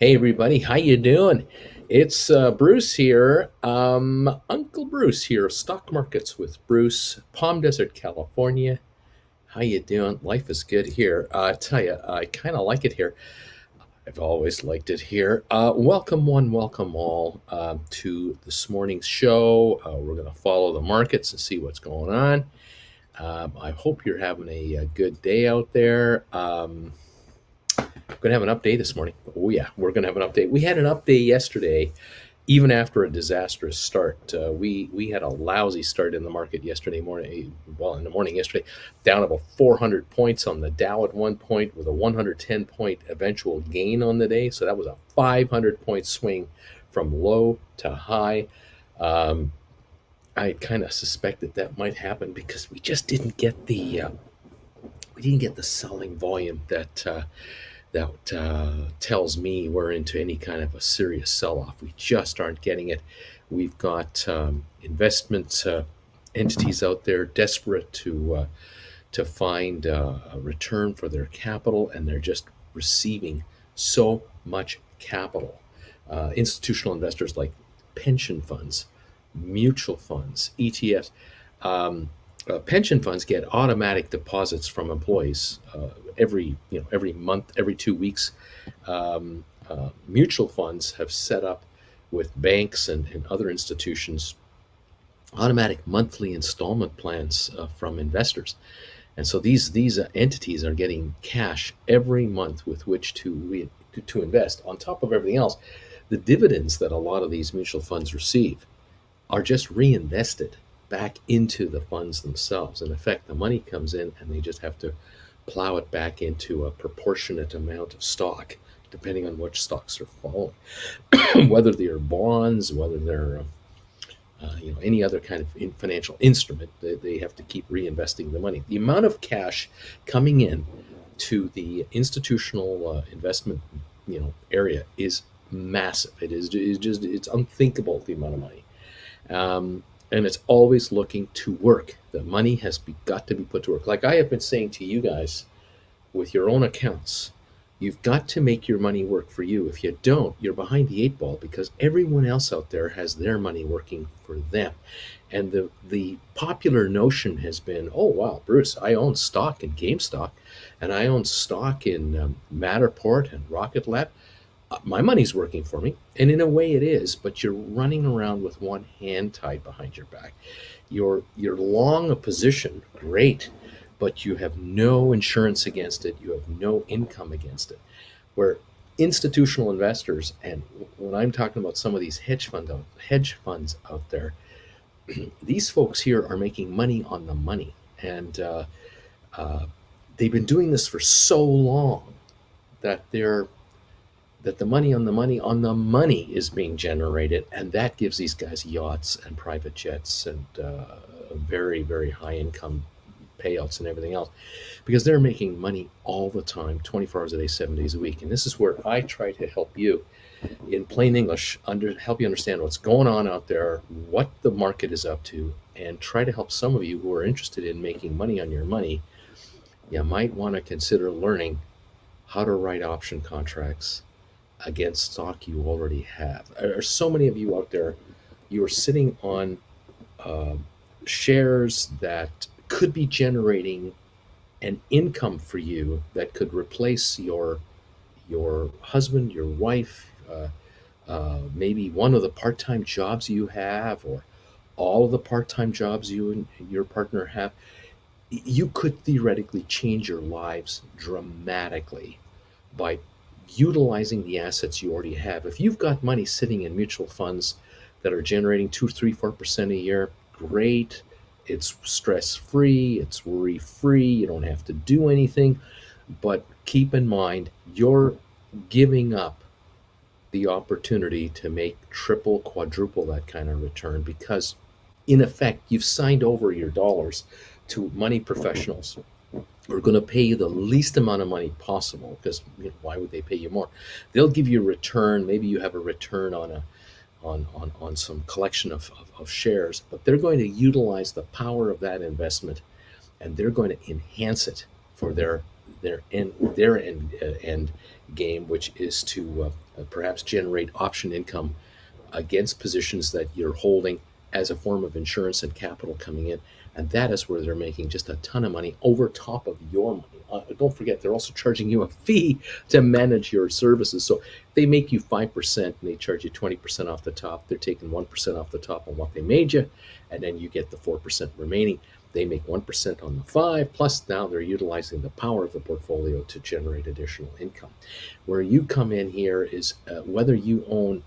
Hey everybody, how you doing? It's Bruce here, Uncle Bruce here, Stock Markets with Bruce, Palm Desert, California. How you doing? Life is good here. I tell you, I kind of like it here. I've always liked it here. Welcome one, welcome all to this morning's show. We're going to follow the markets and see what's going on. I hope you're having a good day out there. Going to have an update this morning. Oh yeah, we're going to have an update. We had an update yesterday, even after a disastrous start. We had a lousy start in the market yesterday morning. Well, in the morning yesterday, down about 400 points on the Dow at one point, with a 110 point eventual gain on the day. So that was a 500 point swing from low to high. Um, I kind of suspected that might happen because we didn't get the selling volume that tells me we're into any kind of a serious sell-off. We just aren't getting it. We've got investment entities out there desperate to find a return for their capital, and they're just receiving so much capital. Institutional investors like pension funds, mutual funds, ETFs. Pension funds get automatic deposits from employees every month, every 2 weeks. Mutual funds have set up with banks and other institutions automatic monthly installment plans from investors, and so these entities are getting cash every month with which to invest. On top of everything else, the dividends that a lot of these mutual funds receive are just reinvested back into the funds themselves. In effect, the money comes in and they just have to plow it back into a proportionate amount of stock, depending on which stocks are following, whether they're bonds, whether they're any other kind of financial instrument. They have to keep reinvesting the money. The amount of cash coming in to the institutional investment area is massive. It's unthinkable, the amount of money. And it's always looking to work. The money got to be put to work. Like I have been saying to you guys, with your own accounts, you've got to make your money work for you. If you don't, you're behind the eight ball, because everyone else out there has their money working for them. And the popular notion has been, oh wow, Bruce, I own stock in GameStop, and I own stock in Matterport and Rocket Lab. My money's working for me. And in a way it is, but you're running around with one hand tied behind your back. You're long a position, great, but you have no insurance against it. You have no income against it. Where institutional investors, and when I'm talking about some of these hedge funds out there, these folks here are making money on the money, and uh, they've been doing this for so long that the money on the money on the money is being generated, and that gives these guys yachts and private jets and very, very high income payouts and everything else, because they're making money all the time, 24 hours a day, 7 days a week. And this is where I try to help you in plain English, help you understand what's going on out there, what the market is up to, and try to help some of you who are interested in making money on your money. You might want to consider learning how to write option contracts against stock you already have. There are so many of you out there, you are sitting on uh, shares that could be generating an income for you that could replace your husband, your wife, maybe one of the part-time jobs you have, or all of the part-time jobs you and your partner have. You could theoretically change your lives dramatically by utilizing the assets you already have. If you've got money sitting in mutual funds that are generating 2, 3, 4% a year, great. It's stress free, it's worry free, you don't have to do anything. But keep in mind, you're giving up the opportunity to make triple, quadruple that kind of return, because in effect, you've signed over your dollars to money professionals who are going to pay you the least amount of money possible, because why would they pay you more? They'll give you a return. Maybe you have a return on some collection of shares, but they're going to utilize the power of that investment, and they're going to enhance it for their end game, which is to perhaps generate option income against positions that you're holding as a form of insurance and capital coming in. And that is where they're making just a ton of money over top of your money. Don't forget, they're also charging you a fee to manage your services. So they make you 5% and they charge you 20% off the top. They're taking 1% off the top on what they made you, and then you get the 4% remaining. They make 1% on the 5, plus now they're utilizing the power of the portfolio to generate additional income. Where you come in here is whether you own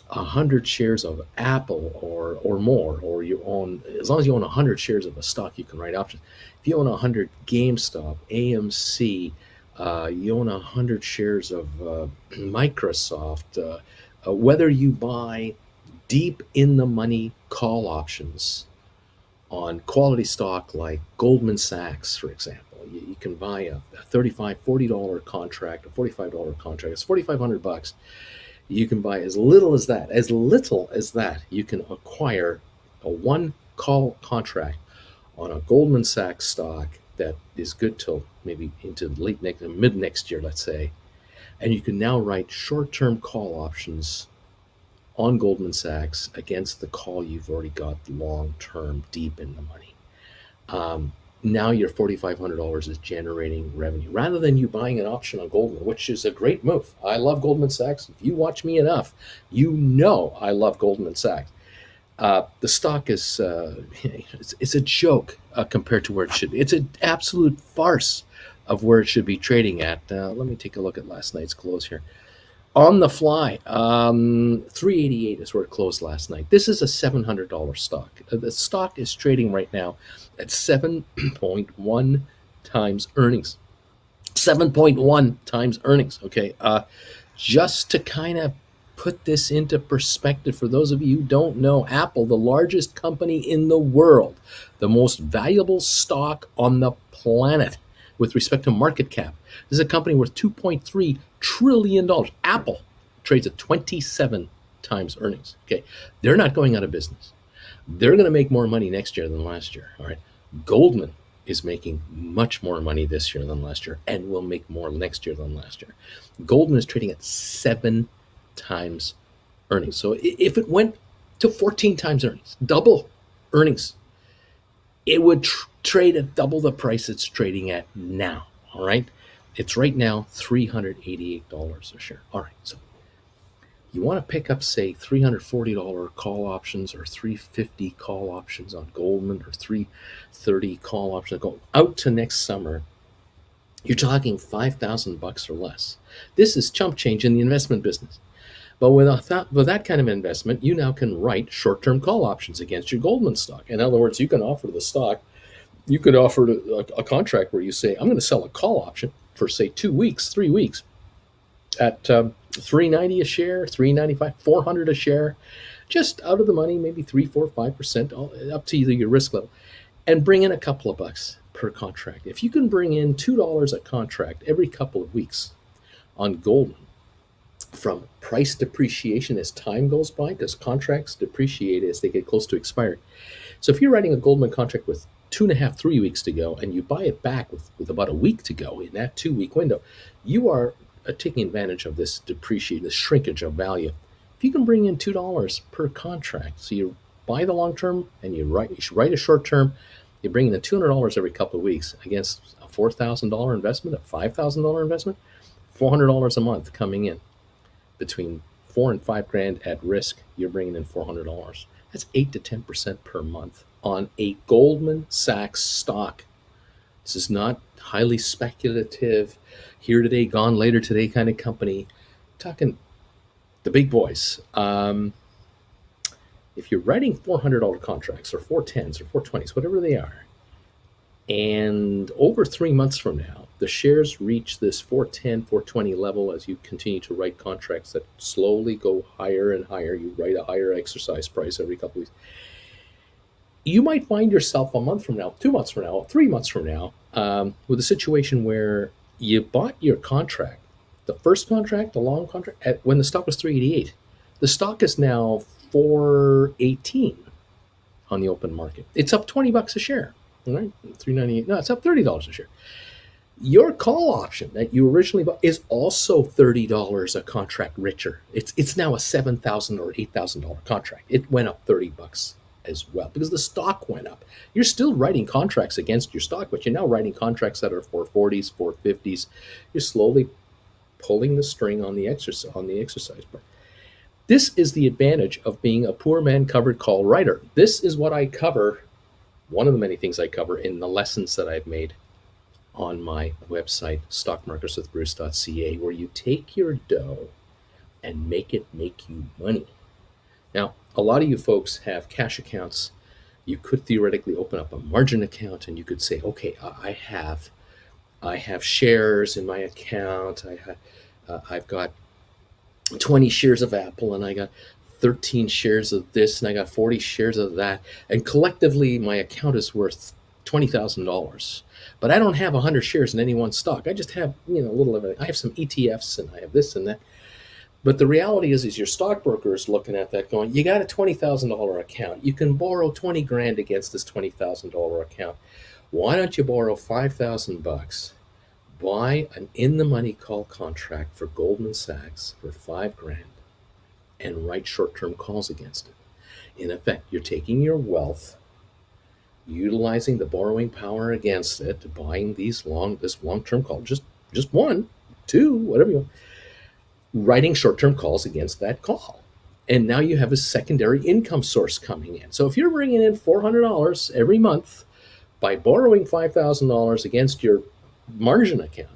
100 shares of Apple or more, or you own, as long as you own 100 shares of a stock, you can write options. If you own 100 GameStop, AMC, you own 100 shares of Microsoft, whether you buy deep in the money call options on quality stock like Goldman Sachs, for example, you can buy a $35, $40 contract, a $45 contract. It's $4,500. You can buy as little as that. As little as that, you can acquire a one call contract on a Goldman Sachs stock that is good till maybe into mid next year, let's say. And you can now write short-term call options on Goldman Sachs against the call you've already got long-term, deep in the money. Now your $4,500 is generating revenue rather than you buying an option on Goldman, which is a great move. I love Goldman Sachs. If you watch me enough, you know I love Goldman Sachs. The stock is it's a joke compared to where it should be. It's an absolute farce of where it should be trading at. Let me take a look at last night's close here. On the fly, 388 is where it closed last night. This is a $700 stock. The stock is trading right now at 7.1 times earnings. 7.1 times earnings. Okay, just to kind of put this into perspective for those of you who don't know, Apple, the largest company in the world, the most valuable stock on the planet with respect to market cap. This is a company worth $2.3 trillion. Apple trades at 27 times earnings. Okay, they're not going out of business. They're going to make more money next year than last year. All right, Goldman is making much more money this year than last year and will make more next year than last year. Goldman is trading at 7 times earnings. So if it went to 14 times earnings, double earnings, it would trade at double the price it's trading at now. All right, it's right now $388 a share. All right, so you want to pick up, say, $340 call options or $350 call options on Goldman or $330 call options go out to next summer. You're talking $5,000 or less. This is chump change in the investment business. But with that kind of investment, you now can write short-term call options against your Goldman stock. In other words, you can offer the stock, you could offer a contract where you say, I'm going to sell a call option for, say, 2 weeks, 3 weeks at $390 a share, $395, $400 a share, just out of the money, maybe 3, 4, 5%, up to your risk level, and bring in a couple of bucks per contract. If you can bring in $2 a contract every couple of weeks on Goldman, from price depreciation as time goes by, because contracts depreciate as they get close to expiring. So if you're writing a Goldman contract with 2.5, 3 weeks to go, and you buy it back with about a week to go in that 2-week window, you are taking advantage of this depreciation, this shrinkage of value. If you can bring in $2 per contract, so you buy the long term and you write a short term, you bring in $200 every couple of weeks against a $4,000 investment, a $5,000 investment, $400 a month coming in. Between $4,000 and $5,000 at risk, you're bringing in $400. That's 8 to 10% per month on a Goldman Sachs stock. This is not highly speculative, here today, gone later today kind of company. Talking the big boys. If you're writing $400 contracts or 410s or 420s, whatever they are, and over 3 months from now, the shares reach this 410, 420 level as you continue to write contracts that slowly go higher and higher. You write a higher exercise price every couple of weeks. You might find yourself a month from now, 2 months from now, 3 months from now, with a situation where you bought your contract, the first contract, the long contract, when the stock was 388. The stock is now 418 on the open market. It's up $20 a share. All right, $398. No, it's up $30 a share. Your call option that you originally bought is also $30 a contract richer. It's now a $7,000 or $8,000 contract. It went up $30 as well because the stock went up. You're still writing contracts against your stock, but you're now writing contracts that are 440s, 450s. You're slowly pulling the string on the exercise part. This is the advantage of being a poor man covered call writer. This is what I cover, one of the many things I cover in the lessons that I've made on my website, stockmarkerswithbruce.ca, where you take your dough and make it make you money. Now, a lot of you folks have cash accounts. You could theoretically open up a margin account and you could say, okay, I have shares in my account. I've got 20 shares of Apple and I got 13 shares of this and I got 40 shares of that. And collectively, my account is worth $20,000. But I don't have 100 shares in any one stock. I just have, a little of it. I have some ETFs and I have this and that. But the reality is your stockbroker is looking at that going, you got a $20,000 account. You can borrow 20 grand against this $20,000 account. Why don't you borrow $5,000? Buy an in-the-money call contract for Goldman Sachs for 5 grand and write short-term calls against it. In effect, you're taking your wealth, utilizing the borrowing power against it, buying this long-term call, just one, two, whatever you want, writing short-term calls against that call. And now you have a secondary income source coming in. So if you're bringing in $400 every month by borrowing $5,000 against your margin account,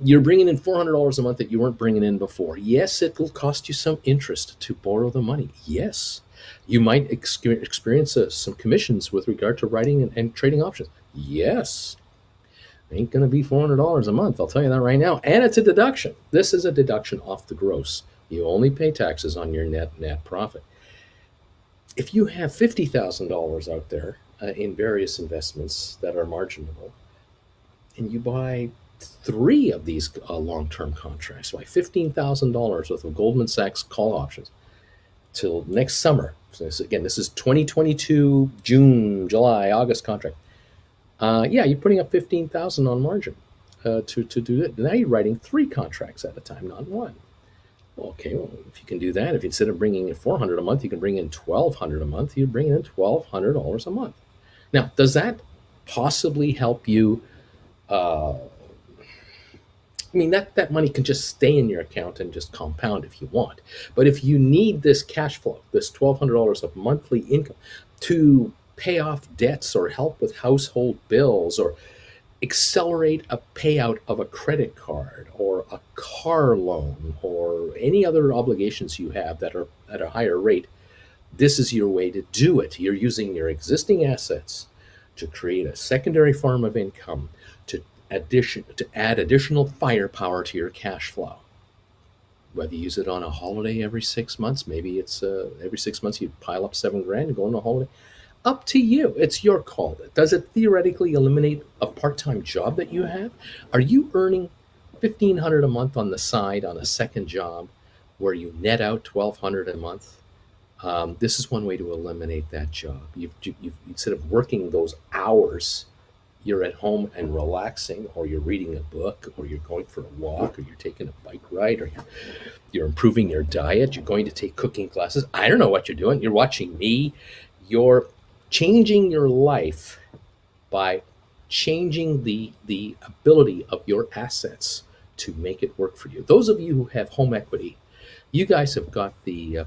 you're bringing in $400 a month that you weren't bringing in before. Yes, it will cost you some interest to borrow the money. Yes, you might experience some commissions with regard to writing and trading options. Yes, ain't going to be $400 a month. I'll tell you that right now. And it's a deduction. This is a deduction off the gross. You only pay taxes on your net profit. If you have $50,000 out there in various investments that are marginable, and you buy 3 of these long-term contracts, buy $15,000 worth of Goldman Sachs call options till next summer. So this is 2022 June, July, August contract. You're putting up $15,000 on margin to do it. Now you're writing 3 contracts at a time, not one. Okay, well, if you can do that, if instead of bringing in $400 a month, you can bring in $1,200 a month, you're bringing in $1,200 a month. Now, does that possibly help you? That money can just stay in your account and just compound if you want. But if you need this cash flow, this $1,200 of monthly income to pay off debts or help with household bills or accelerate a payout of a credit card or a car loan or any other obligations you have that are at a higher rate, this is your way to do it. You're using your existing assets to create a secondary form of income to add additional firepower to your cash flow. Whether you use it on a holiday every 6 months, maybe it's every 6 months you pile up 7 grand and go on a holiday. Up to you. It's your call. Does it theoretically eliminate a part-time job that you have? Are you earning $1,500 a month on the side on a second job where you net out $1,200 a month? This is one way to eliminate that job. You've instead of working those hours, you're at home and relaxing, or you're reading a book, or you're going for a walk, or you're taking a bike ride, or you're improving your diet, you're going to take cooking classes. I don't know what you're doing. You're watching me. You're changing your life by changing the ability of your assets to make it work for you. Those of you who have home equity, you guys have got the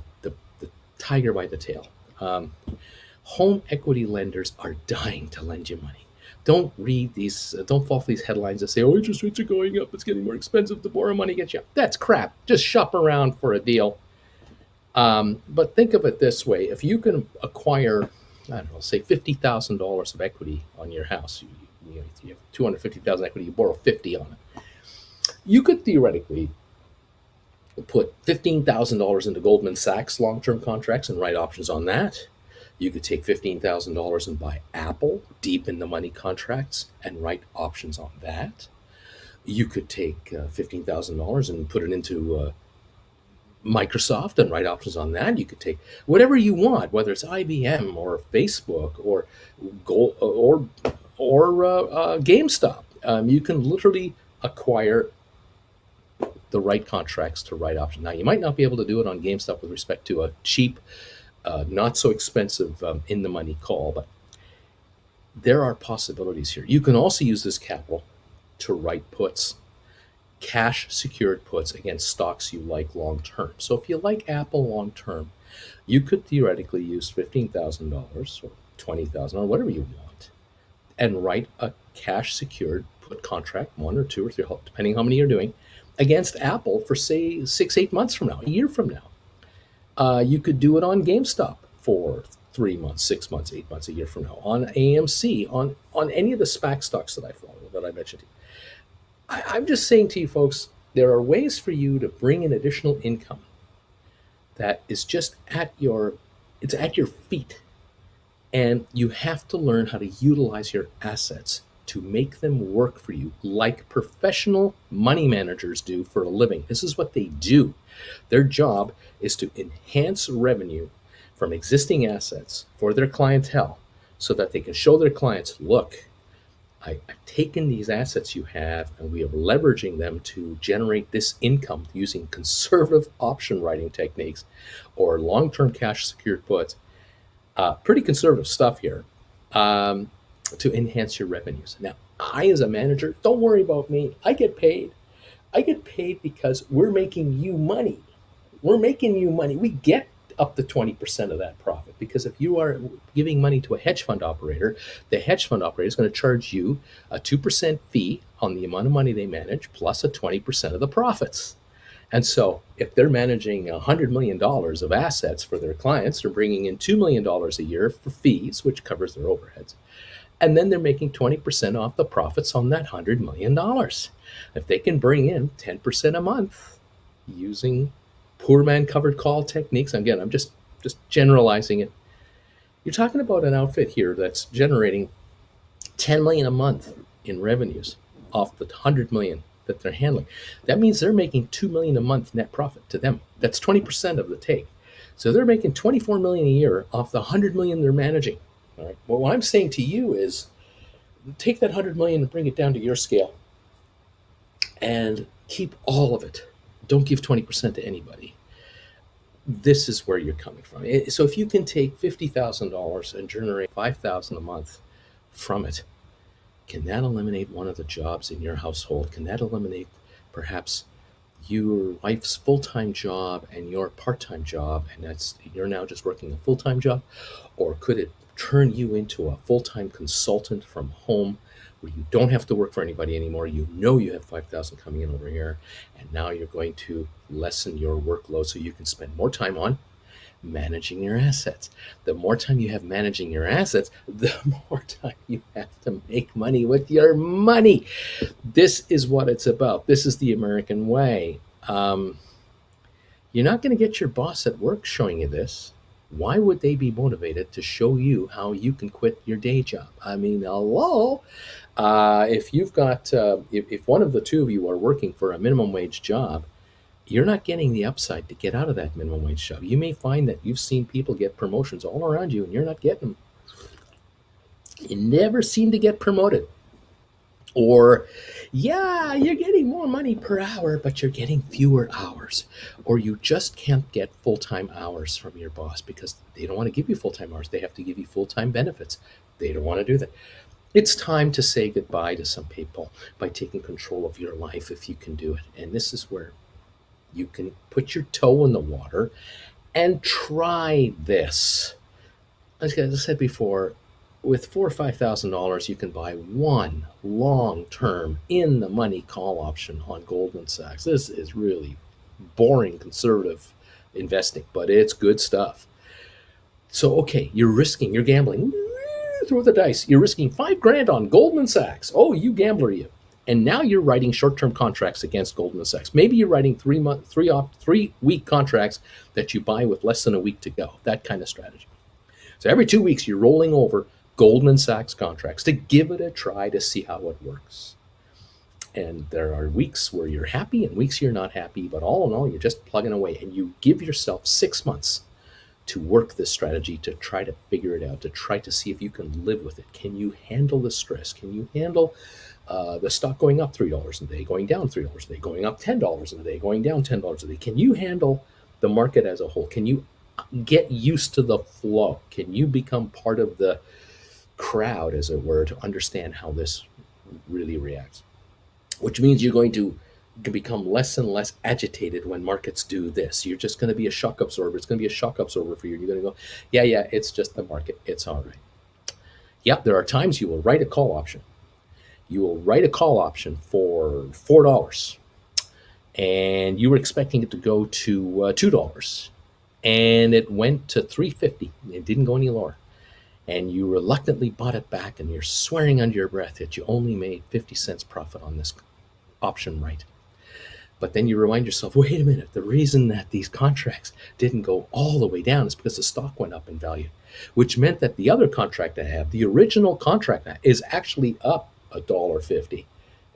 tiger by the tail. Home equity lenders are dying to lend you money. Don't read these, don't fall for these headlines that say, oh, interest rates are going up, it's getting more expensive to borrow money against you. That's crap. Just shop around for a deal. But think of it this way. If you can acquire, I don't know, say $50,000 of equity on your house, you have $250,000 equity, you borrow $50 on it. You could theoretically put $15,000 into Goldman Sachs long-term contracts and write options on that. You could take $15,000 and buy Apple deep in the money contracts and write options on that. You could take $15,000 and put it into Microsoft and write options on that. You could take whatever you want, whether it's IBM or Facebook or GameStop. You can literally acquire the right contracts to write options. Now, you might not be able to do it on GameStop with respect to a cheap, not so expensive in the money call, but there are possibilities here. You can also use this capital to write puts, cash secured puts against stocks you like long term. So if you like Apple long term, you could theoretically use $15,000 or $20,000 or whatever you want and write a cash secured put contract, one or two or three, depending how many you're doing, against Apple for say 6, 8 months from now, a year from now. You could do it on GameStop for 3 months, 6 months, 8 months, a year from now, on AMC, on any of the SPAC stocks that I follow that I mentioned to you. I'm just saying to you folks, there are ways for you to bring in additional income that is just it's at your feet. And you have to learn how to utilize your assets to make them work for you like professional money managers do for a living. This is what they do. Their job is to enhance revenue from existing assets for their clientele so that they can show their clients, look, I've taken these assets you have and we are leveraging them to generate this income using conservative option writing techniques or long-term cash secured puts. Pretty conservative stuff here to enhance your revenues. Now, I, as a manager, don't worry about me. I get paid. I get paid because we're making you money. We're making you money. We get up to 20% of that profit because if you are giving money to a hedge fund operator, the hedge fund operator is going to charge you a 2% fee on the amount of money they manage plus a 20% of the profits. And so if they're managing $100 million of assets for their clients, they're bringing in $2 million a year for fees, which covers their overheads. And then they're making 20% off the profits on that $100 million. If they can bring in 10% a month using poor man covered call techniques, again, I'm just generalizing it. You're talking about an outfit here that's generating 10 million a month in revenues off the 100 million that they're handling. That means they're making 2 million a month net profit to them. That's 20% of the take. So they're making 24 million a year off the 100 million they're managing. All right. Well, what I'm saying to you is take that 100 million and bring it down to your scale and keep all of it. Don't give 20% to anybody. This is where you're coming from. So if you can take $50,000 and generate $5,000 a month from it, can that eliminate one of the jobs in your household? Can that eliminate perhaps your wife's full-time job and your part-time job, and you're now just working a full-time job? Or could it turn you into a full-time consultant from home where you don't have to work for anybody anymore? You know you have 5,000 coming in over here, and now you're going to lessen your workload so you can spend more time on managing your assets. The more time you have managing your assets, the more time you have to make money with your money. This is what it's about. This is the American way. You're not going to get your boss at work showing you this. Why would they be motivated to show you how you can quit your day job? I mean, hello. If you've got, if one of the two of you are working for a minimum wage job, you're not getting the upside to get out of that minimum wage job. You may find that you've seen people get promotions all around you and you're not getting them. You never seem to get promoted. Or, yeah, you're getting more money per hour, but you're getting fewer hours. Or you just can't get full-time hours from your boss because they don't want to give you full-time hours. They have to give you full-time benefits. They don't want to do that. It's time to say goodbye to some people by taking control of your life if you can do it. And this is where you can put your toe in the water and try this. As I said before, with $4,000 or $5,000, you can buy one long-term in-the-money call option on Goldman Sachs. This is really boring conservative investing, but it's good stuff. So, okay, you're gambling. Throw the dice. You're risking $5,000 on Goldman Sachs. Oh, you gambler, you. And now you're writing short-term contracts against Goldman Sachs. Maybe you're writing 3-week contracts that you buy with less than a week to go. That kind of strategy. So every 2 weeks, you're rolling over Goldman Sachs contracts to give it a try to see how it works. And there are weeks where you're happy and weeks you're not happy, but all in all, you're just plugging away. And you give yourself 6 months to work this strategy, to try to figure it out, to try to see if you can live with it. Can you handle the stress? Can you handle the stock going up $3 a day, going down $3 a day, going up $10 a day, going down $10 a day. Can you handle the market as a whole? Can you get used to the flow? Can you become part of the crowd, as it were, to understand how this really reacts? Which means you're going to become less and less agitated when markets do this. You're just going to be a shock absorber. It's going to be a shock absorber for you. You're going to go, yeah, it's just the market. It's all right. Yeah, there are times you will write a call option. You will write a call option for $4, and you were expecting it to go to $2, and it went to $3.50. It didn't go any lower, and you reluctantly bought it back, and you're swearing under your breath that you only made 50 cents profit on this option, right? But then you remind yourself, wait a minute, the reason that these contracts didn't go all the way down is because the stock went up in value, which meant that the other contract I have, the original contract, is actually up $1.50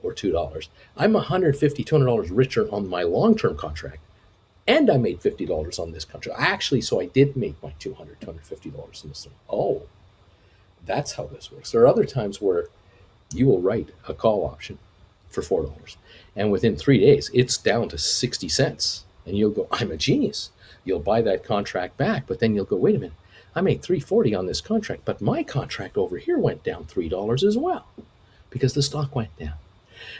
or $2. I'm $150, $200 richer on my long-term contract, and I made $50 on this contract. So I did make my $200, $250 in this one. Oh, that's how this works. There are other times where you will write a call option for $4, and within 3 days it's down to 60 cents, and you'll go, I'm a genius. You'll buy that contract back, but then you'll go, wait a minute, I made $3.40 on this contract, but my contract over here went down $3 as well because the stock went down.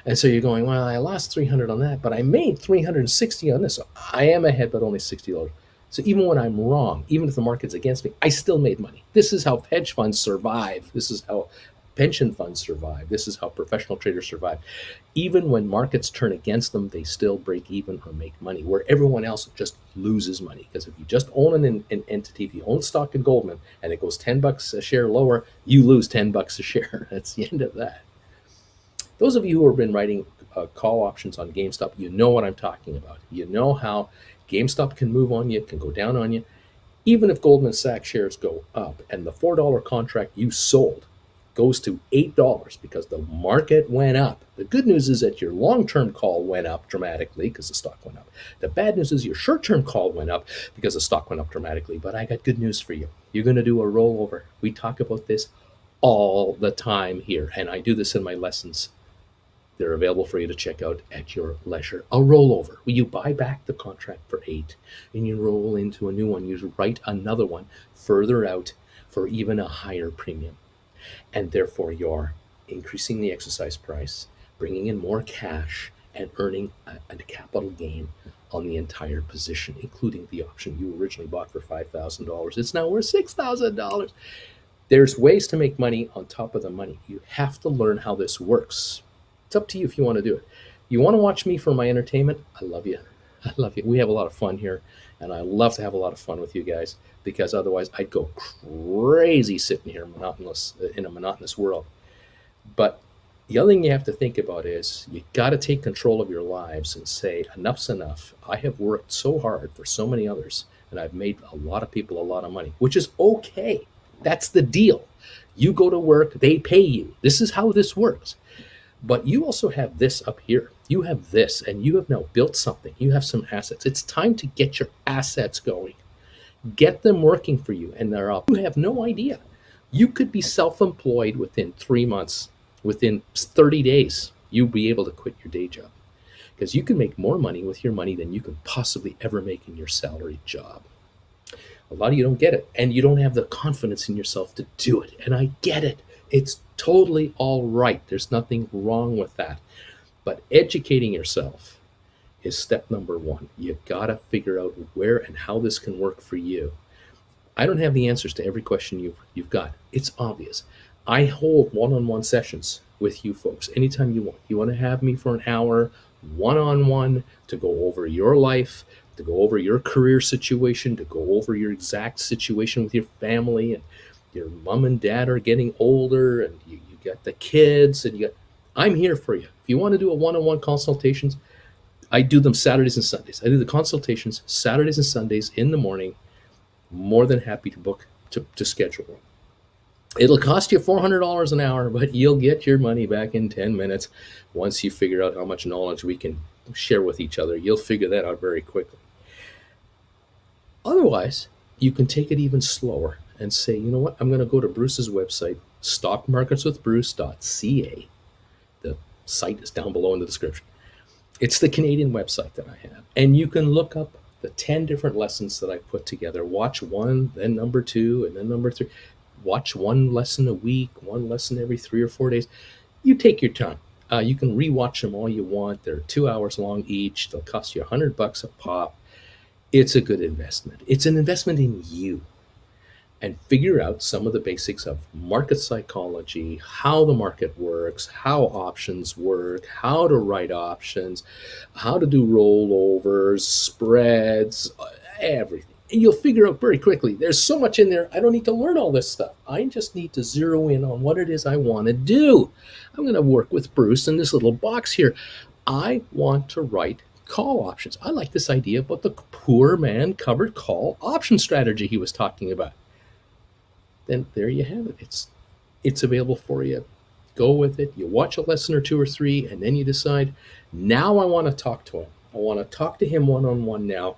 And so you're going, well, I lost 300 on that, but I made 360 on this. So I am ahead, but only $60. So even when I'm wrong, even if the market's against me, I still made money. This is how hedge funds survive. This is how pension funds survive. This is how professional traders survive. Even when markets turn against them, they still break even or make money, where everyone else just loses money. Because if you just own an entity, if you own stock in Goldman and it goes $10 a share lower, you lose $10 a share. That's the end of that. Those of you who have been writing call options on GameStop, you know what I'm talking about. You know how GameStop can move on you, can go down on you. Even if Goldman Sachs shares go up and the $4 contract you sold goes to $8 because the market went up. The good news is that your long-term call went up dramatically because the stock went up. The bad news is your short-term call went up because the stock went up dramatically. But I got good news for you. You're going to do a rollover. We talk about this all the time here, and I do this in my lessons. They're available for you to check out at your leisure. A rollover, where you buy back the contract for $8 and you roll into a new one. You write another one further out for even a higher premium. And therefore, you're increasing the exercise price, bringing in more cash, and earning a capital gain on the entire position, including the option you originally bought for $5,000. It's now worth $6,000. There's ways to make money on top of the money. You have to learn how this works. It's up to you if you want to do it. You want to watch me for my entertainment? I love you. I love you. We have a lot of fun here, and I love to have a lot of fun with you guys, because otherwise I'd go crazy sitting here in a monotonous world. But the other thing you have to think about is you got to take control of your lives and say, enough's enough. I have worked so hard for so many others, and I've made a lot of people a lot of money, which is okay. That's the deal. You go to work, they pay you. This is how this works. But you also have this up here. You have this, and you have now built something. You have some assets. It's time to get your assets going. Get them working for you, and they're up. You have no idea. You could be self-employed within 3 months. Within 30 days, you'll be able to quit your day job, because you can make more money with your money than you can possibly ever make in your salaried job. A lot of you don't get it, and you don't have the confidence in yourself to do it. And I get it. It's totally all right. There's nothing wrong with that. But educating yourself is step number one. You've got to figure out where and how this can work for you. I don't have the answers to every question you've got. It's obvious. I hold one-on-one sessions with you folks anytime you want. You want to have me for an hour, one-on-one, to go over your life, to go over your career situation, to go over your exact situation with your family, and your mom and dad are getting older, and you got the kids, and I'm here for you. If you want to do a one-on-one consultations, I do them Saturdays and Sundays. I do the consultations Saturdays and Sundays in the morning. More than happy to book to schedule them. It'll cost you $400 an hour, but you'll get your money back in 10 minutes once you figure out how much knowledge we can share with each other. You'll figure that out very quickly. Otherwise, you can take it even slower and say, you know what, I'm going to go to Bruce's website, stockmarketswithbruce.ca. The site is down below in the description. It's the Canadian website that I have. And you can look up the 10 different lessons that I put together. Watch one, then number two, and then number three. Watch one lesson a week, one lesson every 3 or 4 days. You take your time. You can rewatch them all you want. They're 2 hours long each. They'll cost you $100 a pop. It's a good investment. It's an investment in you. And figure out some of the basics of market psychology, how the market works, how options work, how to write options, how to do rollovers, spreads, everything. And you'll figure out very quickly, there's so much in there, I don't need to learn all this stuff. I just need to zero in on what it is I want to do. I'm going to work with Bruce in this little box here. I want to write call options. I like this idea about the poor man covered call option strategy he was talking about. Then there you have it. It's available for you. Go with it. You watch a lesson or two or three, and then you decide, now I want to talk to him. I want to talk to him one-on-one now.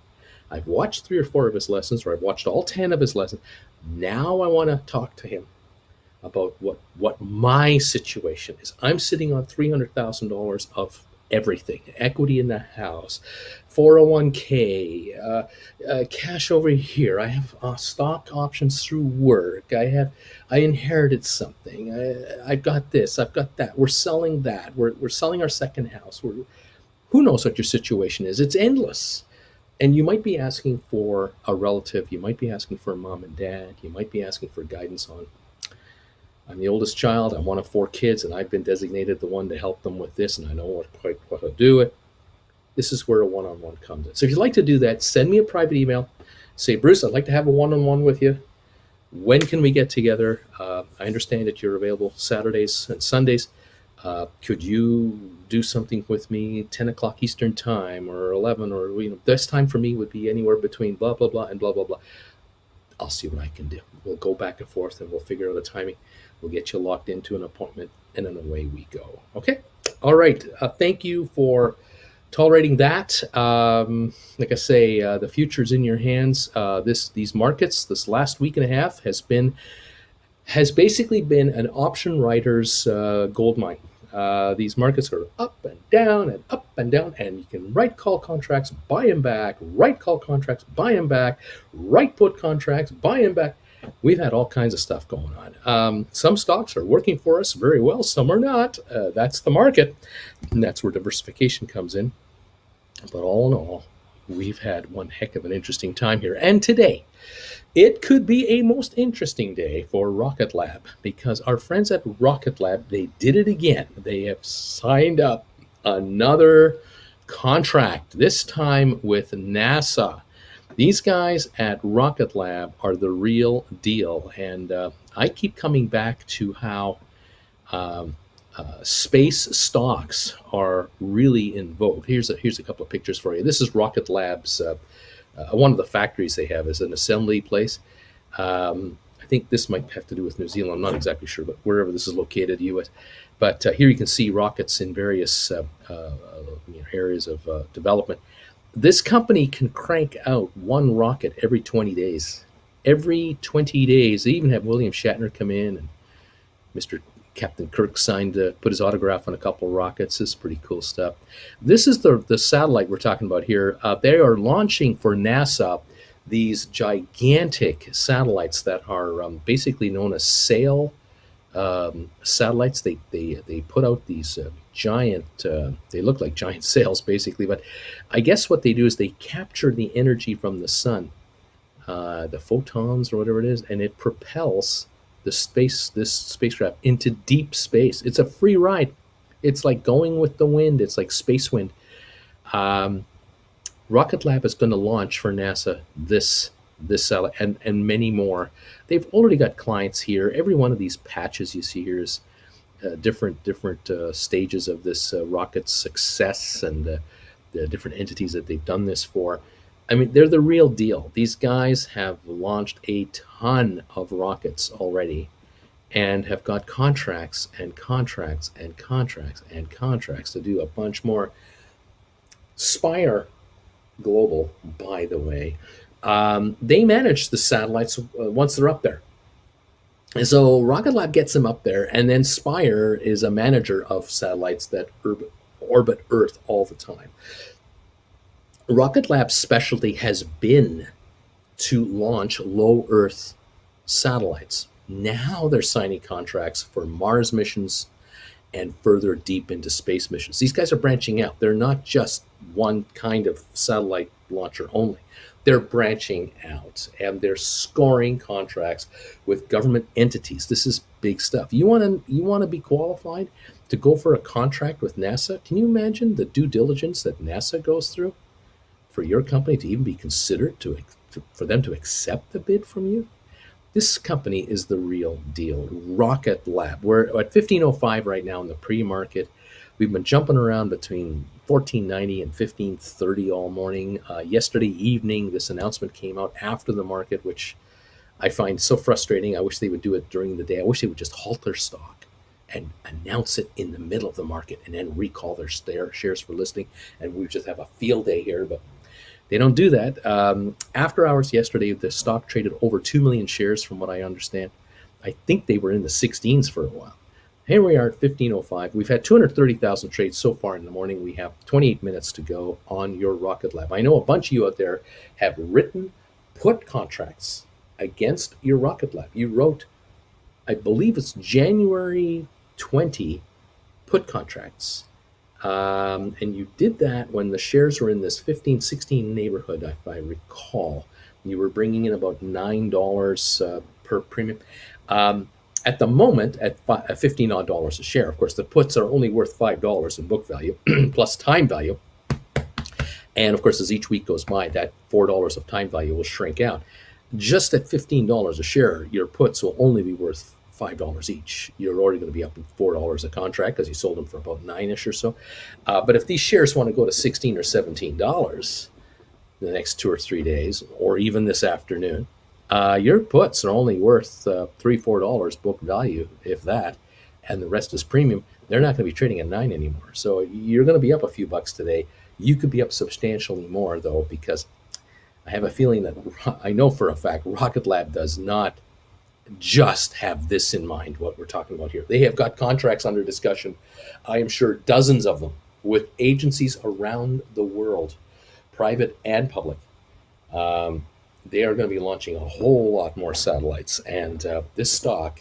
I've watched 3 or 4 of his lessons, or I've watched all 10 of his lessons. Now I want to talk to him about what my situation is. I'm sitting on $300,000 of everything: equity in the house, 401k, cash over here. I have stock options through work. I inherited something. I've got this. I've got that. We're selling that. We're selling our second house. Who knows what your situation is? It's endless. And you might be asking for a relative. You might be asking for a mom and dad. You might be asking for guidance on, I'm the oldest child. I'm one of 4 kids, and I've been designated the one to help them with this, and I know quite what to do it. This is where a one-on-one comes in. So if you'd like to do that, send me a private email. Say, Bruce, I'd like to have a one-on-one with you. When can we get together? I understand that you're available Saturdays and Sundays. Could you do something with me 10 o'clock Eastern time, or 11, or this time for me would be anywhere between blah, blah, blah, and blah, blah, blah. I'll see what I can do. We'll go back and forth, and we'll figure out a timing. We'll get you locked into an appointment, and then away we go. Okay? All right. Thank you for tolerating that. Like I say, the future's in your hands. These markets, this last week and a half has basically been an option writer's gold mine. These markets are up and down and up and down, and you can write call contracts, buy them back, write call contracts, buy them back, write put contracts, buy them back. We've had all kinds of stuff going on. Some stocks are working for us very well, some are not. That's the market, and that's where diversification comes in. But all in all, we've had one heck of an interesting time here. And today, it could be a most interesting day for Rocket Lab, because our friends at Rocket Lab, they did it again. They have signed up another contract, this time with NASA. These guys at Rocket Lab are the real deal. And I keep coming back to how space stocks are really in vogue. Here's a couple of pictures for you. This is Rocket Lab's, one of the factories they have is an assembly place. I think this might have to do with New Zealand. I'm not exactly sure, but wherever this is located, U.S. But here you can see rockets in various areas of development. This company can crank out one rocket every 20 days. Every 20 days. They even have William Shatner come in, and Mr. Captain Kirk signed, put his autograph on a couple of rockets. This is pretty cool stuff. This is the satellite we're talking about here. They are launching for NASA these gigantic satellites that are basically known as sail satellites. They put out these giant, they look like giant sails basically, but I guess what they do is they capture the energy from the sun, the photons or whatever it is, and it propels this spacecraft into deep space. It's a free ride. It's like going with the wind. It's like space wind. Rocket Lab is going to launch for NASA this satellite and many more. They've already got clients here. Every one of these patches you see here is different stages of this rocket's success, and the different entities that they've done this for. I mean, they're the real deal. These guys have launched a ton of rockets already and have got contracts and contracts and contracts and contracts to do a bunch more. Spire Global, by the way, they manage the satellites once they're up there. And so Rocket Lab gets them up there, and then Spire is a manager of satellites that orbit Earth all the time. Rocket Lab's specialty has been to launch low Earth satellites. Now they're signing contracts for Mars missions and further deep into space missions. These guys are branching out. They're not just one kind of satellite launcher only. They're branching out and they're scoring contracts with government entities. This is big stuff. You want to be qualified to go for a contract with NASA? Can you imagine the due diligence that NASA goes through for your company to even be considered for them to accept the bid from you? This company is the real deal. Rocket Lab. We're at 1505 right now in the pre-market. We've been jumping around between 1490 and 1530 all morning. Yesterday evening, this announcement came out after the market, which I find so frustrating. I wish they would do it during the day. I wish they would just halt their stock and announce it in the middle of the market and then recall their shares for listing. And we just have a field day here, but they don't do that. After hours yesterday, the stock traded over 2 million shares, from what I understand. I think they were in the 16s for a while. Here we are at 1505. We've had 230,000 trades so far in the morning. We have 28 minutes to go on your Rocket Lab. I know a bunch of you out there have written put contracts against your Rocket Lab. You wrote, I believe it's January 20 put contracts. And you did that when the shares were in this 15, 16 neighborhood, if I recall. You were bringing in about $9 per premium. At the moment, at $15 odd a share, of course, the puts are only worth $5 in book value plus time value. And of course, as each week goes by, that $4 of time value will shrink out. Just at $15 a share, your puts will only be worth $5 each. You're already going to be up in $4 a contract because you sold them for about $9-ish or so. But if these shares want to go to $16 or $17 the next 2 or 3 days, or even this afternoon, your puts are only worth $3-4 book value, if that, and the rest is premium. They're not going to be trading at $9 anymore. So you're going to be up a few bucks today. You could be up substantially more, though, because I have a feeling that I know for a fact Rocket Lab does not just have this in mind, what we're talking about here. They have got contracts under discussion, I am sure dozens of them, with agencies around the world, private and public. They are going to be launching a whole lot more satellites, and this stock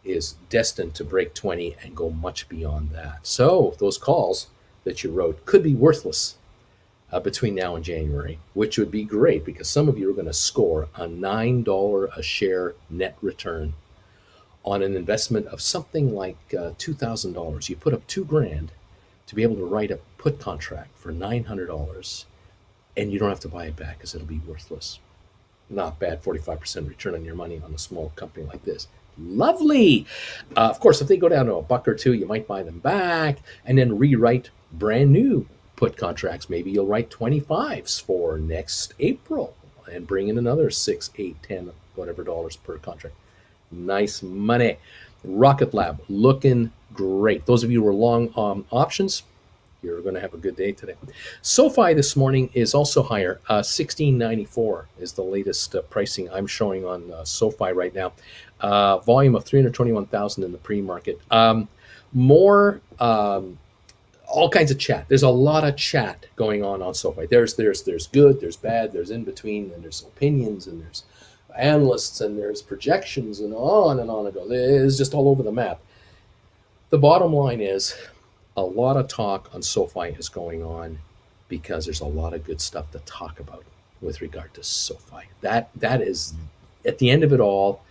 is destined to break 20 and go much beyond that. So those calls that you wrote could be worthless between now and January, which would be great because some of you are going to score a $9 a share net return on an investment of something like $2,000. You put up $2,000 to be able to write a put contract for $900, and you don't have to buy it back because it'll be worthless. Not bad, 45% return on your money on a small company like this. Lovely. Of course, if they go down to $1 or $2, you might buy them back and then rewrite brand new put contracts. Maybe you'll write 25s for next April and bring in another 6, 8, 10, whatever dollars per contract. Nice money. Rocket Lab looking great. Those of you who are long options, you're going to have a good day today. Sofi this morning is also higher. 1694 is the latest pricing I'm showing on Sofi right now. Volume of 321,000 in the pre-market. More all kinds of chat. There's a lot of chat going on Sofi. There's good, there's bad, there's in between, and there's opinions, and there's analysts, and there's projections, and on it goes. It's just all over the map. The bottom line is a lot of talk on Sofi is going on because there's a lot of good stuff to talk about with regard to Sofi. That is, at the end of it all,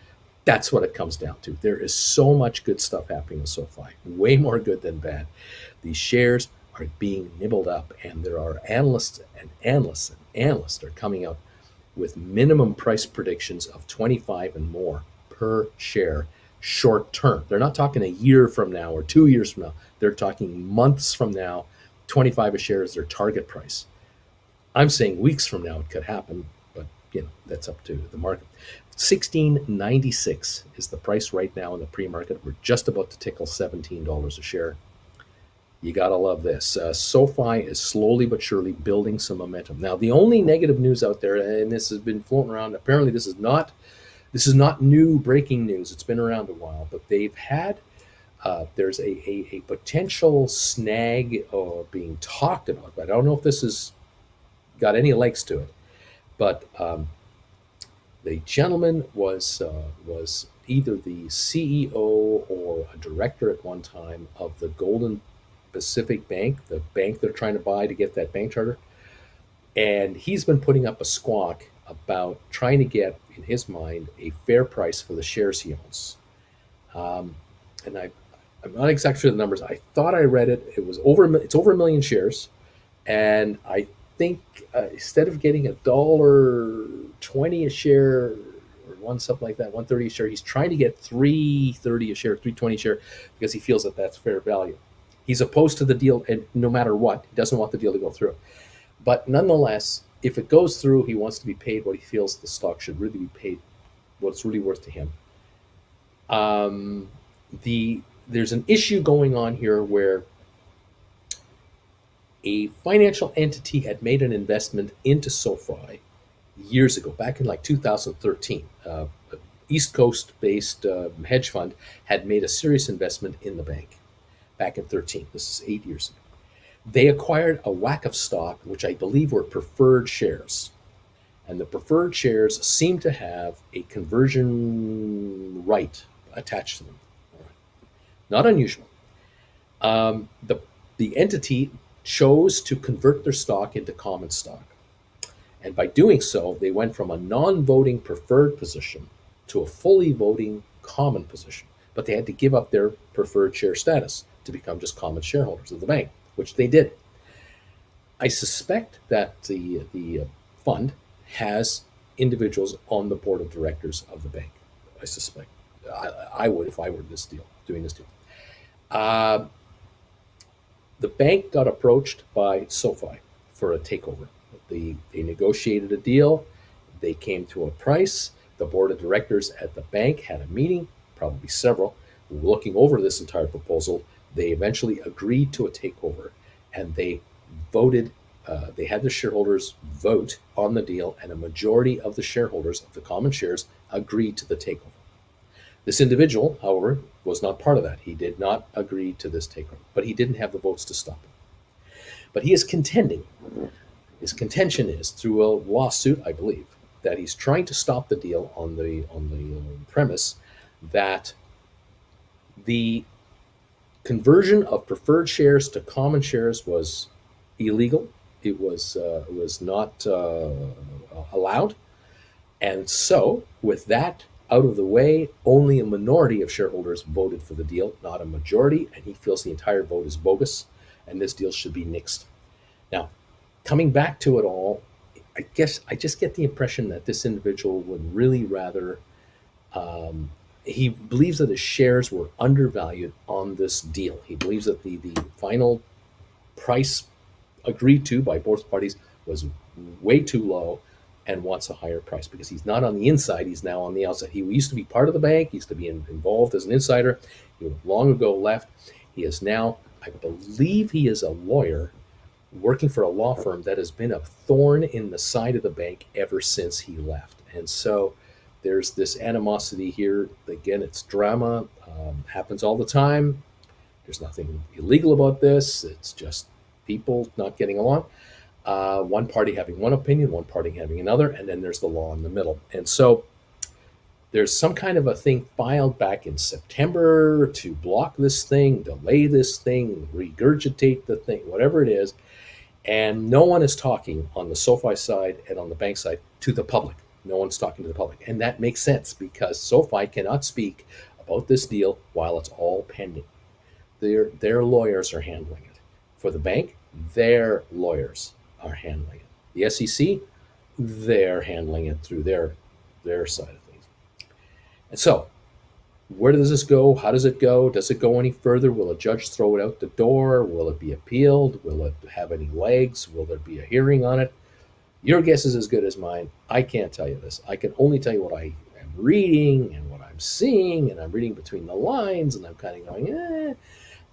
that's what it comes down to. There is so much good stuff happening in Sofi, way more good than bad. These shares are being nibbled up, and there are analysts are coming out with minimum price predictions of 25 and more per share short term. They're not talking a year from now or 2 years from now. They're talking months from now. 25 a share is their target price. I'm saying weeks from now it could happen, but that's up to the market. 16.96 is the price right now in the pre-market. We're just about to tickle $17 a share. You gotta love this. Sofi is slowly but surely building some momentum. Now, the only negative news out there, and this has been floating around, apparently this is not This is not new breaking news. It's been around a while, but they've had there's a potential snag being talked about. But I don't know if this has got any legs to it. But the gentleman was either the CEO or a director at one time of the Golden Pacific Bank, the bank they're trying to buy to get that bank charter. And he's been putting up a squawk about trying to get, in his mind, a fair price for the shares he owns. Um, and I'm not exactly sure the numbers. I thought I read it. It's over a million shares, and I think instead of getting $1.20 a share or one something like that, 130 a share, he's trying to get 330 a share, 320 a share, because he feels that that's fair value. He's opposed to the deal, and no matter what, he doesn't want the deal to go through. But nonetheless, if it goes through, he wants to be paid what he feels the stock should really be paid, what it's really worth to him. Um, there's an issue going on here where a financial entity had made an investment into SoFi years ago, back in like 2013. East Coast based hedge fund had made a serious investment in the bank back in 13. This is 8 years ago. They acquired a whack of stock, which I believe were preferred shares. And the preferred shares seem to have a conversion right attached to them. Not unusual. The entity chose to convert their stock into common stock. And by doing so, they went from a non-voting preferred position to a fully voting common position. But they had to give up their preferred share status to become just common shareholders of the bank, which they did. I suspect that the fund has individuals on the board of directors of the bank. I suspect. I would if I were doing this deal. Uh, the bank got approached by SoFi for a takeover. They negotiated a deal. They came to a price. The board of directors at the bank had a meeting, probably several, looking over this entire proposal. They eventually agreed to a takeover, and they voted. They had the shareholders vote on the deal, and a majority of the shareholders of the common shares agreed to the takeover. This individual, however, was not part of that. He did not agree to this takeover, but he didn't have the votes to stop it. But he is contending. His contention is through a lawsuit, I believe, that he's trying to stop the deal on the premise that the conversion of preferred shares to common shares was illegal. It was not allowed, and so with that out of the way, only a minority of shareholders voted for the deal, not a majority, and he feels the entire vote is bogus, and this deal should be nixed. Now, coming back to it all, I guess I just get the impression that this individual would really rather. He believes that his shares were undervalued on this deal. He believes that the final price agreed to by both parties was way too low and wants a higher price because he's not on the inside, he's now on the outside. He used to be part of the bank, he used to be involved as an insider. He long ago left. He is now, I believe he is a lawyer working for a law firm that has been a thorn in the side of the bank ever since he left. And so there's this animosity here. Again, it's drama, happens all the time. There's nothing illegal about this. It's just people not getting along. One party having one opinion, one party having another, and then there's the law in the middle. And so there's some kind of a thing filed back in September to block this thing, delay this thing, regurgitate the thing, whatever it is. And no one is talking on the SoFi side and on the bank side to the public. No one's talking to the public. And that makes sense because SoFi cannot speak about this deal while it's all pending. Their lawyers are handling it. For the bank, their lawyers are handling it. The SEC, they're handling it through their side of things. And so, where does this go? How does it go? Does it go any further? Will a judge throw it out the door? Will it be appealed? Will it have any legs? Will there be a hearing on it? Your guess is as good as mine. I can't tell you this. I can only tell you what I am reading and what I'm seeing, and I'm reading between the lines, and I'm kind of going,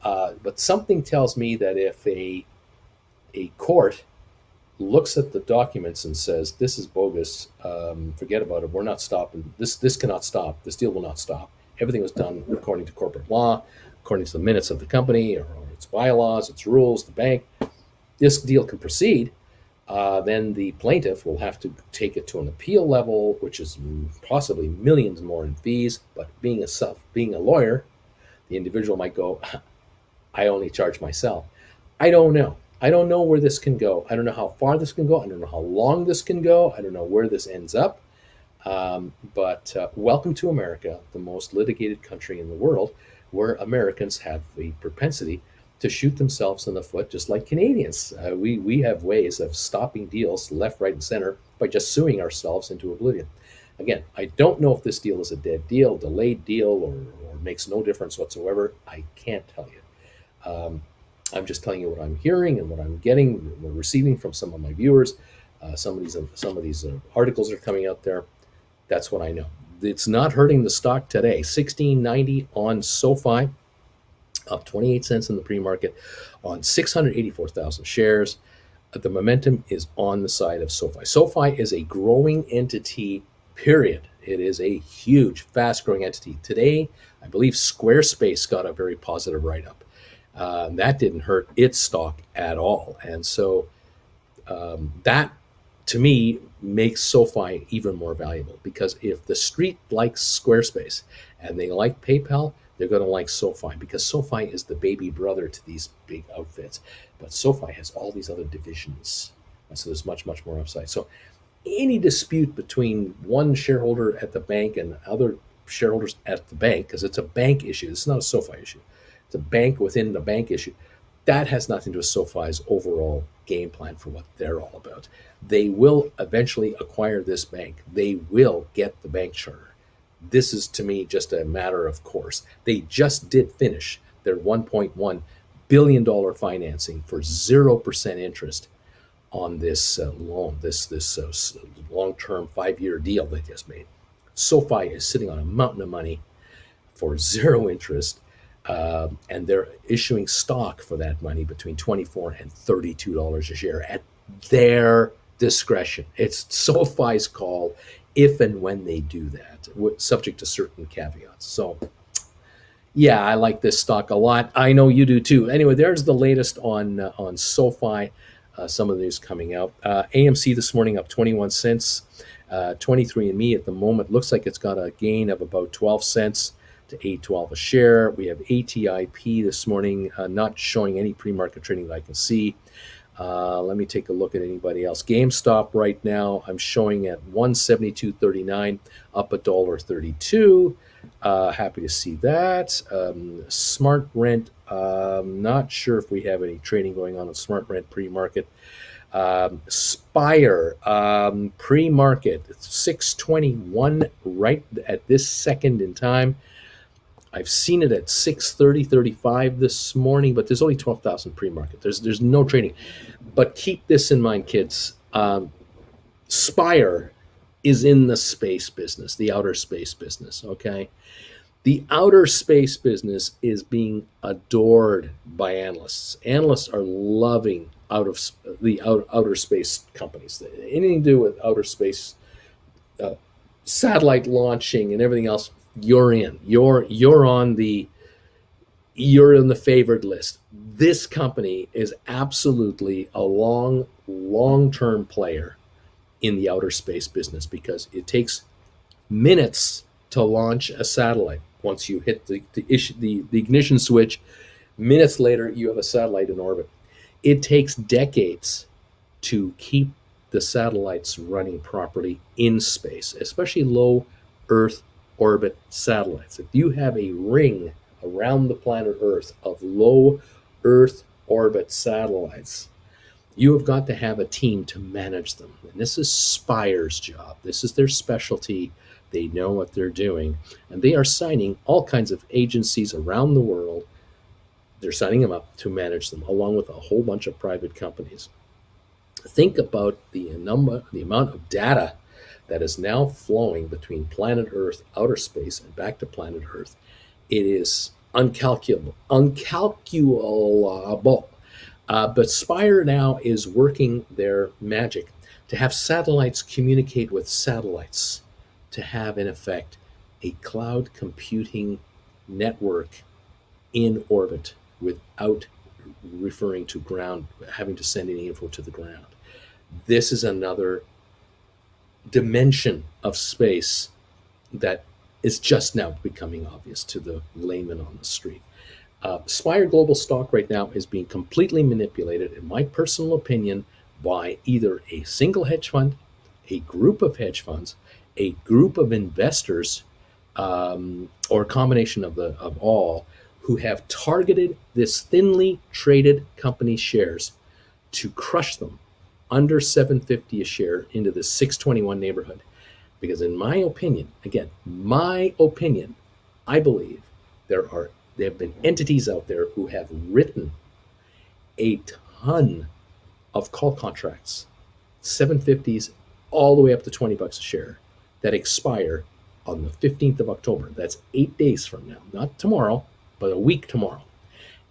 But something tells me that if a court looks at the documents and says, "This is bogus. Forget about it. We're not stopping this. This cannot stop. This deal will not stop. Everything was done according to corporate law, according to the minutes of the company or its bylaws, its rules, the bank. This deal can proceed." Then the plaintiff will have to take it to an appeal level, which is possibly millions more in fees. But being a lawyer, the individual might go, "I only charge myself." I don't know. I don't know where this can go. I don't know how far this can go. I don't know how long this can go. I don't know where this ends up. But welcome to America, the most litigated country in the world, where Americans have the propensity to shoot themselves in the foot, just like Canadians. We have ways of stopping deals left, right, and center by just suing ourselves into oblivion. Again, I don't know if this deal is a dead deal, delayed deal, or makes no difference whatsoever. I can't tell you. I'm just telling you what I'm hearing and what I'm getting, receiving from some of my viewers. Some of these articles are coming out there. That's what I know. It's not hurting the stock today. 16.90 on Sofi, up 28 cents in the pre-market on 684,000 shares. The momentum is on the side of Sofi. Sofi is a growing entity, period. It is a huge, fast-growing entity. Today, I believe Squarespace got a very positive write-up. That didn't hurt its stock at all. And so that, to me, makes SoFi even more valuable, because if the street likes Squarespace and they like PayPal, they're going to like SoFi, because SoFi is the baby brother to these big outfits. But SoFi has all these other divisions. And so there's much, much more upside. So any dispute between one shareholder at the bank and other shareholders at the bank, because it's a bank issue, it's not a SoFi issue, it's a bank within the bank issue, that has nothing to do with SoFi's overall game plan for what they're all about. They will eventually acquire this bank. They will get the bank charter. This is, to me, just a matter of course. They just did finish their $1.1 billion financing for 0% interest on this loan, this long-term 5-year deal they just made. SoFi is sitting on a mountain of money for zero interest, and they're issuing stock for that money between $24 and $32 a share at their discretion. It's SoFi's call if and when they do that, subject to certain caveats. So, yeah, I like this stock a lot. I know you do too. Anyway, there's the latest on SoFi. Some of the news coming out. AMC this morning up 21 cents. 23andMe at the moment looks like it's got a gain of about 12 cents to $8.12 a share. We have ATIP this morning, not showing any pre-market trading that I can see. Let me take a look at anybody else. GameStop right now, I'm showing at $172.39, up $1.32. Happy to see that. Smart Rent, not sure if we have any trading going on Smart Rent pre-market. Spire, pre-market, 621 right at this second in time. I've seen it at 6:35 this morning, but there's only 12,000 pre-market. There's no trading. But keep this in mind, kids. Spire is in the space business, the outer space business, okay? The outer space business is being adored by analysts. Analysts are loving outer space companies. Anything to do with outer space, satellite launching and everything else, you're in. You're in the favored list. This company is absolutely a long-term player in the outer space business, because it takes minutes to launch a satellite. Once you hit the ignition switch, minutes later you have a satellite in orbit. It takes decades to keep the satellites running properly in space, especially low Earth orbit satellites. If you have a ring around the planet Earth of low Earth orbit satellites, you have got to have a team to manage them. And this is Spire's job. This is their specialty. They know what they're doing. And they are signing all kinds of agencies around the world. They're signing them up to manage them, along with a whole bunch of private companies. Think about the amount of data that is now flowing between planet Earth, outer space, and back to planet Earth. It is uncalculable. But Spire now is working their magic to have satellites communicate with satellites, to have, in effect, a cloud computing network in orbit without referring to ground, having to send any info to the ground. This is another dimension of space that is just now becoming obvious to the layman on the street. Spire Global stock right now is being completely manipulated, in my personal opinion, by either a single hedge fund, a group of hedge funds, a group of investors, or a combination of all, who have targeted this thinly traded company shares to crush them under 750 a share into the 621 neighborhood. Because in my opinion, again, my opinion, I believe there have been entities out there who have written a ton of call contracts, 750s all the way up to $20 a share, that expire on the 15th of October. That's 8 days from now, not tomorrow, but a week tomorrow.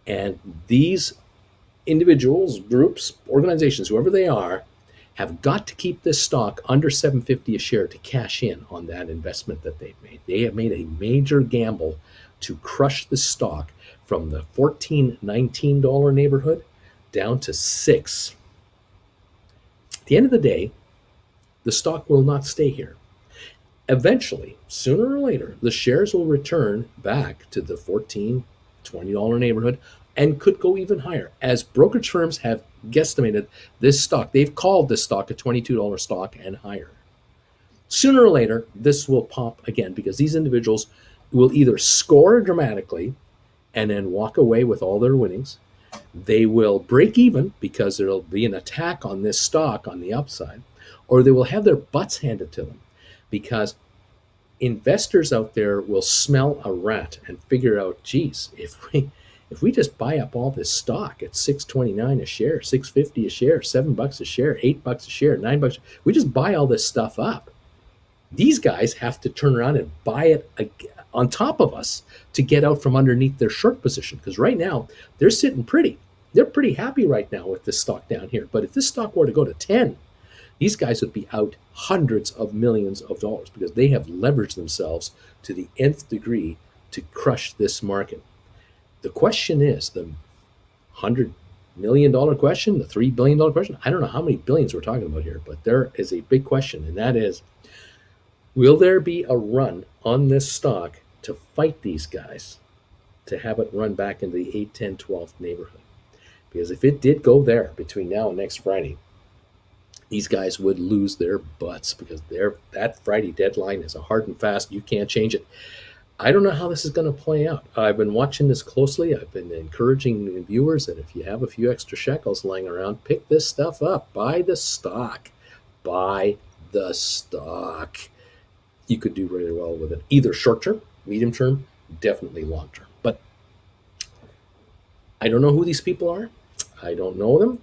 And these individuals, groups, organizations, whoever they are, have got to keep this stock under 750 a share to cash in on that investment that they've made. They have made a major gamble to crush the stock from the $14, $19 neighborhood down to $6. At the end of the day, the stock will not stay here. Eventually, sooner or later, the shares will return back to the $14, $20 neighborhood and could go even higher. As brokerage firms have guesstimated this stock, they've called this stock a $22 stock and higher. Sooner or later, this will pop again because these individuals will either score dramatically and then walk away with all their winnings. They will break even because there'll be an attack on this stock on the upside, or they will have their butts handed to them because investors out there will smell a rat and figure out, geez, if we just buy up all this stock at $6.29 a share, $6.50 a share, $7 a share, $8 a share, $9, we just buy all this stuff up. These guys have to turn around and buy it on top of us to get out from underneath their short position. Because right now they're sitting pretty. They're pretty happy right now with this stock down here. But if this stock were to go to 10, these guys would be out hundreds of millions of dollars because they have leveraged themselves to the nth degree to crush this market. The question is the $100 million question, the $3 billion question. I don't know how many billions we're talking about here, but there is a big question, and that is, will there be a run on this stock to fight these guys to have it run back into the 8, 10, 12 neighborhood? Because if it did go there between now and next Friday, these guys would lose their butts because that Friday deadline is a hard and fast. You can't change it. I don't know how this is going to play out. I've been watching this closely. I've been encouraging viewers that if you have a few extra shekels lying around, pick this stuff up. Buy the stock. Buy the stock. You could do really well with it. Either short term, medium term, definitely long term. But I don't know who these people are. I don't know them.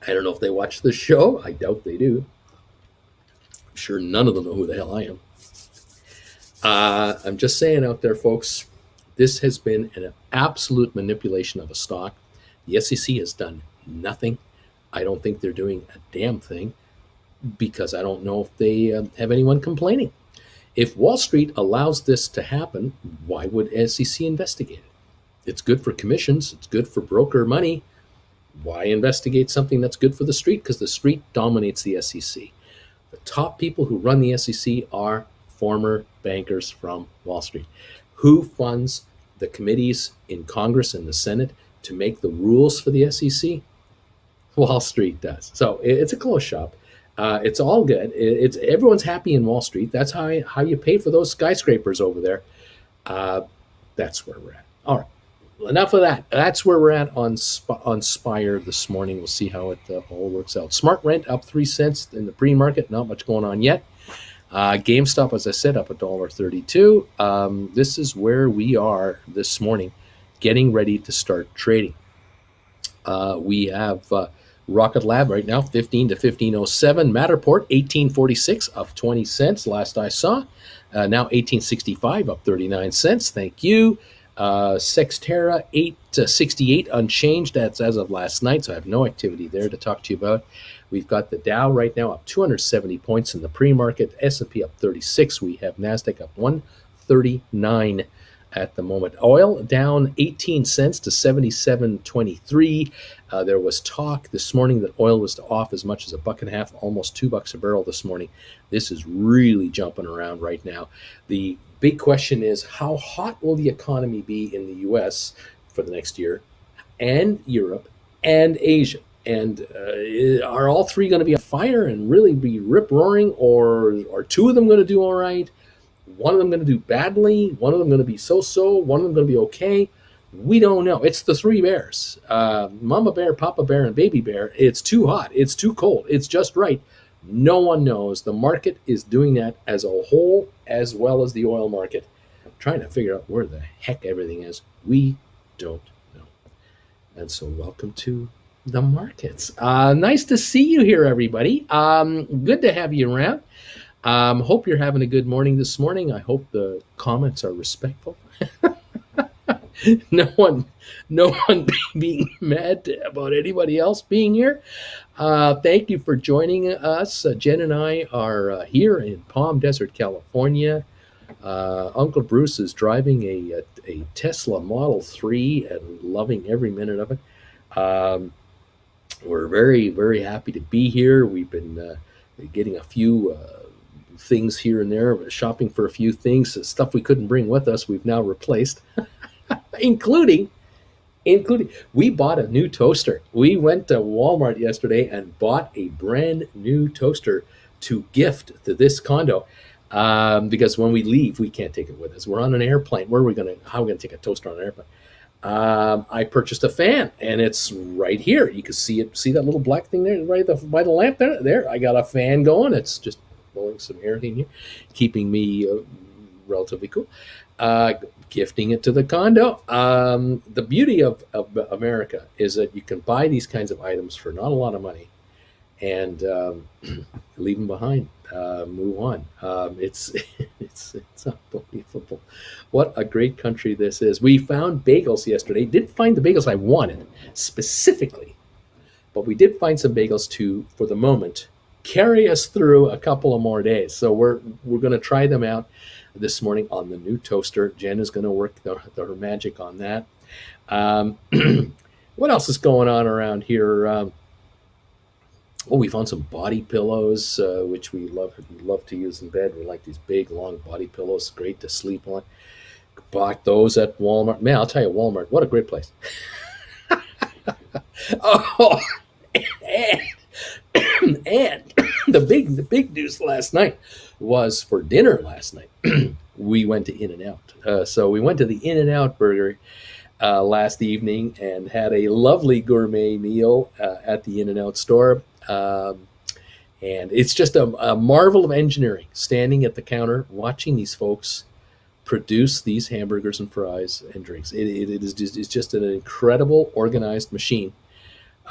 I don't know if they watch the show. I doubt they do. I'm sure none of them know who the hell I am. I'm just saying out there, folks, this has been an absolute manipulation of a stock. The SEC has done nothing. I don't think they're doing a damn thing because I don't know if they have anyone complaining. If Wall Street allows this to happen, why would SEC investigate it? It's good for commissions. It's good for broker money. Why investigate something that's good for the street? Because the street dominates the SEC. The top people who run the SEC are former bankers from Wall Street. Who funds the committees in Congress and the Senate to make the rules for the SEC? Wall Street does. So it's a close shop. It's all good. It's everyone's happy in Wall Street. That's how you pay for those skyscrapers over there. That's where we're at. All right. Enough of that. That's where we're at on Spire this morning. We'll see how it all works out. Smart Rent up 3 cents in the pre-market. Not much going on yet. GameStop, as I said, up $1.32. This is where we are this morning, getting ready to start trading. We have Rocket Lab right now, 15 to 1507. Matterport, 1846, up 20 cents last I saw. Now 1865, up 39 cents. Thank you. Sextera 868 unchanged. That's as of last night, so I have no activity there to talk to you about. We've got the Dow right now up 270 points in the pre-market, S&P up 36. We have NASDAQ up 139 at the moment. Oil down 18 cents to 77.23. There was talk this morning that oil was off as much as $1.50, almost $2 a barrel this morning. This is really jumping around right now. The big question is, how hot will the economy be in the U.S. for the next year, and Europe, and Asia? And are all three going to be on fire and really be rip-roaring, or are two of them going to do all right? One of them going to do badly? One of them going to be so-so? One of them going to be okay? We don't know. It's the three bears. Mama bear, Papa bear, and baby bear. It's too hot. It's too cold. It's just right. No one knows. The market is doing that as a whole, as well as the oil market. I'm trying to figure out where the heck everything is. We don't know. And so welcome to the markets. Nice to see you here, everybody. Good to have you around. Hope you're having a good morning this morning. I hope the comments are respectful. No one being mad about anybody else being here. Thank you for joining us. Jen and I are here in Palm Desert, California. Uncle Bruce is driving a Tesla Model 3 and loving every minute of it. We're very, very happy to be here. We've been getting a few things here and there, shopping for a few things, stuff we couldn't bring with us, we've now replaced. including we bought a new toaster. We went to Walmart yesterday and bought a brand new toaster to gift to this condo, because when we leave, we can't take it with us. We're on an airplane. How are we going to take a toaster on an airplane? I purchased a fan, and it's right here. You can see it. See that little black thing there, right by the lamp there? There, I got a fan going. It's just blowing some air in here, keeping me relatively cool. Gifting it to the condo. The beauty of America is that you can buy these kinds of items for not a lot of money, and leave them behind. Move on. It's unbelievable. What a great country this is. We found bagels yesterday. Didn't find the bagels I wanted specifically, but we did find some bagels to, for the moment, carry us through a couple of more days. So we're going to try them out this morning on the new toaster. Jen is going to work her magic on that. What else is going on around here? We found some body pillows, which we love to use in bed. We like these big, long body pillows. Great to sleep on. Bought those at Walmart. Man, I'll tell you, Walmart, what a great place. Oh, and the big news last night was for dinner last night. We went to In-N-Out. So we went to the In-N-Out burger last evening and had a lovely gourmet meal at the In-N-Out store. And it's just a marvel of engineering, standing at the counter, watching these folks produce these hamburgers and fries and drinks. It's just an incredible organized machine.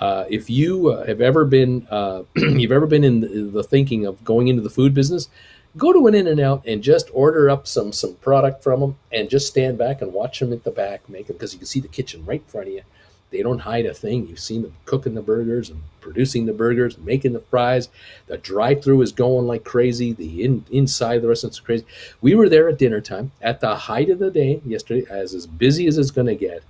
If you have ever been, you've ever been in the thinking of going into the food business, go to an In-N-Out and just order up some product from them and just stand back and watch them at the back make them, because you can see the kitchen right in front of you. They don't hide a thing. You've seen them cooking the burgers and producing the burgers, making the fries. The drive-through is going like crazy. The inside of the restaurant's crazy. We were there at dinner time at the height of the day yesterday, as busy as it's going to get.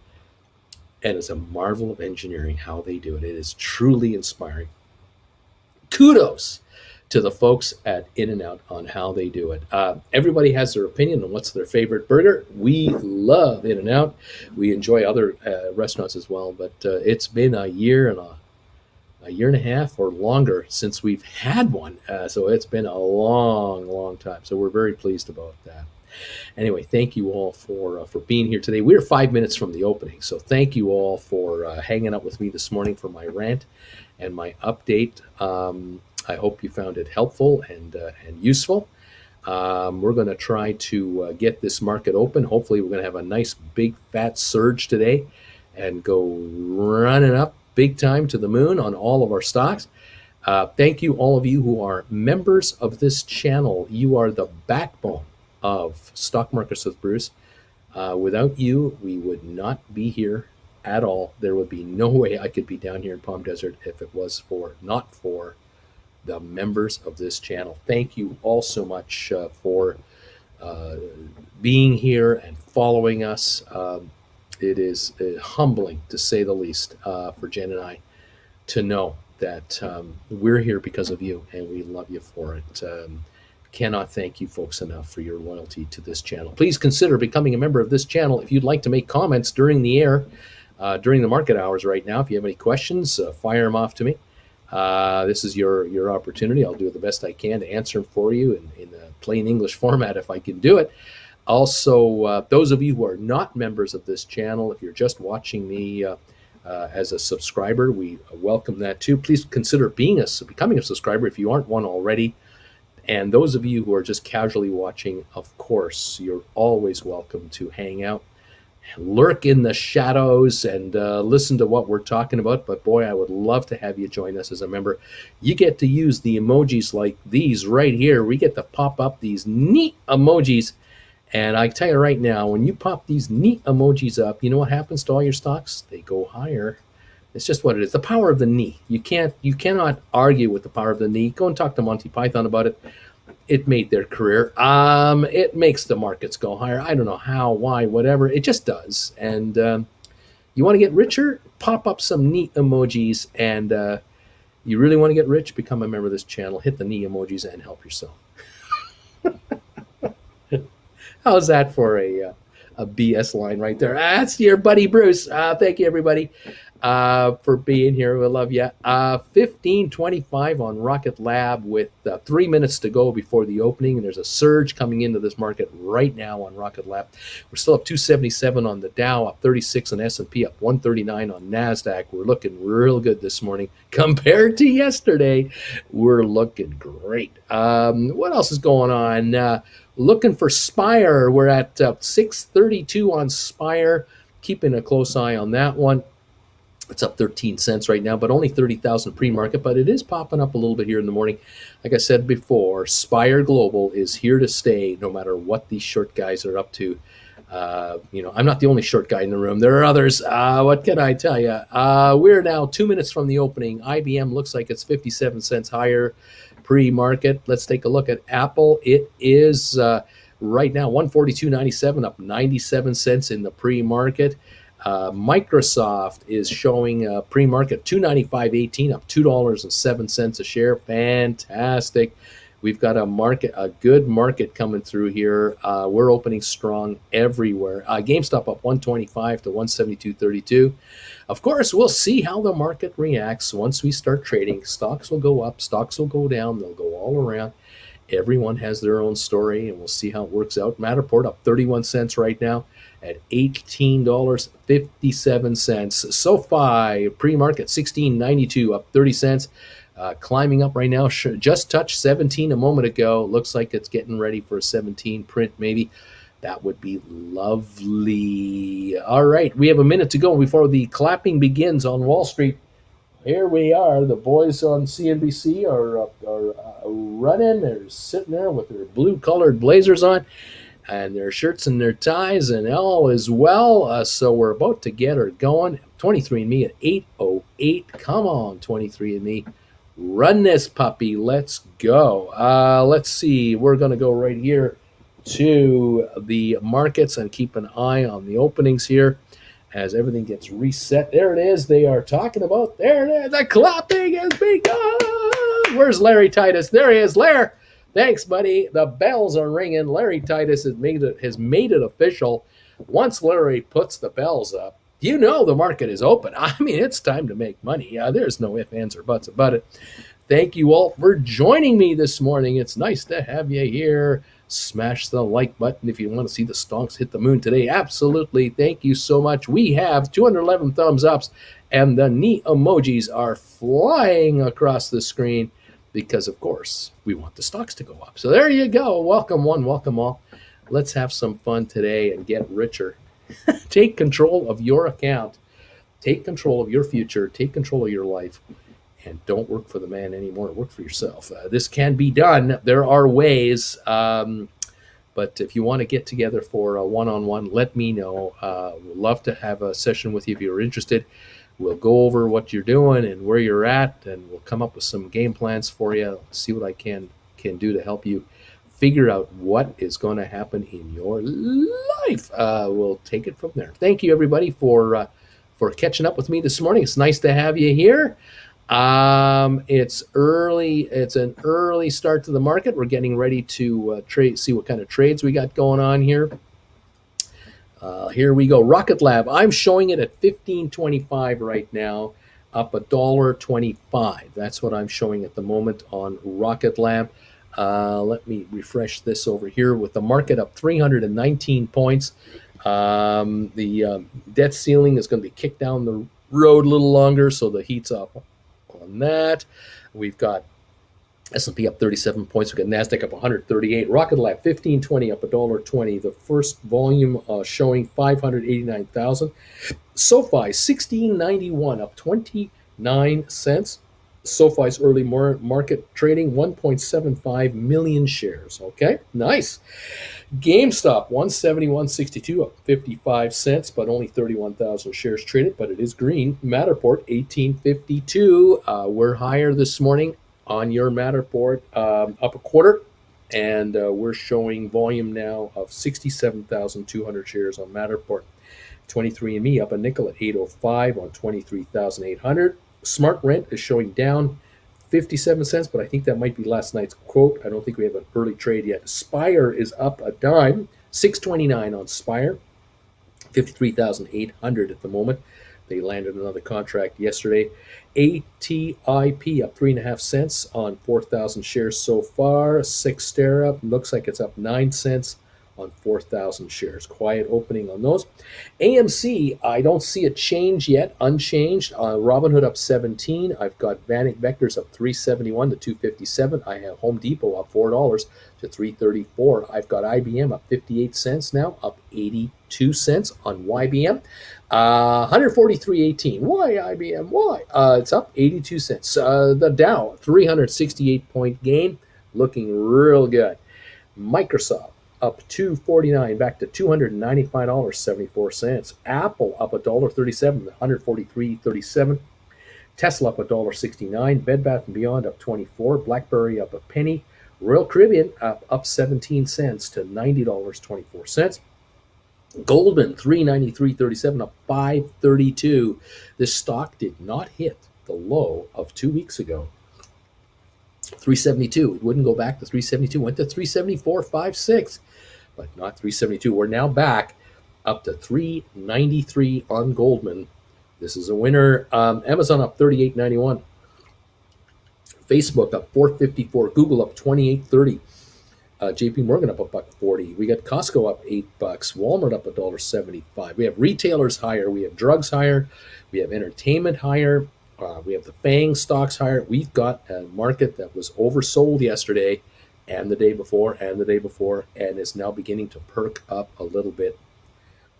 And it's a marvel of engineering how they do it. It is truly inspiring. Kudos to the folks at In-N-Out on how they do it. Everybody has their opinion on what's their favorite burger. We love In-N-Out. We enjoy other restaurants as well, but it's been a year and a half or longer since we've had one. So it's been a long time. So we're very pleased about that. Anyway, thank you all for being here today. We're 5 minutes from the opening, so thank you all for hanging out with me this morning for my rant and my update. I hope you found it helpful and useful. We're going to try to get this market open. Hopefully, we're going to have a nice big fat surge today and go running up big time to the moon on all of our stocks. Thank you, all of you who are members of this channel. You are the backbone of Stock Markets with Bruce. Without you, we would not be here at all. There would be no way I could be down here in Palm Desert if it was not for the members of this channel. Thank you all so much for uh, being here and following us. It is humbling, to say the least, for Jen and I to know that we're here because of you, and we love you for it. Cannot thank you folks enough for your loyalty to this channel. Please consider becoming a member of this channel. If you'd like to make comments during the air, during the market hours right now, if you have any questions, fire them off to me. This is your opportunity. I'll do the best I can to answer them for you in a plain English format if I can do it. Also, those of you who are not members of this channel, if you're just watching me as a subscriber, we welcome that too. Please consider becoming a subscriber if you aren't one already. And those of you who are just casually watching, of course, you're always welcome to hang out, lurk in the shadows, and listen to what we're talking about. But boy, I would love to have you join us as a member. You get to use the emojis like these right here. We get to pop up these neat emojis. And I tell you right now, when you pop these neat emojis up, you know what happens to all your stocks? They go higher. It's just what it is. The power of the knee. You cannot argue with the power of the knee. Go and talk to Monty Python about it. It made their career. It makes the markets go higher. I don't know how, why, whatever. It just does. And you want to get richer? Pop up some neat emojis. And you really want to get rich? Become a member of this channel. Hit the knee emojis and help yourself. How's that for a BS line right there? That's your buddy Bruce. Thank you, everybody, for being here. We love you. 15:25 on Rocket Lab with 3 minutes to go before the opening. And there's a surge coming into this market right now on Rocket Lab. We're still up 277 on the Dow, up 36 on S&P, up 139 on NASDAQ. We're looking real good this morning. Compared to yesterday, we're looking great. What else is going on? Looking for Spire. We're at 632 on Spire. Keeping a close eye on that one. It's up 13 cents right now, but only 30,000 pre-market, but it is popping up a little bit here in the morning. Like I said before, Spire Global is here to stay no matter what these short guys are up to. I'm not the only short guy in the room. There are others. What can I tell you? We're now 2 minutes from the opening. IBM looks like it's 57 cents higher pre-market. Let's take a look at Apple. It is right now 142.97, up 97 cents in the pre-market. Microsoft is showing pre-market 295.18, up $2.07 a share. Fantastic. We've got a good market coming through here. We're opening strong everywhere. GameStop up 125 to 172.32. Of course, we'll see how the market reacts once we start trading. Stocks will go up, stocks will go down, they'll go all around. Everyone has their own story, and we'll see how it works out. Matterport up 31 cents right now at $18.57. SoFi pre-market 16.92, up 30 cents. Climbing up right now, just touched 17 a moment ago. Looks like it's getting ready for a 17 print maybe. That would be lovely. All right, we have a minute to go before the clapping begins on Wall Street. Here we are. The boys on CNBC are running. They're sitting there with their blue-colored blazers on and their shirts and their ties, and all is well. So we're about to get her going. 23andMe at 8:08. Come on, 23andMe. Run this puppy. Let's go. Let's see. We're going to go right here to the markets and keep an eye on the openings here as everything gets reset. There it is. They are talking about, there it is. The clapping has begun. Where's Larry Titus? There he is. Larry, thanks, buddy. The bells are ringing. Larry Titus has made it official. Once Larry puts the bells up, you know the market is open. I mean, it's time to make money. There's no ifs, ands, or buts about it. Thank you all for joining me this morning. It's nice to have you here. Smash the like button if you want to see the stocks hit the moon today. Absolutely. Thank you so much. We have 211 thumbs ups, and the neat emojis are flying across the screen because, of course, we want the stocks to go up. So there you go. Welcome one, welcome all. Let's have some fun today and get richer. Take control of your account. Take control of your future. Take control of your life. And don't work for the man anymore. Work for yourself. This can be done. There are ways. But But if you want to get together for a one-on-one, let me know. We'd love to have a session with you if you're interested. We'll go over what you're doing and where you're at, and we'll come up with some game plans for you. See what I can do to help you figure out what is going to happen in your life. We'll take it from there. Thank you, everybody, for catching up with me this morning. It's nice to have you here. It's early. It's an early start to the market. We're getting ready to trade. See what kind of trades we got going on here. Here we go. Rocket Lab. I'm showing it at $15.25 right now, up $1.25. That's what I'm showing at the moment on Rocket Lab. Let me refresh this over here with the market up 319 points. The debt ceiling is going to be kicked down the road a little longer, so the heat's up on that. We've got S&P up 37 points. We've got NASDAQ up 138. Rocket Lab 1520 up $1.20. The first volume showing 589,000. SoFi 1691 up 29 cents. SoFi's early market trading 1.75 million shares. Okay, nice. GameStop 171.62 up 55 cents, but only 31,000 shares traded, but it is green. Matterport 1852. We're higher this morning on your Matterport, up a quarter, and we're showing volume now of 67,200 shares on Matterport. 23andMe up a nickel at 805 on 23,800. Smart Rent is showing down 57 cents, but I think that might be last night's quote. I don't think we have an early trade yet. Spire is up a dime, 629 on Spire, 53,800 at the moment. They landed another contract yesterday. ATIP up 3.5 cents on 4,000 shares so far. Cyxtera looks like it's up 9 cents on 4,000 shares. Quiet opening on those. AMC, I don't see a change yet, unchanged. Robinhood up 17. I've got Vanek Vectors up 371 to 257. I have Home Depot up $4 to 334. I've got IBM up 58 cents now, up 82 cents on YBM. 143.18. Why IBM? Why? It's up 82 cents. The Dow, 368-point gain, looking real good. Microsoft up $249, back to $295.74. Apple up $1.37, 143.37. Tesla up $1.69. Bed Bath & Beyond up 24. BlackBerry up a penny. Royal Caribbean up 17 cents to $90.24. Goldman 393.37 up 532. This stock did not hit the low of 2 weeks ago. 372. It wouldn't go back to 372. Went to 374.56, but not 372. We're now back up to 393 on Goldman. This is a winner. Amazon up 38.91. Facebook up 4.54. Google up 28.30. JP Morgan up $1.40. We got Costco up $8. Walmart up $1.75. We have retailers higher. We have drugs higher. We have entertainment higher. We have the FANG stocks higher. We've got a market that was oversold yesterday and the day before and is now beginning to perk up a little bit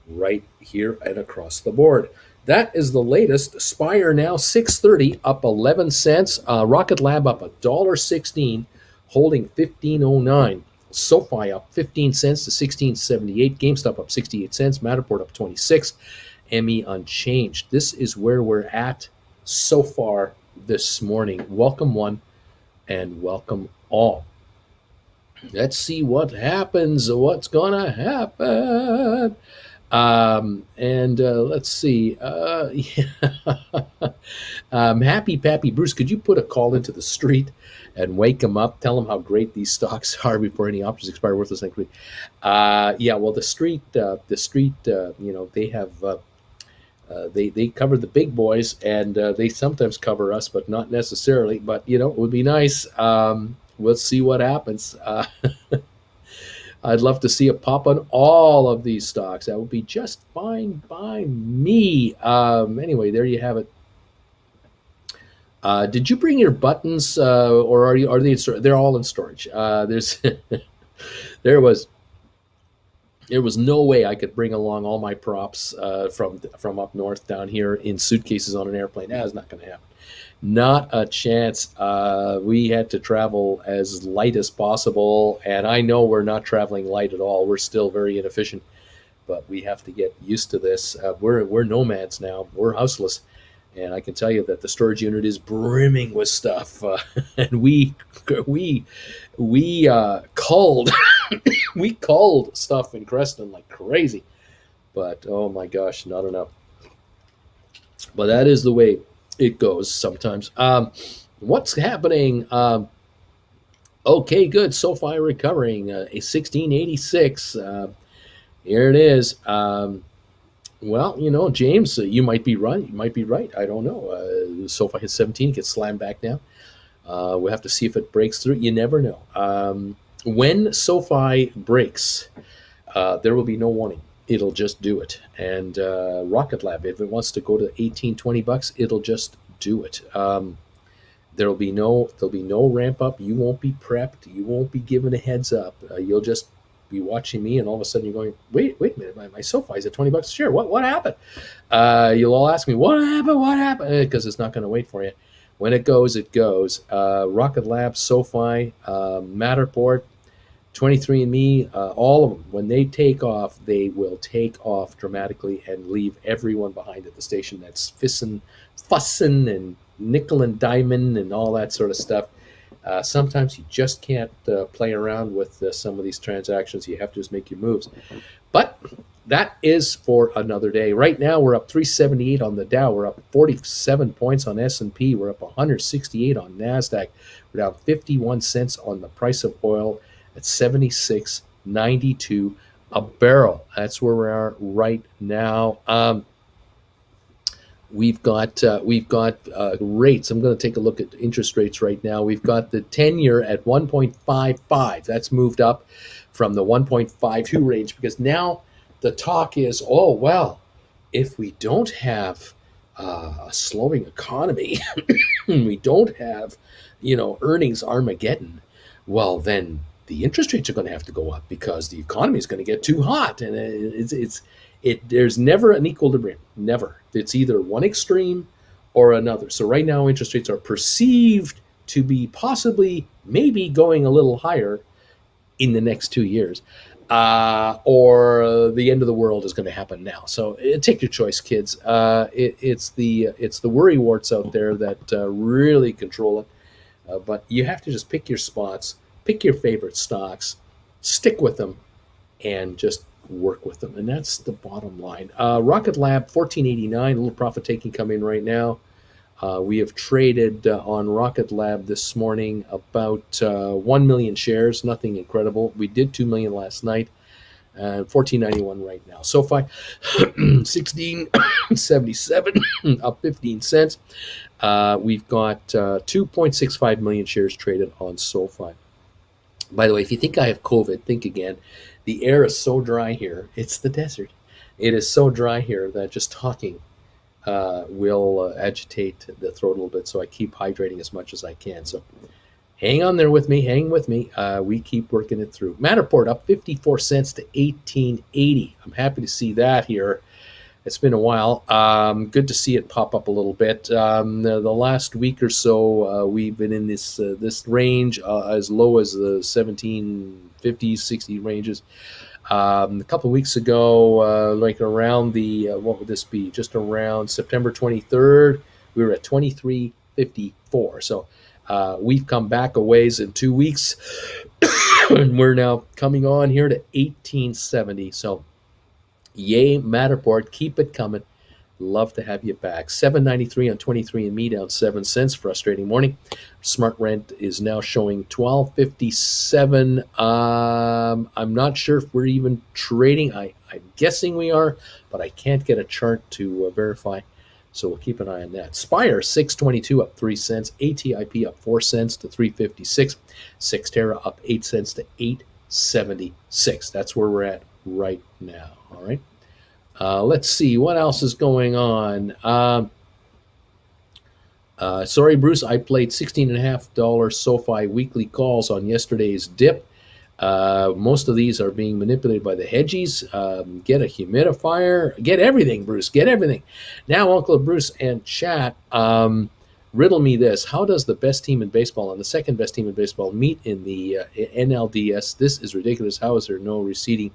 right here and across the board. That is the latest. Spire now 630 up 11 cents. Rocket Lab up $1.16, holding 1509. SoFi up 15 cents to 16.78. GameStop up 68 cents. Matterport up 26. ME unchanged. This is where we're at so far this morning. Welcome one and welcome all. Let's see what happens. What's gonna happen? Let's see. Happy Pappy Bruce, could you put a call into the street and wake them up? Tell them how great these stocks are before any options expire. Worthless equity. Well, the street. They have. They cover the big boys, and they sometimes cover us, but not necessarily. But it would be nice. We'll see what happens. I'd love to see a pop on all of these stocks. That would be just fine by me. Anyway, there you have it. Did you bring your buttons, or are they? They're all in storage. There was There was no way I could bring along all my props from up north down here in suitcases on an airplane. That was not going to happen. Not a chance. We had to travel as light as possible, and I know we're not traveling light at all. We're still very inefficient, but we have to get used to this. We're nomads now. We're houseless, and I can tell you that the storage unit is brimming with stuff. And we culled we culled stuff in Creston like crazy. But oh my gosh, not enough. But that is the way it goes sometimes. What's happening? Okay, good. SoFi recovering a 1686. Here it is. Well, James, you might be right. You might be right. I don't know. SoFi hits 17, gets slammed back now. We'll have to see if it breaks through. You never know. When SoFi breaks, there will be no warning. It'll just do it. And Rocket Lab, if it wants to go to 18, $20, it'll just do it. There'll be no ramp up. You won't be prepped. You won't be given a heads up. You'll just be watching me, and all of a sudden you're going, wait a minute, my SoFi is at $20 a share. What happened? You'll all ask me, what happened? Because it's not going to wait for you. When it goes, it goes. Rocket Lab, SoFi, Matterport, 23andMe, all of them, when they take off, they will take off dramatically and leave everyone behind at the station that's fussing and nickel and diamond and all that sort of stuff. Sometimes you just can't play around with some of these transactions. You have to just make your moves. But that is for another day. Right now, we're up 378 on the Dow. We're up 47 points on S&P. We're up 168 on NASDAQ. We're down 51 cents on the price of oil at 76.92 a barrel. That's where we are right now. We've got rates. I'm going to take a look at interest rates right now. We've got the 10-year at 1.55. That's moved up from the 1.52 range because now the talk is, oh, well, if we don't have a slowing economy, we don't have, earnings Armageddon, well, then the interest rates are going to have to go up because the economy is going to get too hot. And there's never an equilibrium. Never. It's either one extreme or another. So right now, interest rates are perceived to be possibly, maybe going a little higher in the next 2 years, or the end of the world is going to happen now. So take your choice, kids. It's the worry warts out there that really control it. But you have to just pick your spots, pick your favorite stocks, stick with them, and just work with them. And that's the bottom line. Rocket Lab, 1489, a little profit taking coming right now. We have traded on Rocket Lab this morning about 1 million shares, nothing incredible. We did 2 million last night, 1491 right now. SoFi, 1677, up 15 cents. We've got 2.65 million shares traded on SoFi. By the way, if you think I have COVID, think again. The air is so dry here. It's the desert. It is so dry here that just talking will agitate the throat a little bit. So I keep hydrating as much as I can. So hang on there with me. Hang with me. We keep working it through. Matterport up 54 cents to 18.80. I'm happy to see that here. It's been a while. Good to see it pop up a little bit. The last week or so, we've been in this range as low as the 1750s, 60 ranges. A couple of weeks ago, like around the, what would this be? Just around September 23rd, we were at 23.54. So we've come back a ways in 2 weeks, and we're now coming on here to 1870. So yay, Matterport, keep it coming. Love to have you back. $7.93 on 23andMe, down 7 cents. Frustrating morning. Smart Rent is now showing $12.57. I'm not sure if we're even trading. I'm guessing we are, but I can't get a chart to verify. So we'll keep an eye on that. Spire, $6.22, up 3 cents. ATIP up 4 cents to $3.56. Xterra up 8 cents to $8.76. That's where we're at right now. All right. Let's see what else is going on. Sorry, Bruce, I played $16.50 SoFi weekly calls on yesterday's dip. Most of these are being manipulated by the hedgies. Get a humidifier. Get everything, Bruce. Get everything. Now, Uncle Bruce and chat, riddle me this. How does the best team in baseball and the second best team in baseball meet in the NLDS? This is ridiculous. How is there no receding?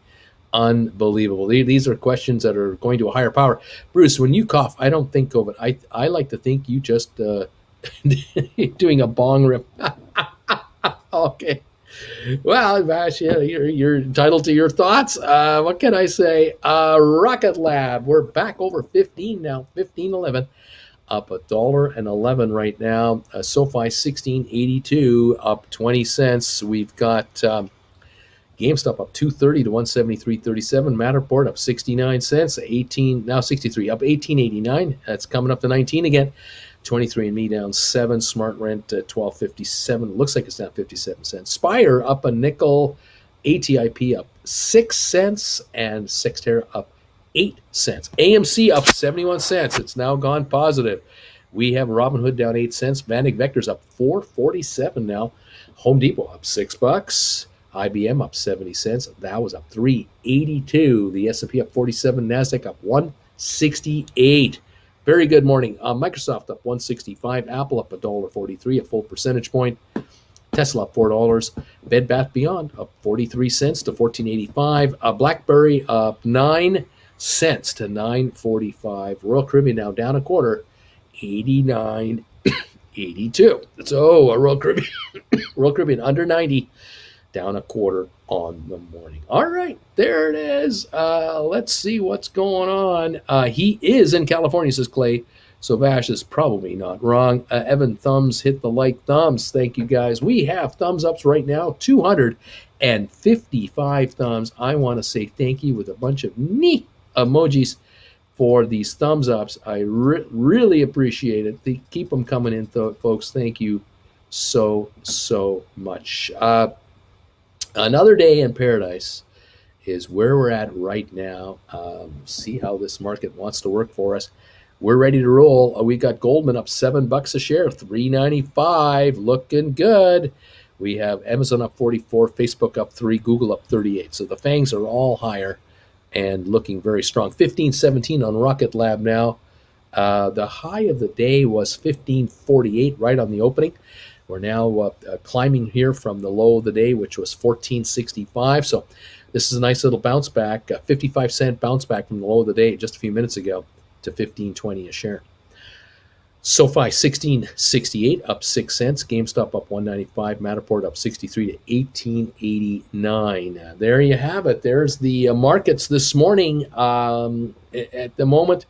Unbelievable. These are questions that are going to a higher power. Bruce, when you cough, I don't think of it. I like to think you just doing a bong rip. Okay. Well, Vash, yeah, you're entitled to your thoughts. What can I say? Rocket Lab, we're back over 15 now, 15.11, up $1.11 right now. Sofi 16.82, up 20 cents. We've got GameStop up 230 to 173.37. Matterport up 69 cents, 18 now 63, up 18.89. That's coming up to 19 again. 23andMe down 7, Smart Rent at 12.57. Looks like it's down 57 cents. Spire up a nickel, ATIP up 6 cents, and Sexterra up 8 cents. AMC up 71 cents. It's now gone positive. We have Robinhood down 8 cents. Vanek Vector's up 4.47 now. Home Depot up $6. IBM up 70 cents. That was up 3.82. The S&P up 47. NASDAQ up 168. Very good morning. Microsoft up 165. Apple up $1.43, a full percentage point. Tesla up $4. Bed Bath Beyond up 43 cents to $14.85. BlackBerry up 9 cents to $9.45. Royal Caribbean now down a quarter, 89.82. So Royal Caribbean under 90, down a quarter on the morning. All right, there it is. Let's see what's going on. He is in California, says Clay. So Vash is probably not wrong. Evan Thumbs hit the like thumbs. Thank you, guys. We have thumbs ups right now, 255 thumbs. I want to say thank you with a bunch of neat emojis for these thumbs ups. I really appreciate it. Keep them coming in, folks. Thank you so much. Another day in paradise is where we're at right now. See how this market wants to work for us. We're ready to roll. We got Goldman up $7 a share, $3.95, looking good. We have Amazon up 44, Facebook up 3, Google up 38. So the fangs are all higher and looking very strong. 15.17 on Rocket Lab now. The high of the day was 15.48 right on the opening. We're now climbing here from the low of the day, which was 14.65. So this is a nice little bounce back, a 55-cent bounce back from the low of the day just a few minutes ago to 15.20 a share. SoFi 16.68, up 6 cents. GameStop up 1.95. Matterport up 63 to 18.89. There you have it. There's the markets this morning. At the moment,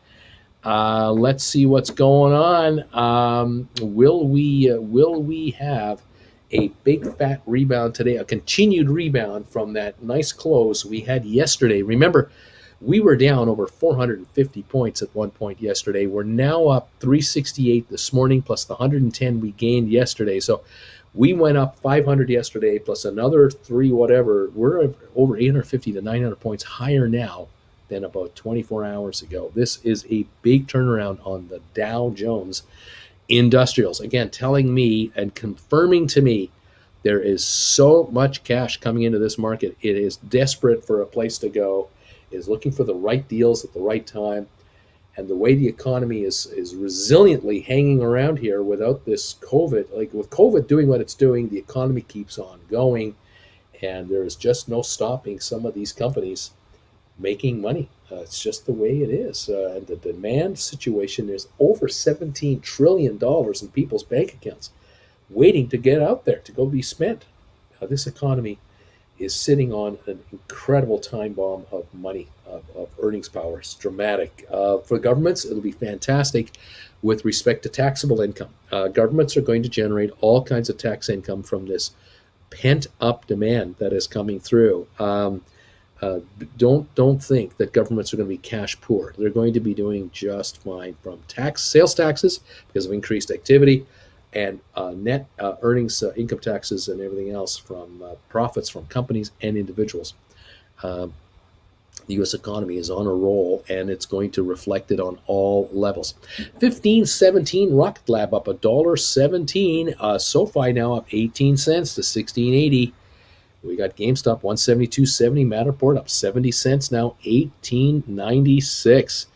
let's see what's going on. Will we have a big fat rebound today? A continued rebound from that nice close we had yesterday. Remember, we were down over 450 points at one point yesterday. We're now up 368 this morning, plus the 110 we gained yesterday. So we went up 500 yesterday, plus another 3 whatever. We're over 850 to 900 points higher now than about 24 hours ago. This is a big turnaround on the Dow Jones Industrials. Again, telling me and confirming to me there is so much cash coming into this market. It is desperate for a place to go. It is looking for the right deals at the right time. And the way the economy is resiliently hanging around here without this COVID, like with COVID doing what it's doing, the economy keeps on going. And there is just no stopping some of these companies making money. It's just the way it is. And the demand situation is over $17 trillion in people's bank accounts waiting to get out there to go be spent. This economy is sitting on an incredible time bomb of money, of earnings power. It's dramatic. For governments, it'll be fantastic with respect to taxable income. Governments are going to generate all kinds of tax income from this pent-up demand that is coming through. Don't think that governments are going to be cash poor. They're going to be doing just fine from sales taxes because of increased activity, and net earnings, income taxes, and everything else from profits from companies and individuals. The U.S. economy is on a roll, and it's going to reflect it on all levels. 15.17, Rocket Lab up $1.17. SoFi now up 18 cents to 16.80. We got GameStop 172.70, Matterport up 70 cents now, 18.96.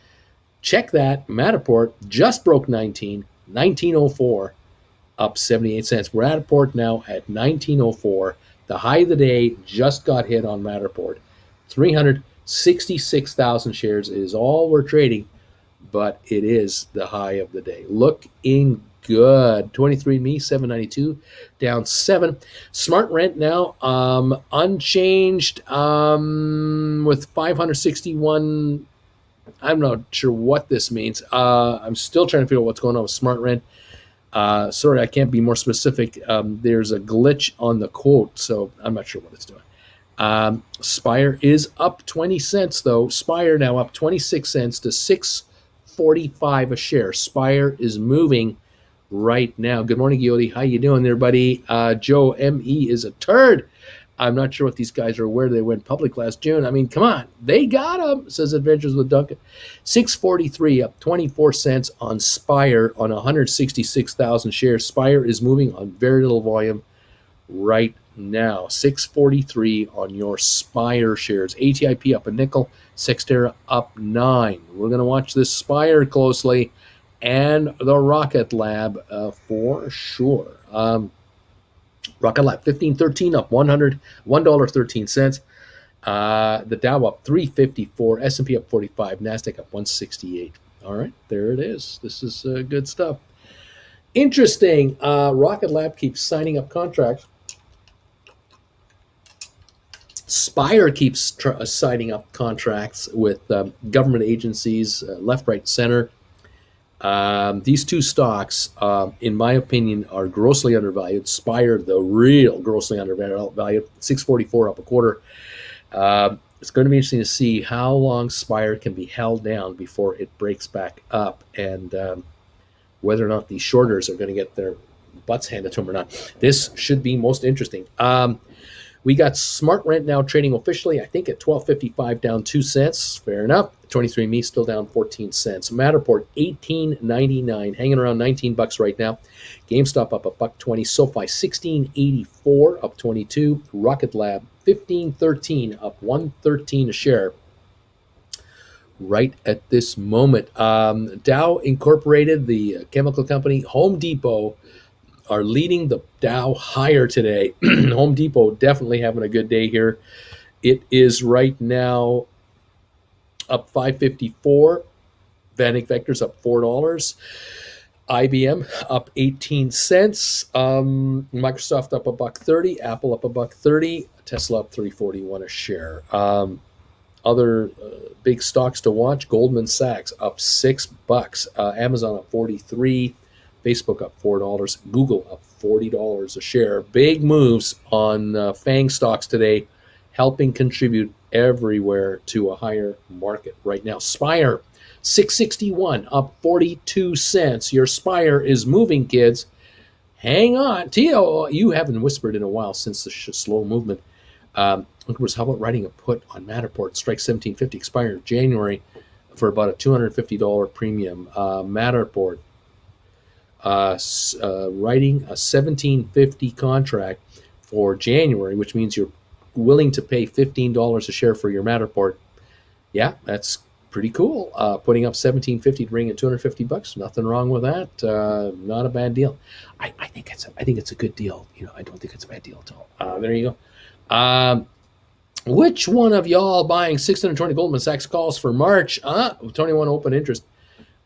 Check that. Matterport just broke 1904, up 78 cents. Matterport now at 1904. The high of the day just got hit on Matterport. 366,000 shares is all we're trading, but it is the high of the day. Looking good. 23andMe 792 down 7. Smart Rent now unchanged with 561. I'm not sure what this means. I'm still trying to figure out what's going on with Smart Rent. Sorry, I can't be more specific. There's a glitch on the quote, so I'm not sure what it's doing. Spire is up 20 cents, though. Spire now up 26 cents to $6.45 a share. Spire is moving right now. Good morning, Yodi. How you doing there, buddy? Joe M.E. is a turd. I'm not sure what these guys are, where they went public last June. I mean, come on. They got them, says Adventures with Duncan. 643 up 24 cents on Spire on 166,000 shares. Spire is moving on very little volume right now. 643 on your Spire shares. ATIP up a nickel. Sextera up 9. We're going to watch this Spire closely and the Rocket Lab for sure. Rocket Lab 1513 up $100, $1.13. The Dow up 354, S&P up 45, Nasdaq up 168. All right, there it is. This is good stuff. Interesting. Rocket Lab keeps signing up contracts. Spire keeps signing up contracts with government agencies, left, right, center. These two stocks, in my opinion, are grossly undervalued. Spire, the real grossly undervalued, 644 up a quarter. It's going to be interesting to see how long Spire can be held down before it breaks back up, and whether or not these shorters are going to get their butts handed to them or not. This should be most interesting. We got Smart Rent now trading officially, I think, at $12.55, down 2 cents. Fair enough. 23andMe still down 14 cents. Matterport $18.99, hanging around $19 right now. GameStop up $1.20. Sofi $16.84, up 22. Rocket Lab $15.13, up $1.13 a share right at this moment. Dow Incorporated, the chemical company, Home Depot are leading the Dow higher today. Home Depot definitely having a good day here. It is right now up 554. Vanek Vector's up $4. IBM up 18 cents. Microsoft up $1.30. Apple up $1.30. Tesla up $3.41 a share. Other big stocks to watch: Goldman Sachs up $6. Amazon up 43. Facebook up $4. Google up $40 a share. Big moves on FANG stocks today, helping contribute everywhere to a higher market right now. Spire, $6.61, up 42 cents. Your Spire is moving, kids. Hang on. Tio, you haven't whispered in a while since the slow movement. How about writing a put on Matterport? Strike 1750, expire in January for about a $250 premium. Matterport, writing a 1750 contract for January, which means you're willing to pay $15 a share for your Matterport. Yeah, that's pretty cool. Putting up 1750 to bring in $250, nothing wrong with that. Not a bad deal. I think it's a good deal. I don't think it's a bad deal at all. There you go. Which one of y'all buying 620 Goldman Sachs calls for March? 21 open interest.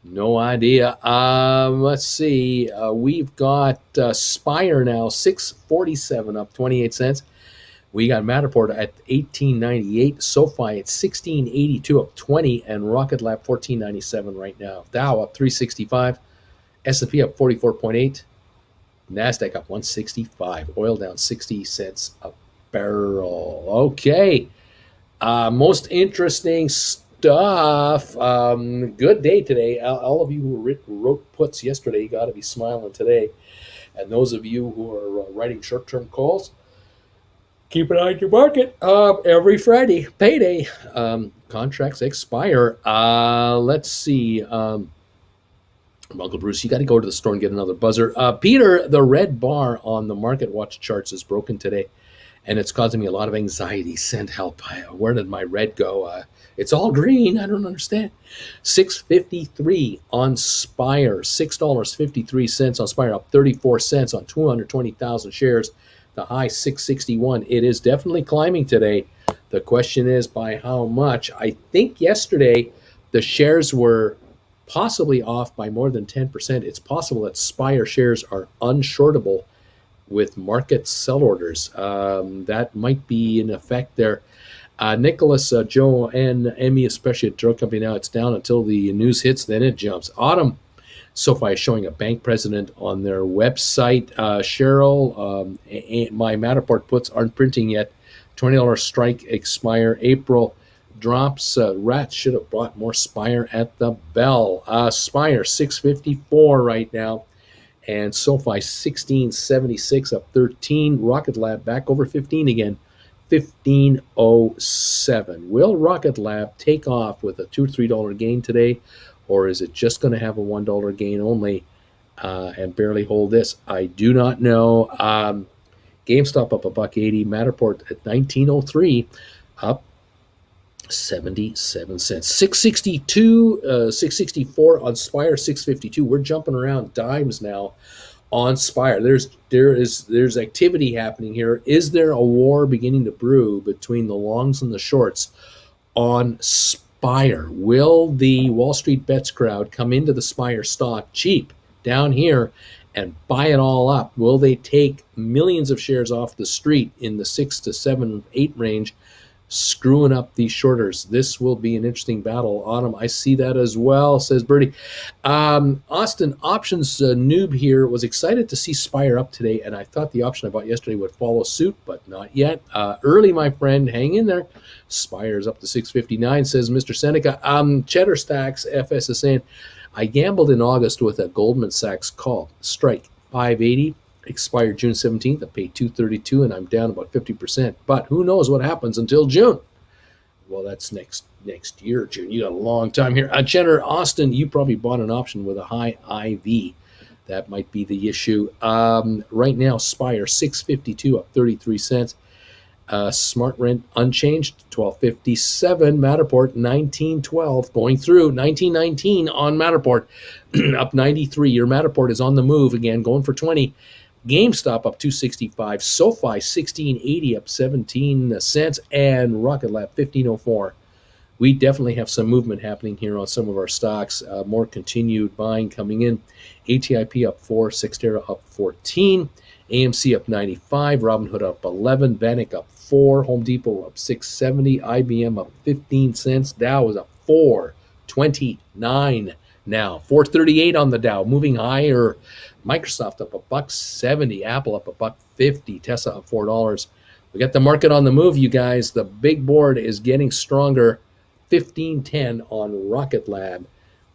No idea. Let's see. We've got Spire now, $6.47, up 28 cents. We got Matterport at $18.98. Sofi at $16.82, up 20, and Rocket Lab $14.97 right now. Dow up $3.65. S&P up 44.8. Nasdaq up 165. Oil down 60 cents a barrel. Okay. Most interesting stuff. Good day today. All of you who wrote puts yesterday, you got to be smiling today. And those of you who are writing short-term calls, keep an eye on your market. Every Friday, payday. Contracts expire. Let's see. Uncle Bruce, you got to go to the store and get another buzzer. Peter, the red bar on the Market Watch charts is broken today. and it's causing me a lot of anxiety. Send help. Where did my red go? It's all green. I don't understand. 6.53 on Spire. $6.53 on Spire, up 34 cents on 220,000 shares. The high 661. It is definitely climbing today. The question is by how much? I think yesterday the shares were possibly off by more than 10%. It's possible that Spire shares are unshortable with market sell orders. That might be in effect there. Nicholas, Joe, and Emmy, especially at drug company now, it's down until the news hits, then it jumps. Autumn, Sofi is showing a bank president on their website. Cheryl, my Matterport puts aren't printing yet. $20 strike expire April. Drops. Rats should have bought more Spire at the bell. Spire 654 right now. And SoFi 1676 up 13. Rocket Lab back over 15 again. 1507. Will Rocket Lab take off with a $2 or $3 gain today, or is it just going to have a $1 gain only and barely hold this? I do not know. GameStop up $1.80. Matterport at 1903 up 77 cents. 662, 664 on Spire, 652. We're jumping around dimes now on Spire. There's activity happening here. Is there a war beginning to brew between the longs and the shorts on Spire? Will the Wall Street Bets crowd come into the Spire stock cheap down here and buy it all up? Will they take millions of shares off the street in the 6 to 7, 8 range, screwing up these shorters? This will be an interesting battle. Autumn, I see that as well, says Birdie. Austin, options noob here, was excited to see Spire up today, and I thought the option I bought yesterday would follow suit, but not yet. Early, my friend, hang in there. Spire's up to 659, says Mr. Seneca. Cheddar Stacks FS is saying, I gambled in August with a Goldman Sachs call. Strike 580. Expired June 17th. I paid $232 and I'm down about 50%. But who knows what happens until June? Well, that's next year, June. You got a long time here. Cheddar, Austin, you probably bought an option with a high IV. That might be the issue. Right now, Spire 652 up 33 cents. Smart Rent unchanged, 1257. Matterport 1912 going through 1919 on Matterport up 93. Your Matterport is on the move again, going for 20. GameStop up 265. SoFi 1680 up 17 cents, and Rocket Lab 1504. We definitely have some movement happening here on some of our stocks. More continued buying coming in. ATIP up 4, Sextera up 14. AMC up 95, Robinhood up 11, Vanek up 4, Home Depot up 670, IBM up 15 cents, Dow is up 429 now, 438 on the Dow, moving higher. Microsoft up $1.70, Apple up $1.50, Tesla up $4. We got the market on the move, you guys. The big board is getting stronger. 1510 on Rocket Lab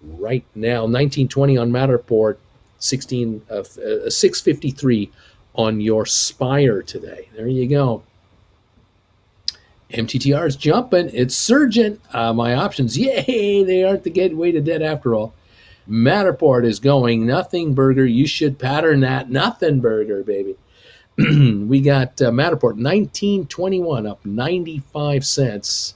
right now, 1920 on Matterport, 653 on your Spire today. There you go. MTTR is jumping. It's surging. My options, yay, they aren't the gateway to debt after all. Matterport is going nothing burger. You should pattern that. Nothing burger, baby. We got Matterport 1921 up 95 cents.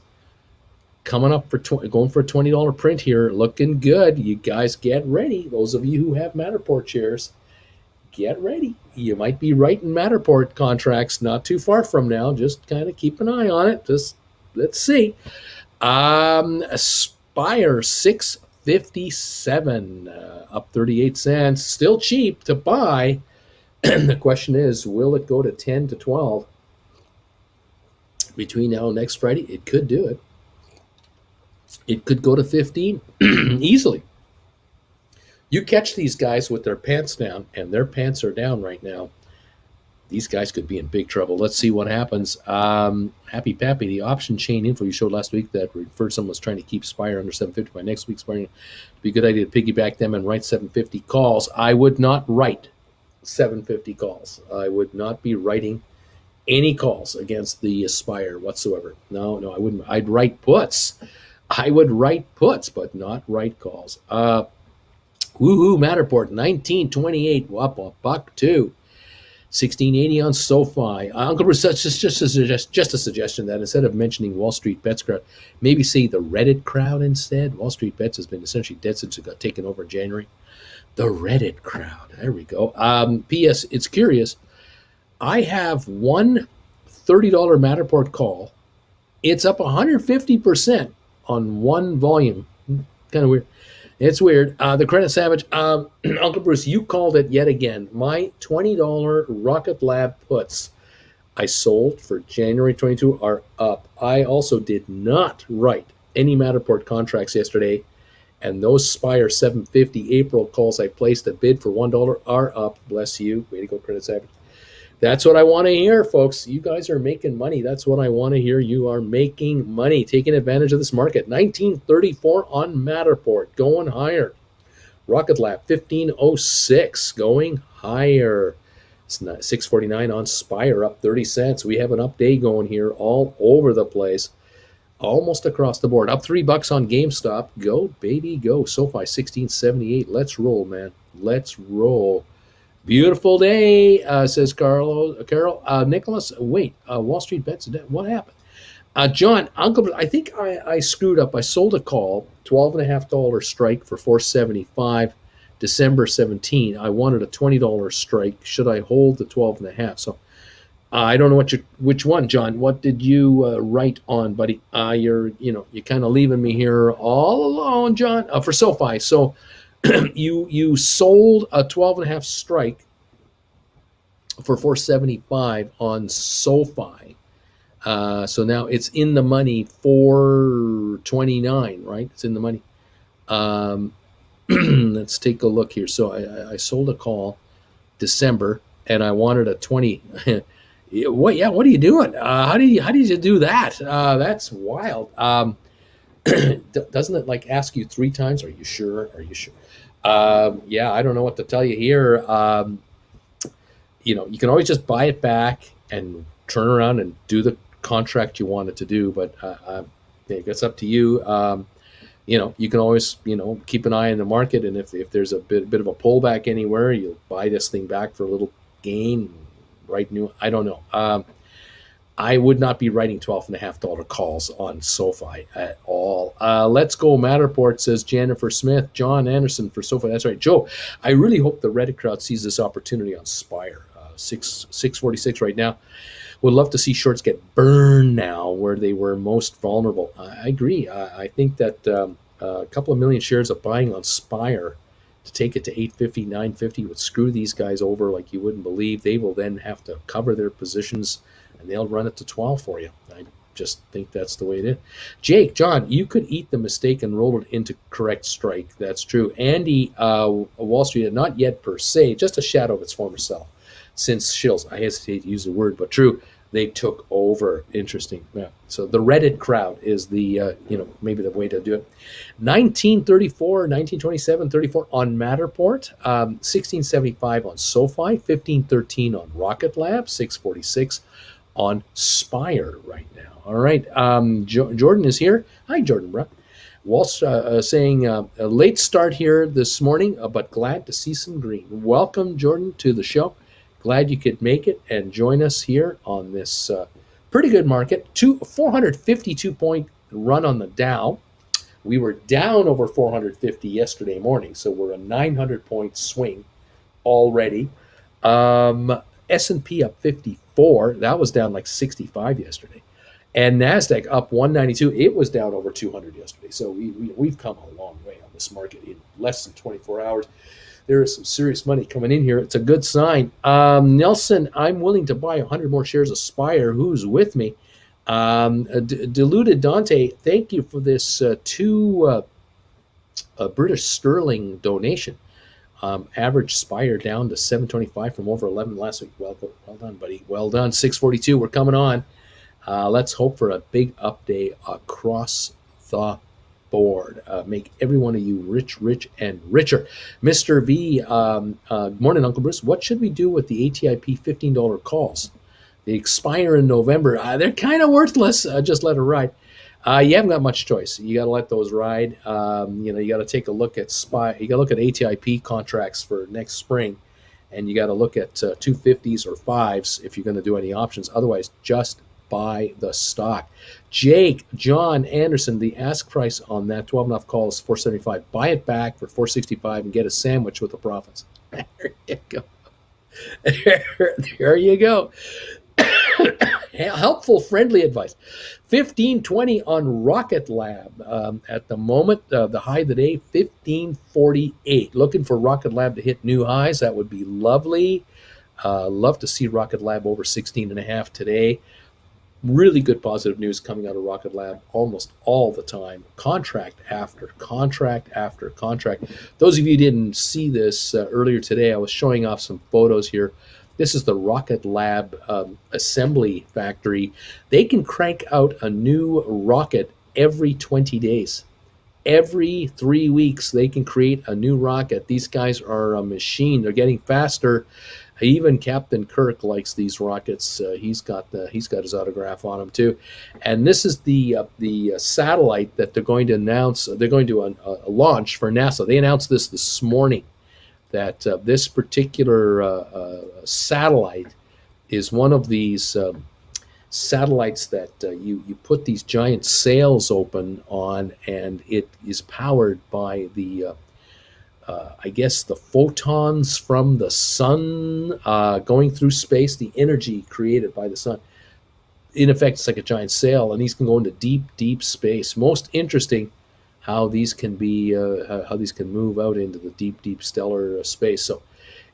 Coming up for going for a $20 print here. Looking good. You guys get ready. Those of you who have Matterport shares, get ready. You might be writing Matterport contracts not too far from now. Just kind of keep an eye on it. Just let's see. Spire 657 up 38 cents. Still cheap to buy. The question is, will it go to 10 to 12 between now and next Friday? It could do it. It could go to 15 easily. You catch these guys with their pants down, and their pants are down right now. These guys could be in big trouble. Let's see what happens. Happy Pappy, the option chain info you showed last week that referred someone was trying to keep Spire under 750 by next week. Spire, it'd be a good idea to piggyback them and write 750 calls. I would not write 750 calls. I would not be writing any calls against the Spire whatsoever. No, I wouldn't. I'd write puts. I would write puts, but not write calls. Woohoo, Matterport, 1928, up $1.02. 1680 on Sofi. Uncle Bruce, that's just a suggestion that instead of mentioning Wall Street Bets crowd, maybe say the Reddit crowd instead. Wall Street Bets has been essentially dead since it got taken over in January. The Reddit crowd. There we go. P.S. It's curious. I have one $30 Matterport call. It's up 150% on one volume. Kind of weird. It's weird. The Credit Savage. Uncle Bruce, you called it yet again. My $20 Rocket Lab puts I sold for January 22 are up. I also did not write any Matterport contracts yesterday, and those Spire 750 April calls I placed a bid for $1 are up. Bless you. Way to go, Credit Savage. That's what I want to hear, folks. You guys are making money. That's what I want to hear. You are making money, taking advantage of this market. 1934 on Matterport, going higher. Rocket Lab, 1506, going higher. It's 649 on Spire, up 30 cents. We have an up day going here all over the place, almost across the board. Up $3 on GameStop. Go, baby, go. SoFi, 1678. Let's roll, man. Let's roll. Beautiful day, says Carol. Nicholas, wait, Wall Street Bets, what happened? John, Uncle, I think I screwed up. I sold a call, $12.50 strike for $4.75, December 17. I wanted a $20 strike. Should I hold the 12.5? So I don't know which one, John. What did you write on, buddy? You're kind of leaving me here all alone, John. For SoFi, so. You sold a 12.5 strike for $4.75 on SoFi. So now it's in the money, $4.29, right? It's in the money. Let's take a look here. So I sold a call December, and I wanted a 20. What? Yeah. What are you doing? How did you do that? That's wild. Doesn't it like ask you 3 times? Are you sure? Are you sure? Yeah, I don't know what to tell you here. You can always just buy it back and turn around and do the contract you wanted to do, but it's up to you. You can always, keep an eye on the market, and if there's a bit of a pullback anywhere, you'll buy this thing back for a little gain, right? I don't know. I would not be writing $12.50 calls on SoFi at all. Let's go Matterport, says Jennifer Smith. John Anderson for SoFi. That's right. Joe, I really hope the Reddit crowd sees this opportunity on Spire. 646 right now. Would love to see shorts get burned now where they were most vulnerable. I agree. I think that a couple of million shares of buying on Spire to take it to 850, 950 would screw these guys over like you wouldn't believe. They will then have to cover their positions, and they'll run it to 12 for you. I just think that's the way it is. Jake, John, you could eat the mistake and roll it into correct strike. That's true. Andy, Wall Street, not yet per se, just a shadow of its former self. Since shills, I hesitate to use the word, but true, they took over. Interesting. Yeah. So the Reddit crowd is the, maybe the way to do it. 1934, 1927, 34 on Matterport, 1675 on SoFi, 1513 on Rocket Lab, 646 on Spire right now. All right. Jordan is here. Hi, Jordan, bro. Walt's saying a late start here this morning, but glad to see some green. Welcome, Jordan, to the show. Glad you could make it and join us here on this pretty good market. 452-point run on the Dow. We were down over 450 yesterday morning, so we're a 900-point swing already. S&P up 54. That was down like 65 yesterday. And NASDAQ up 192. It was down over 200 yesterday. So we've come a long way on this market in less than 24 hours. There is some serious money coming in here. It's a good sign. Nelson, I'm willing to buy 100 more shares of Spire. Who's with me? Diluted Dante, thank you for this 2 British sterling donation. Average Spire down to 725 from over 11 last week. Well done, buddy. Well done. 642. We're coming on. Let's hope for a big up day across the board. Make every one of you rich, and richer. Mr. V, morning, Uncle Bruce. What should we do with the ATIP $15 calls? They expire in November. They're kind of worthless. Just let it ride. You haven't got much choice. You got to let those ride. You got to take a look at SPY. You got to look at ATIP contracts for next spring and you got to look at 250s or fives if you're going to do any options. Otherwise, just buy the stock. Jake, John Anderson, the ask price on that 12.5 call is 475. Buy it back for 465 and get a sandwich with the profits. There you go. There you go. Helpful, friendly advice. 1520 on Rocket Lab. At the moment, the high of the day, 1548. Looking for Rocket Lab to hit new highs. That would be lovely. Love to see Rocket Lab over 16.5 today. Really good positive news coming out of Rocket Lab almost all the time. Contract after contract after contract. Those of you who didn't see this earlier today, I was showing off some photos here. This is the Rocket Lab assembly factory. They can crank out a new rocket every 20 days. Every 3 weeks, they can create a new rocket. These guys are a machine. They're getting faster. Even Captain Kirk likes these rockets. He's got his autograph on them too. And this is the satellite that they're going to announce. They're going to launch for NASA. They announced this morning that this particular satellite is one of these satellites that you put these giant sails open on, and it is powered by the I guess the photons from the sun going through space, the energy created by the sun. In effect, it's like a giant sail, and these can go into deep, deep space. Most interesting how these can be, how these can move out into the deep, deep stellar space. So,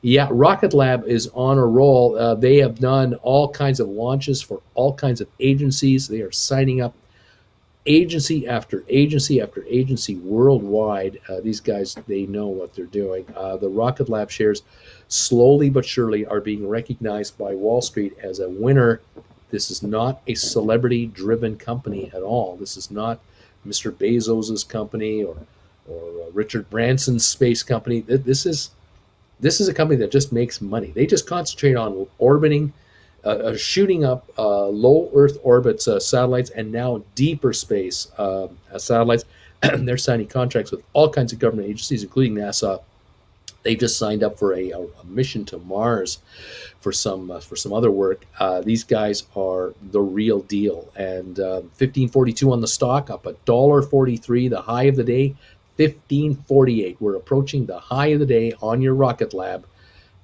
yeah, Rocket Lab is on a roll. They have done all kinds of launches for all kinds of agencies. They are signing up agency after agency after agency worldwide. These guys, they know what they're doing. The Rocket Lab shares slowly but surely are being recognized by Wall Street as a winner. This is not a celebrity-driven company at all. This is not Mr. Bezos's company or Richard Branson's space company. This is a company that just makes money. They just concentrate on orbiting, shooting up low Earth orbits satellites, and now deeper space satellites. They're signing contracts with all kinds of government agencies, including NASA. They just signed up for a mission to Mars for some other work. These guys are the real deal. And 1542 on the stock, up $1.43. The high of the day, 1548. We're approaching the high of the day on your Rocket Lab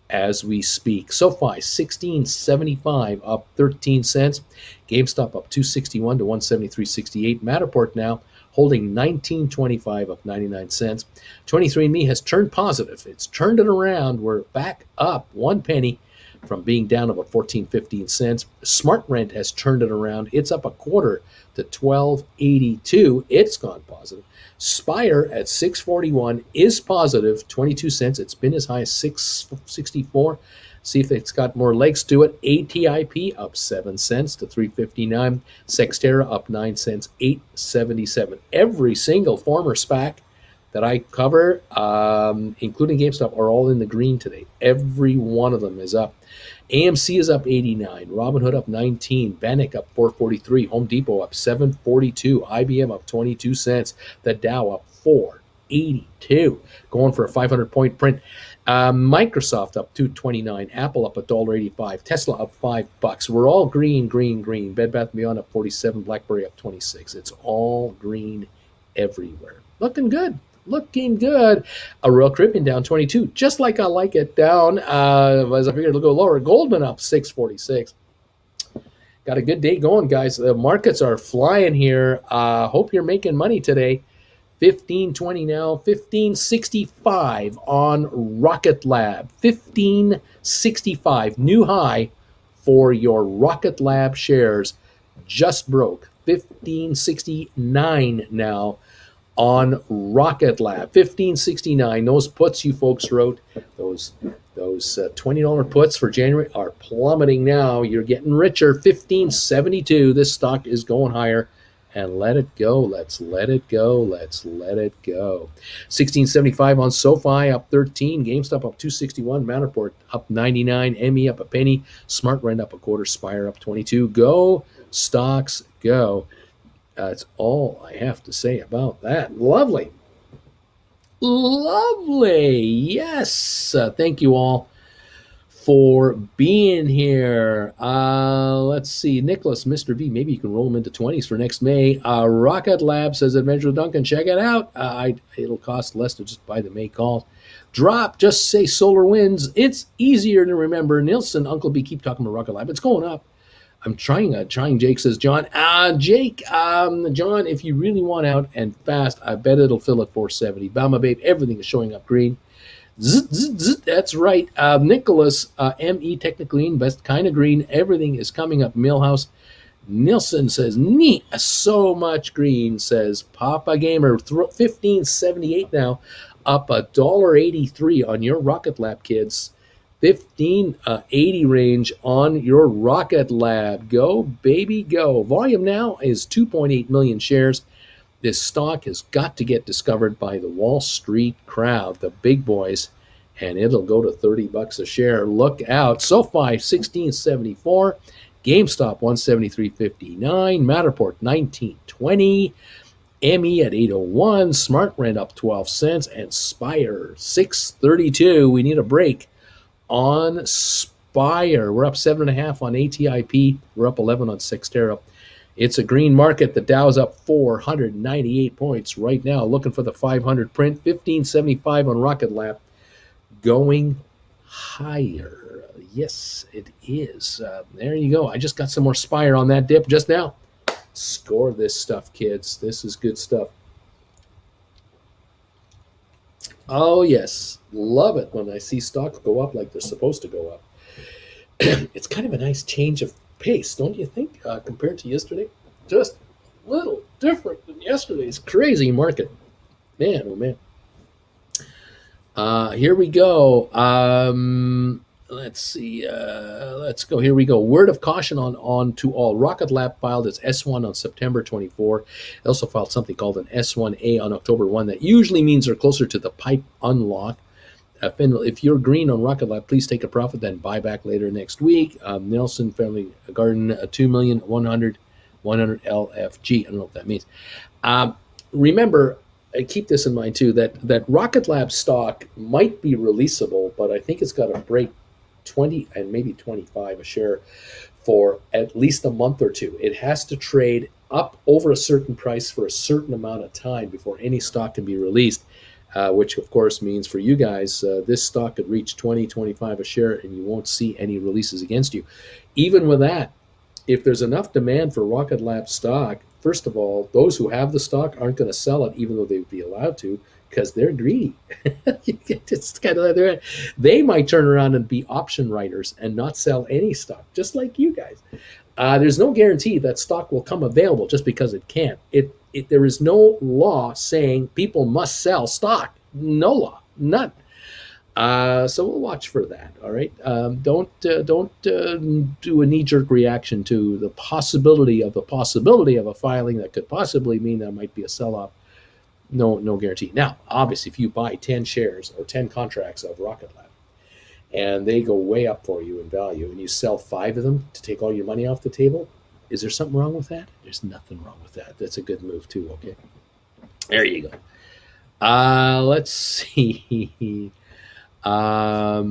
as we speak. Sofi 1675, up 13 cents. GameStop up 261 to 173.68. Matterport now holding 1925, up 99 cents. 23andMe has turned positive. It's turned it around. We're back up 1 penny from being down about 14-15 cents. SmartRent has turned it around. It's up a quarter to 12.82. It's gone positive. Spire at 641 is positive 22 cents. It's been as high as 664. See if it's got more legs to it. ATIP up 7 cents to 359. Sextera up 9 cents, 877. Every single former SPAC that I cover, including GameStop, are all in the green today. Every one of them is up. AMC is up 89. Robinhood up 19. Bannock up 443. Home Depot up 742. IBM up 22 cents. The Dow up 482. Going for a 500-point print. Microsoft up 229. Apple up $1.85. Tesla up $5. We're all green, green, green. Bed Bath & Beyond up 47. BlackBerry up 26. It's all green everywhere. Looking good. Looking good. A Royal Caribbean down 22, just like I like it down. As I figured it'll go lower. Goldman up 646. Got a good day going, guys. The markets are flying here. Hope you're making money today. 1520 now, 1565 on Rocket Lab. 1565, new high for your Rocket Lab shares. Just broke. 1569 now on Rocket Lab. 1569. Those puts you folks wrote, those $20 puts for January are plummeting now. You're getting richer. 1572. This stock is going higher. And let it go. Let's let it go. Let's let it go. 1675 on Sofi, up 13. GameStop up 261. Matterport up 99. ME up a penny. SmartRent up a quarter. Spire up 22. Go, stocks, go. That's all I have to say about that. Lovely. Lovely. Yes. Thank you all for being here. Let's see. Nicholas, Mr. V, maybe you can roll them into 20s for next May. Rocket Lab says, Adventure Duncan, check it out. It'll cost less to just buy the May call. Drop, just say Solar Winds. It's easier to remember. Nielsen, Uncle B, keep talking about Rocket Lab. It's going up. I'm trying, Jake, says John. Jake, John, if you really want out and fast, I bet it'll fill at 470. Bama Babe, everything is showing up green. That's right. Nicholas, ME Technical best kind of green. Everything is coming up. Millhouse. Nielsen says, neat. So much green, says Papa Gamer. 1578 now. Up $1.83 on your Rocket Lab, kids. 1580 range on your Rocket Lab. Go, baby, go. Volume now is 2.8 million shares. This stock has got to get discovered by the Wall Street crowd, the big boys, and it'll go to $30 a share. Look out. SoFi, 1674. GameStop, 173.59. Matterport, 1920. ME at 801. Smart Rent up 12 cents. And Spire, 632. We need a break on Spire. We're up 7.5 on ATIP. We're up 11 on Sextera. It's a green market. The Dow's up 498 points right now. Looking for the 500 print. 1575 on Rocket Lab. Going higher. Yes, it is. There you go. I just got some more Spire on that dip just now. Score this stuff, kids. This is good stuff. Oh, yes. Love it when I see stocks go up like they're supposed to go up. It's kind of a nice change of pace, don't you think, compared to yesterday? Just a little different than yesterday's crazy market. Man, oh man. Here we go. Let's see. Let's go. Here we go. Word of caution on to all. Rocket Lab filed its S1 on September 24. They also filed something called an S1A on October 1. That usually means they're closer to the pipe unlock. If you're green on Rocket Lab, please take a profit, then buy back later next week. Nelson Family Garden, 2,100,100 LFG. I don't know what that means. Remember, keep this in mind too, that Rocket Lab stock might be releasable, but I think it's got to break 20 and maybe 25 a share for at least a month or two. It has to trade up over a certain price for a certain amount of time before any stock can be released. Which of course means for you guys, this stock could reach 20, 25 a share and you won't see any releases against you. Even with that, if there's enough demand for Rocket Lab stock, first of all, those who have the stock aren't going to sell it even though they would be allowed to because they're greedy. It's kind of like they might turn around and be option writers and not sell any stock, just like you guys. There's no guarantee that stock will come available just because it can't. There is no law saying people must sell stock. No law, none. So we'll watch for that. All right. Don't do a knee-jerk reaction to the possibility of a filing that could possibly mean there might be a sell-off. No guarantee. Now, obviously, if you buy 10 shares or 10 contracts of Rocket Lab, and they go way up for you in value, and you sell 5 of them to take all your money off the table, is there something wrong with that? There's nothing wrong with that. That's a good move too, okay? There you go. Let's see. I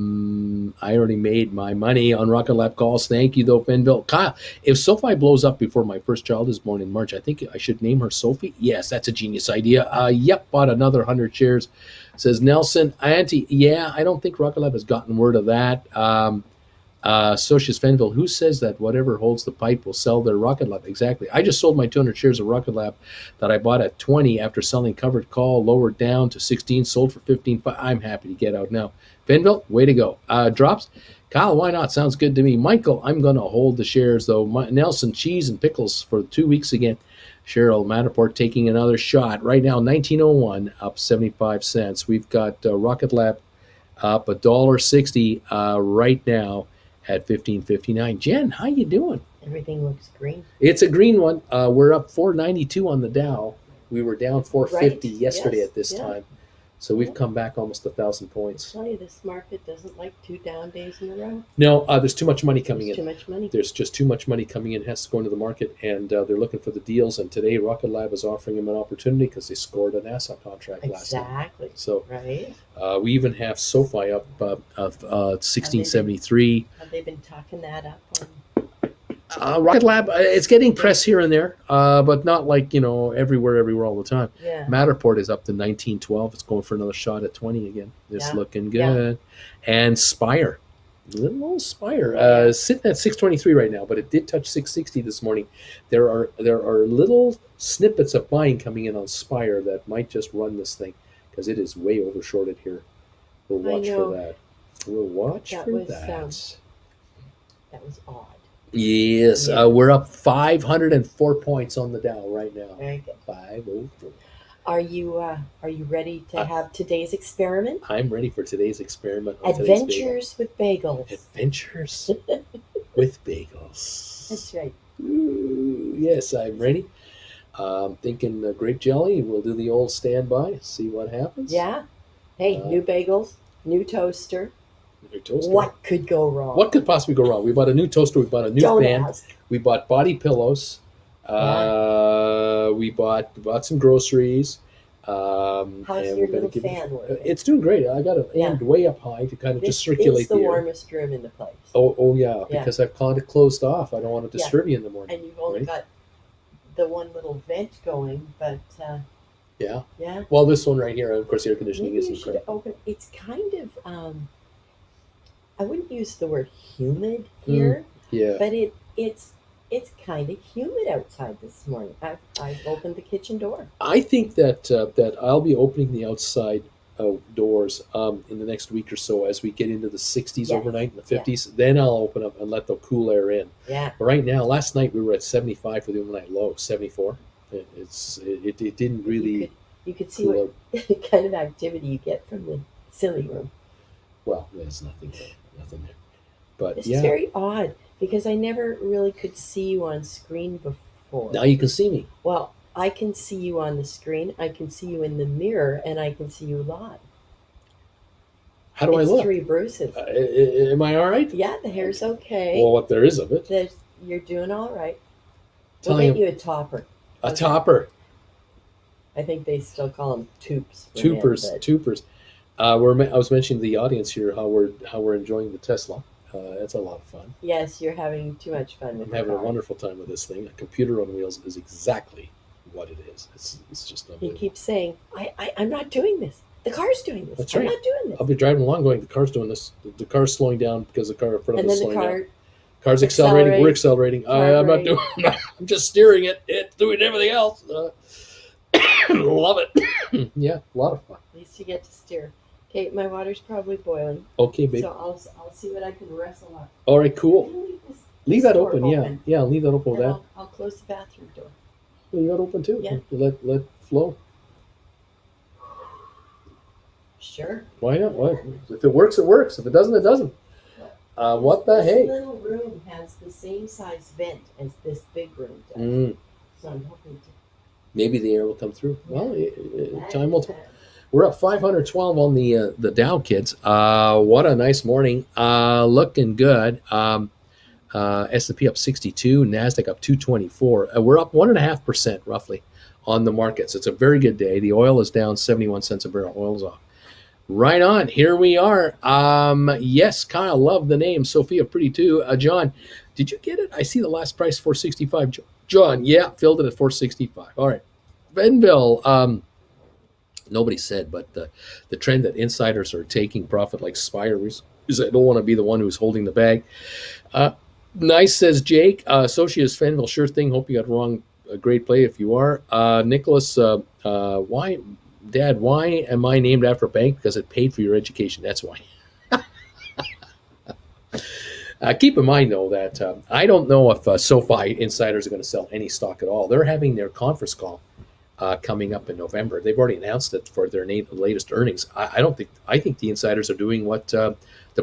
already made my money on Rocket Lab calls. Thank you, though, Benville. Kyle, if SoFi blows up before my first child is born in March, I think I should name her Sophie. Yes, that's a genius idea. Yep, bought another 100 shares. Says Nelson, Auntie, yeah, I don't think Rocket Lab has gotten word of that. Socius Fenville, who says that whatever holds the pipe will sell their Rocket Lab? Exactly. I just sold my 200 shares of Rocket Lab that I bought at 20 after selling covered call, lowered down to 16, sold for 15. I'm happy to get out now. Fenville, way to go. Drops. Kyle, why not? Sounds good to me. Michael, I'm going to hold the shares, though. Nelson, cheese and pickles for 2 weeks again. Cheryl Matterport taking another shot. Right now, 1901, up 75 cents. We've got Rocket Lab up $1.60 right now at 15.59. Jen, how you doing? Everything looks green. It's a green one. We're up 492 on the Dow. We were down 450 yesterday at this time. So we've come back almost 1,000 I points. tell you, this market doesn't like 2 down days in a row. No, there's too much money coming There's in. too much money. There's just too much money coming in. It has to go into the market, and they're looking for the deals. And today, Rocket Lab is offering them an opportunity because they scored a NASA contract last night. Exactly. So Right? we even have Sofi up of 1673. Have they been talking that up on? Rocket Lab, it's getting press here and there, but not like everywhere all the time. Yeah. Matterport is up to 1912. It's going for another shot at 20 again. It's Yeah. looking Yeah. good. And Spire, little old Spire, Yeah. sitting at 623 right now, but it did touch 660 this morning. There are little snippets of buying coming in on Spire that might just run this thing because it is way overshorted here. We'll watch for that. We'll watch That for was, that. That was odd. Yes, Yeah. we're up 504 points on the Dow right now. Very good. 504. Are you ready to have today's experiment? I'm ready for today's experiment. On today's Adventures with bagels. Adventures with bagels. That's right. Ooh, yes, I'm ready. Thinking grape jelly. We'll do the old standby. See what happens. Yeah. Hey, new bagels, new toaster. New toaster. What could go wrong? What could possibly go wrong? We bought a new toaster. We bought a new Don't fan. ask. We bought body pillows. We bought some groceries. How's and your we're gonna little fan working? It's doing great. I got it aimed way up high to kind of just circulate It's the the air. warmest room in the place. Oh yeah, because I've caught it closed off. I don't want to disturb you in the morning. And you've only right? got the one little vent going, but Yeah. yeah. Well, this one right here, of course, air conditioning Maybe you isn't should great. open. It's kind of I wouldn't use the word humid here, Yeah. but it's kind of humid outside this morning. I've opened the kitchen door. I think that I'll be opening the outside doors in the next week or so as we get into the 60s Yes. overnight and the 50s. Then I'll open up and let the cool air in. Yeah. But right now, last night we were at 75 for the overnight low, 74. It didn't really. You could see cool what kind of activity you get from the silly room. Well, there's nothing there. But This yeah, is very odd because I never really could see you on screen before. now you can see me. Well, I can see you on the screen, I can see you in the mirror, and I can see you live. How do It's I look? 3 Bruces. Am I all right? Yeah, the hair's okay. Well, what there is of it. You're doing all right. Tell We'll get him- you a topper. A topper. I think they still call them tubes. for Tupers. men, but- Tupers. I was mentioning to the audience here how we're enjoying the Tesla. It's a lot of fun. Yes, you're having too much fun with I'm the having a car. wonderful time with this thing. A computer on wheels is exactly what it is. It's just He unbelievable. keeps saying, I'm not doing this. The car's doing this. That's I'm right. not doing this. I'll be driving along going, the car's doing this. The car's slowing down because the car in front of And us then is the slowing down. car, Car's accelerating. We're accelerates, accelerating. car I'm not brake. doing. I'm just steering it. It's doing everything else. Love it. Yeah, a lot of fun. at least you get to steer. Okay, my water's probably boiling. Okay, babe. So I'll see what I can wrestle up. All right, cool. I'm gonna leave this Leave that door open. Yeah, yeah. Leave that open with And that. I'll close the bathroom door. Leave that open too. Yeah. Let flow. Sure. Why not? Why? If it works, it works. If it doesn't, it doesn't. What the This hey? little room has the same size vent as this big room does. So I'm hoping to. Maybe the air will come through. Well, time will tell. We're up 512 on the Dow, kids. What a nice morning. Looking good. S&P up 62, NASDAQ up 224. We're up 1.5% roughly on the markets. It's a very good day. The oil is down 71 cents a barrel. Oil's off. Right on. Here we are. Yes, Kyle, love the name. Sophia, pretty too. John, did you get it? I see the last price, 465. John, yeah, filled it at 465. All right. Benville, nobody said, but the trend that insiders are taking profit like Spire is I don't want to be the one who's holding the bag. Nice, says Jake. Associates Fenville, sure thing. Hope you got wrong. A great play if you are. Nicholas, why, Dad, why am I named after a bank? Because it paid for your education. That's why. Keep in mind, though, that I don't know if SoFi insiders are going to sell any stock at all. They're having their conference call coming up in November. They've already announced it for their latest earnings. I think the insiders are doing what the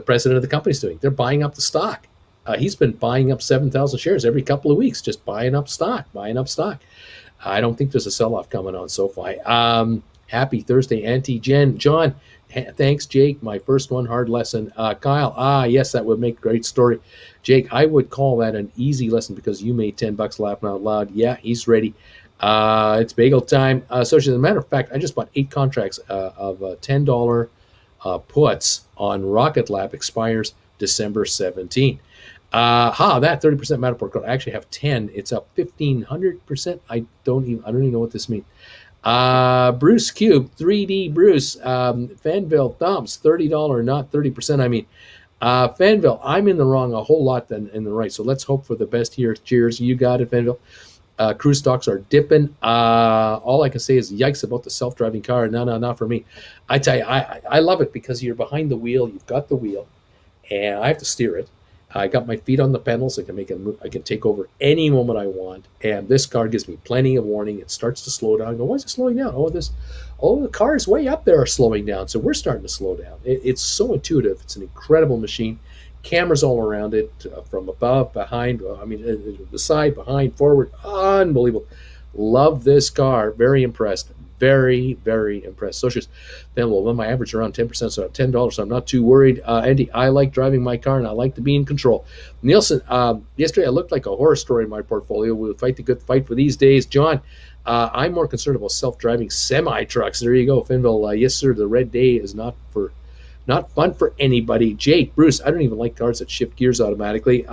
president of the company is doing. They're buying up the stock. He's been buying up 7,000 shares every couple of weeks, just buying up stock. I don't think there's a sell-off coming on SoFi. Happy Thursday, Auntie Jen. John, thanks, Jake. My first one, hard lesson. Kyle, yes, that would make a great story. Jake, I would call that an easy lesson because you made $10 laughing out loud. Yeah, he's ready. It's bagel time. So as a matter of fact, I just bought 8 contracts of $10 puts on Rocket Lab, expires December 17th. That 30% Matterport code. I actually have 10. It's up 1,500%. I don't even know what this means. Bruce Cube, 3D Bruce, Fanville Thumbs, $30, not 30%. I mean, Fanville, I'm in the wrong a whole lot than in the right. So let's hope for the best here. Cheers. You got it, Fanville. Cruise stocks are dipping. All I can say is yikes about the self-driving car. No, not for me. I tell you, I love it because you're behind the wheel. You've got the wheel, and I have to steer it. I got my feet on the pedals. I can make it move. I can take over any moment I want. And this car gives me plenty of warning. It starts to slow down. I go, why is it slowing down? The cars way up there are slowing down. So we're starting to slow down. It's so intuitive. It's an incredible machine. Cameras all around it, from above, behind, the side, behind, forward. Unbelievable. Love this car. Very impressed. Very, very impressed. So she's then, well, my average around 10%, so $10, so I'm not too worried. Andy, I like driving my car and I like to be in control. Nielsen, yesterday I looked like a horror story in my portfolio. We'll fight the good fight for these days. John, I'm more concerned about self-driving semi-trucks. There you go, Finville. Yes, sir, the red day is not fun for anybody. Jake, Bruce, I don't even like cars that shift gears automatically.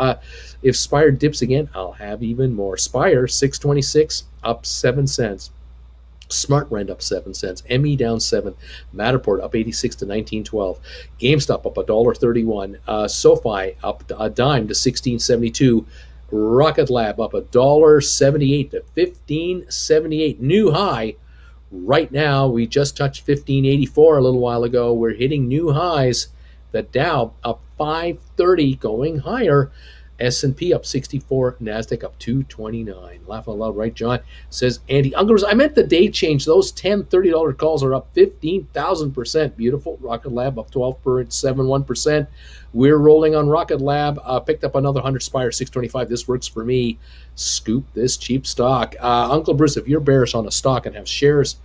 If Spire dips again, I'll have even more. Spire, 626, up 7 cents. Smart Rent up 7 cents. ME down 7. Matterport up 86 to 1912. GameStop up $1.31. Sofi up a dime to 16.72. Rocket Lab up $1.78 to 15.78. New high. Right now, we just touched 1584 a little while ago. We're hitting new highs. The Dow up 530, going higher. S&P up 64, NASDAQ up 229. Laugh out loud, right, John? Says Andy Unglers, I meant the day change. Those $10, $30 calls are up 15,000%. Beautiful. Rocket Lab up 12.71%. We're rolling on Rocket Lab. Picked up another 100 Spire, 625. This works for me. Scoop this cheap stock. Uncle Bruce, if you're bearish on a stock and have shares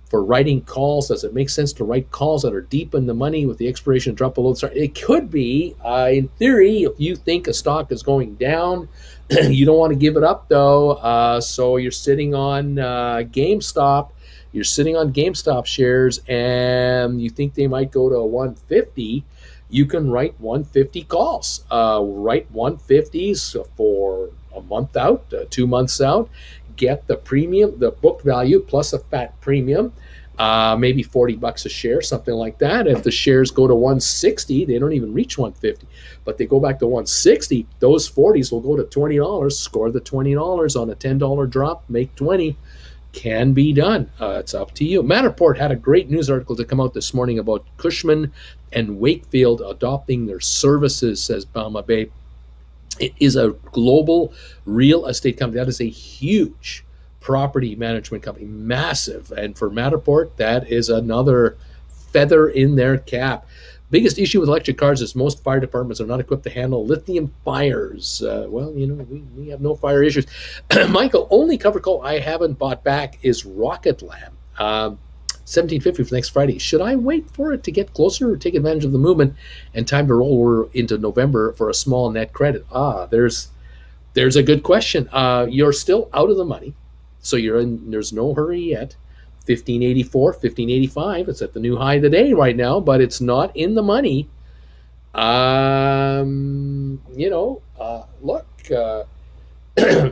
for writing calls, does it make sense to write calls that are deep in the money with the expiration drop below the start? It could be. In theory, if you think a stock is going down, you don't want to give it up, though. So you're sitting on GameStop. You're sitting on GameStop shares, and you think they might go to 150. You can write 150 calls. Write 150s for a month out, 2 months out. Get the premium, the book value plus a fat premium, maybe $40 a share, something like that. If the shares go to 160, they don't even reach 150, but they go back to 160. Those 40s will go to $20. Score the $20 on a $10 drop, make 20. Can be done. It's up to you. Matterport had a great news article to come out this morning about Cushman and Wakefield adopting their services, says Balma Bay. It is a global real estate company. That is a huge property management company, massive. And for Matterport, that is another feather in their cap. Biggest issue with electric cars is most fire departments are not equipped to handle lithium fires. We have no fire issues. Michael, only cover call I haven't bought back is Rocket Lab. 1750 for next Friday. Should I wait for it to get closer or take advantage of the movement and time to roll over into November for a small net credit? There's a good question. You're still out of the money, so there's no hurry yet. 1584, 1585. It's at the new high of the day right now, but it's not in the money. Look,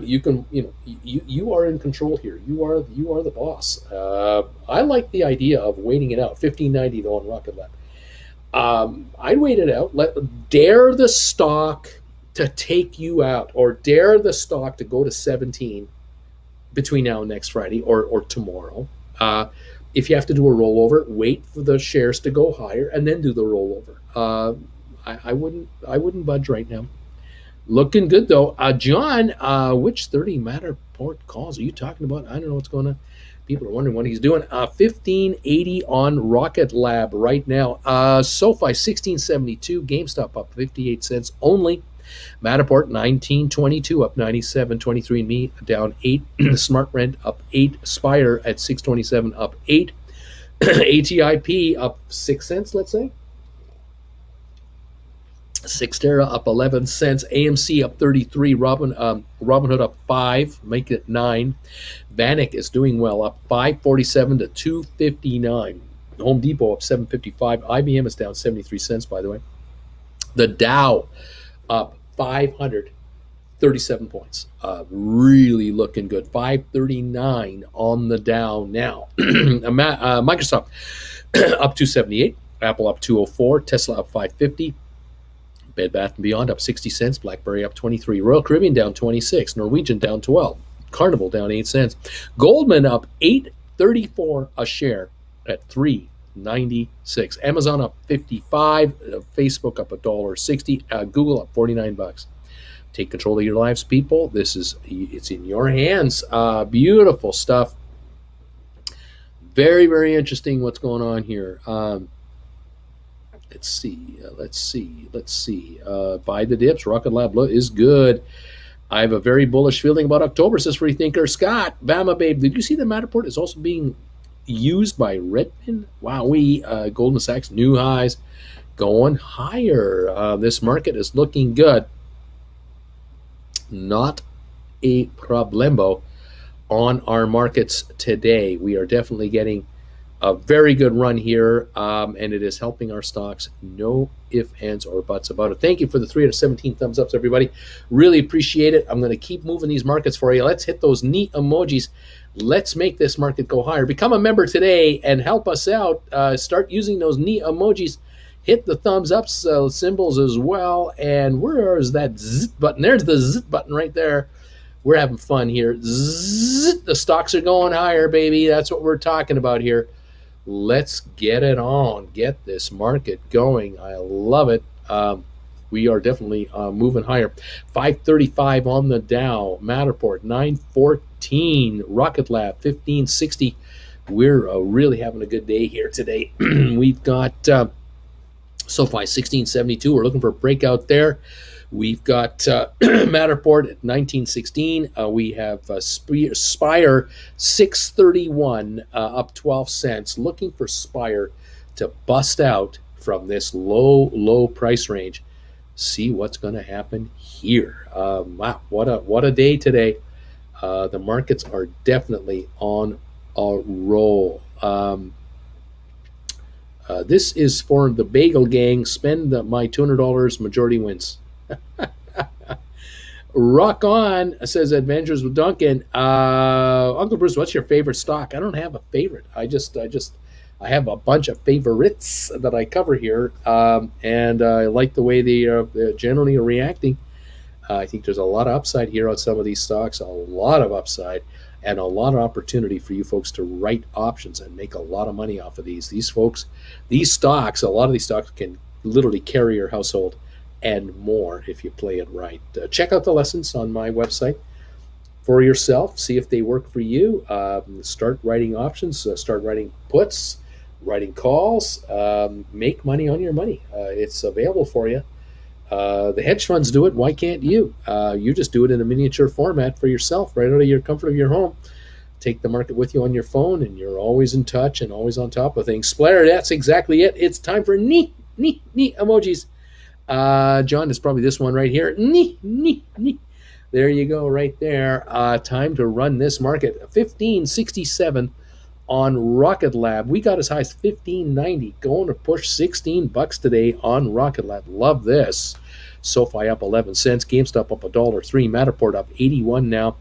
you can, you are in control here. You are the boss. I like the idea of waiting it out. 1590 though on Rocket Lab. I'd wait it out. Dare the stock to take you out, or dare the stock to go to 17 between now and next Friday or tomorrow. If you have to do a rollover, wait for the shares to go higher and then do the rollover. I wouldn't budge right now. Looking good though. John, which 30 Matterport calls are you talking about? I don't know what's going on. People are wondering what he's doing. 1580 on Rocket Lab right now. Sofi 1672. GameStop up 58 cents only. Matterport 1922 up 97. 23andMe down 8. Smart Rent up 8. Spire at 627 up 8. ATIP up 6 cents, let's say. Sixtera up 11 cents. AMC up 33. Robinhood up 5, make it 9. Vanek is doing well, up 547 to 259. Home Depot up 755. IBM is down 73 cents, by the way. The Dow up 537 points. Really looking good. 539 on the Dow now. Microsoft up 278. Apple up 204. Tesla up 550. Bed Bath & Beyond up 60 cents. BlackBerry up 23. Royal Caribbean down 26. Norwegian down 12. Carnival down 8 cents. Goldman up 8.34 a share at 3.96. Amazon up 55. Facebook up $1.60. Google up $49. Take control of your lives, people. It's in your hands. Beautiful stuff. Very, very interesting what's going on here. Let's see. Buy the dips. Rocket Lab is good. I have a very bullish feeling about October, says Free Thinker Scott. Bama Babe, did you see that Matterport is also being used by Redmond? Wow, Goldman Sachs, new highs, going higher. This market is looking good. Not a problemo on our markets today. We are definitely getting a very good run here, and it is helping our stocks. No ifs, ands, or buts about it. Thank you for the 317 thumbs ups, everybody. Really appreciate it. I'm going to keep moving these markets for you. Let's hit those neat emojis. Let's make this market go higher. Become a member today and help us out. Start using those neat emojis. Hit the thumbs up symbols as well. And where is that zit button? There's the zit button right there. We're having fun here. Zzz, the stocks are going higher, baby. That's what we're talking about here. Let's get it on. Get this market going. I love it. We are definitely moving higher. 535 on the Dow. Matterport 914. Rocket Lab 1560. We're really having a good day here today. We've got Sofi 1672. We're looking for a breakout there. We've got Matterport at 1916. We have Spire 631 up 12 cents. Looking for Spire to bust out from this low price range. See what's going to happen here. Wow, what a day today. The markets are definitely on a roll. This is for the Bagel Gang. Spend my $200. Majority wins. Rock on, says Adventures with Duncan. Uncle Bruce, what's your favorite stock? I don't have a favorite. I have a bunch of favorites that I cover here, and I like the way they generally are reacting. I think there's a lot of upside here on some of these stocks, a lot of upside, and a lot of opportunity for you folks to write options and make a lot of money off of these. These stocks, a lot of these stocks can literally carry your household and more if you play it right. Check out the lessons on my website for yourself. See if they work for you. Start writing options. Start writing puts, writing calls. Make money on your money. It's available for you. The hedge funds do it. Why can't you? You just do it in a miniature format for yourself, right out of your comfort of your home. Take the market with you on your phone, and you're always in touch and always on top of things. Splatter, that's exactly it. It's time for neat emojis. John, it's probably this one right here. There you go, right there. Time to run this market. 1567 on Rocket Lab. We got as high as 1590. Going to push $16 today on Rocket Lab. Love this. SoFi up 11 cents. GameStop up $1.03. Matterport up 81 now.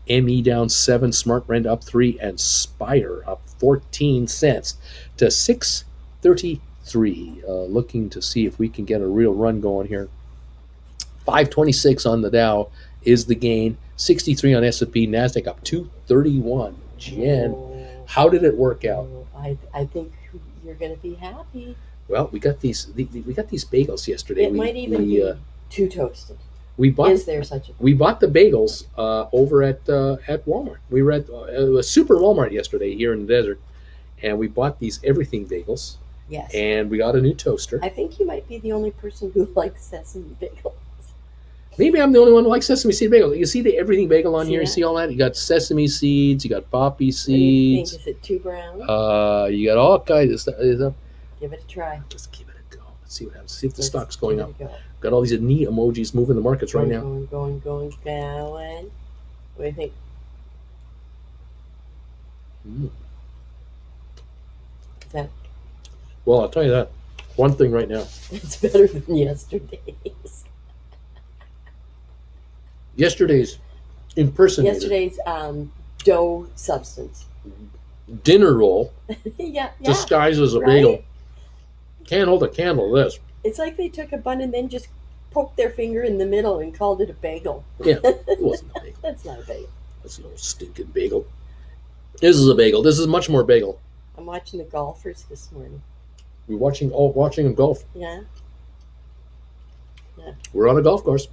ME down 7. Smart Rent up 3. And Spire up 14 cents to 633. Looking to see if we can get a real run going here. 526 on the Dow is the gain. 63 on S&P. NASDAQ up 231. Jen, how did it work out? I think you're going to be happy. Well, we got these bagels yesterday. It might even be too toasted. Is there such a thing? We bought the bagels over at Walmart. We were at a super Walmart yesterday here in the desert, and we bought these everything bagels. Yes. And we got a new toaster. I think you might be the only person who likes sesame bagels. Maybe I'm the only one who likes sesame seed bagel. You see the everything bagel on See here? You that? see all that? You got sesame seeds. You got poppy What do you think? seeds. Is it too brown? You got all kinds of stuff. Give it a try. Just give it a go. Let's see what happens. See if the Let's stock's going give up. it a go. Got all these neat emojis moving the markets right now. Going. What do you think? Mm. Is that Well, I'll tell you that. One thing right now. it's better than yesterday's. Yesterday's impersonator Yesterday's dough substance. dinner roll Yeah. disguised as a Right? bagel. Can't hold a candle to this. It's like they took a bun and then just poked their finger in the middle and called it a bagel. Yeah, it wasn't a bagel. That's not a bagel. That's no stinking bagel. This is a bagel. This is much more bagel. I'm watching the golfers this morning. We're watching them golf. Yeah. We're on a golf course.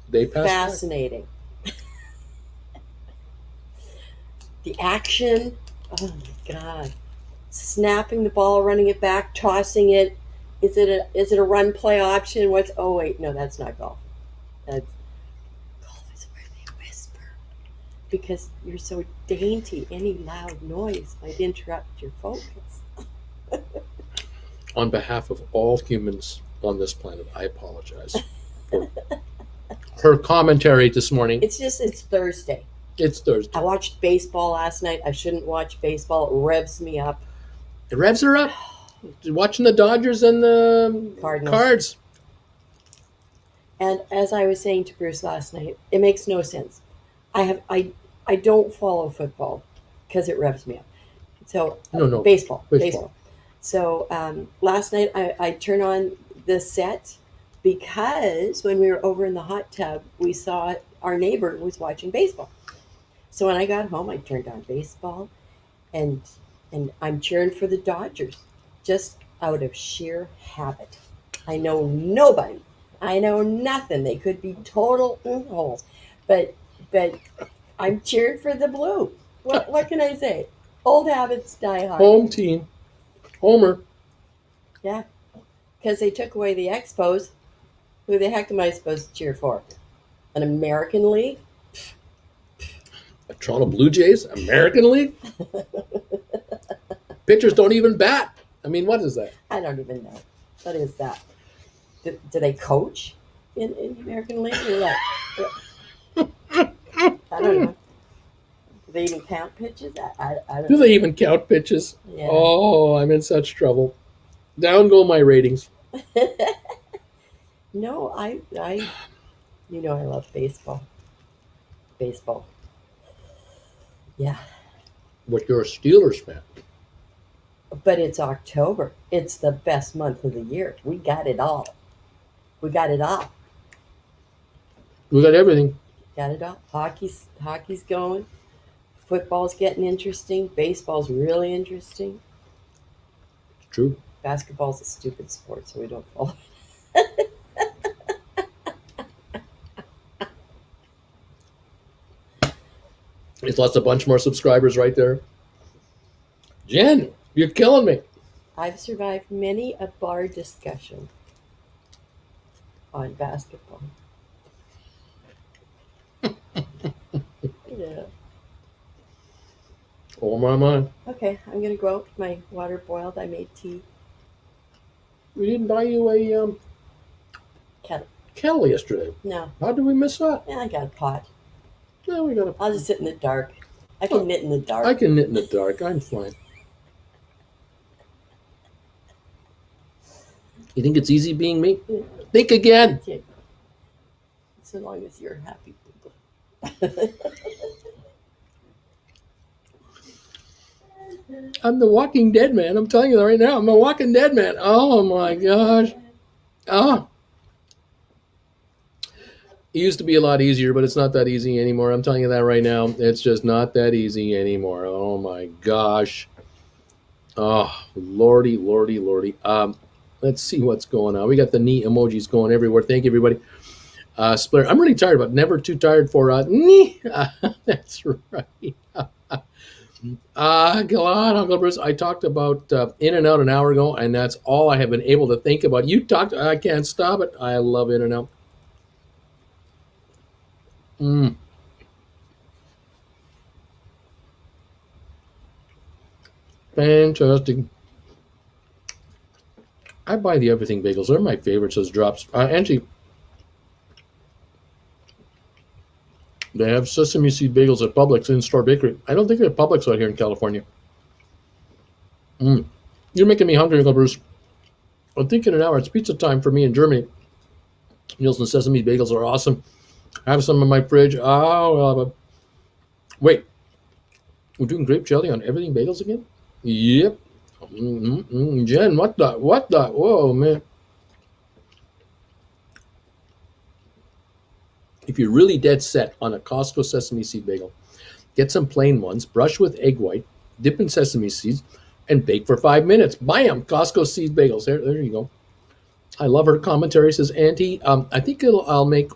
They passed. Fascinating. The action. Oh my God. Snapping the ball, running it back, tossing it. Is it a run play option? Oh wait, no, that's not golf. Golf is where they whisper. Because you're so dainty, any loud noise might interrupt your focus. On behalf of all humans on this planet, I apologize for her commentary this morning. It's Thursday. It's Thursday. I watched baseball last night. I shouldn't watch baseball. It revs me up. It revs her up. Watching the Dodgers and the Cardinals. Cards. And as I was saying to Bruce last night, it makes no sense. I don't follow football because it revs me up. So No. baseball. Baseball. So last night I turned on the set because when we were over in the hot tub, we saw our neighbor was watching baseball. So when I got home, I turned on baseball, and I'm cheering for the Dodgers, just out of sheer habit. I know nobody. I know nothing. They could be total holes, but I'm cheering for the blue. What can I say? Old habits die hard. Home team. Homer. Yeah, because they took away the Expos. Who the heck am I supposed to cheer for? An American League? Toronto Blue Jays, American League. Pitchers don't even bat. I mean, what is that? I don't even know. What is that? Do they coach in the American League? Or what? I don't know. Do they even count pitches? I don't Do know. they even count pitches? Yeah. Oh, I'm in such trouble. Down go my ratings. No, I I love baseball. Baseball. Yeah. But you're a Steelers fan. But it's October. It's the best month of the year. We got it all. We got it all. We got everything. Got it all. Hockey's going. Football's getting interesting. Baseball's really interesting. True. Basketball's a stupid sport, so we don't follow. It's lost a bunch more subscribers right there. Jen, you're killing me. I've survived many a bar discussion on basketball. Yeah. Oh my mind. Okay, I'm gonna go out. My water boiled. I made tea. We didn't buy you a kettle yesterday. No, How did we miss that? yeah, I got a pot. No, we got a. I'll just sit in the dark. I can knit in the dark. I can knit in the dark. I'm fine. You think it's easy being me? Yeah. Think again. Okay. So long as you're happy. I'm the Walking Dead man. I'm telling you that right now. I'm a Walking Dead man. Oh my gosh. Oh. It used to be a lot easier, but it's not that easy anymore. I'm telling you that right now. It's just not that easy anymore. Oh my gosh. Oh, lordy. Let's see what's going on. We got the neat emojis going everywhere. Thank you, everybody. Splitter. I'm really tired, but never too tired for that's right. God, Uncle Bruce, I talked about In-N-Out an hour ago, and that's all I have been able to think about. I can't stop it. I love In-N-Out. Mm, fantastic. I buy the everything bagels. They're my favorites as drops. Angie, they have sesame seed bagels at Publix in-store bakery. I don't think they have Publix out here in California. Mm. You're making me hungry, Uncle Bruce. I'm thinking an hour. It's pizza time for me in Germany. Nielsen sesame bagels are awesome. I have some in my fridge. Oh, well, wait. We're doing grape jelly on everything bagels again? Yep. Jen, what the? What the? Whoa, man. If you're really dead set on a Costco sesame seed bagel, get some plain ones, brush with egg white, dip in sesame seeds, and bake for 5 minutes. Bam! Costco seed bagels. There you go. I love her commentary. Says Auntie, I think I'll make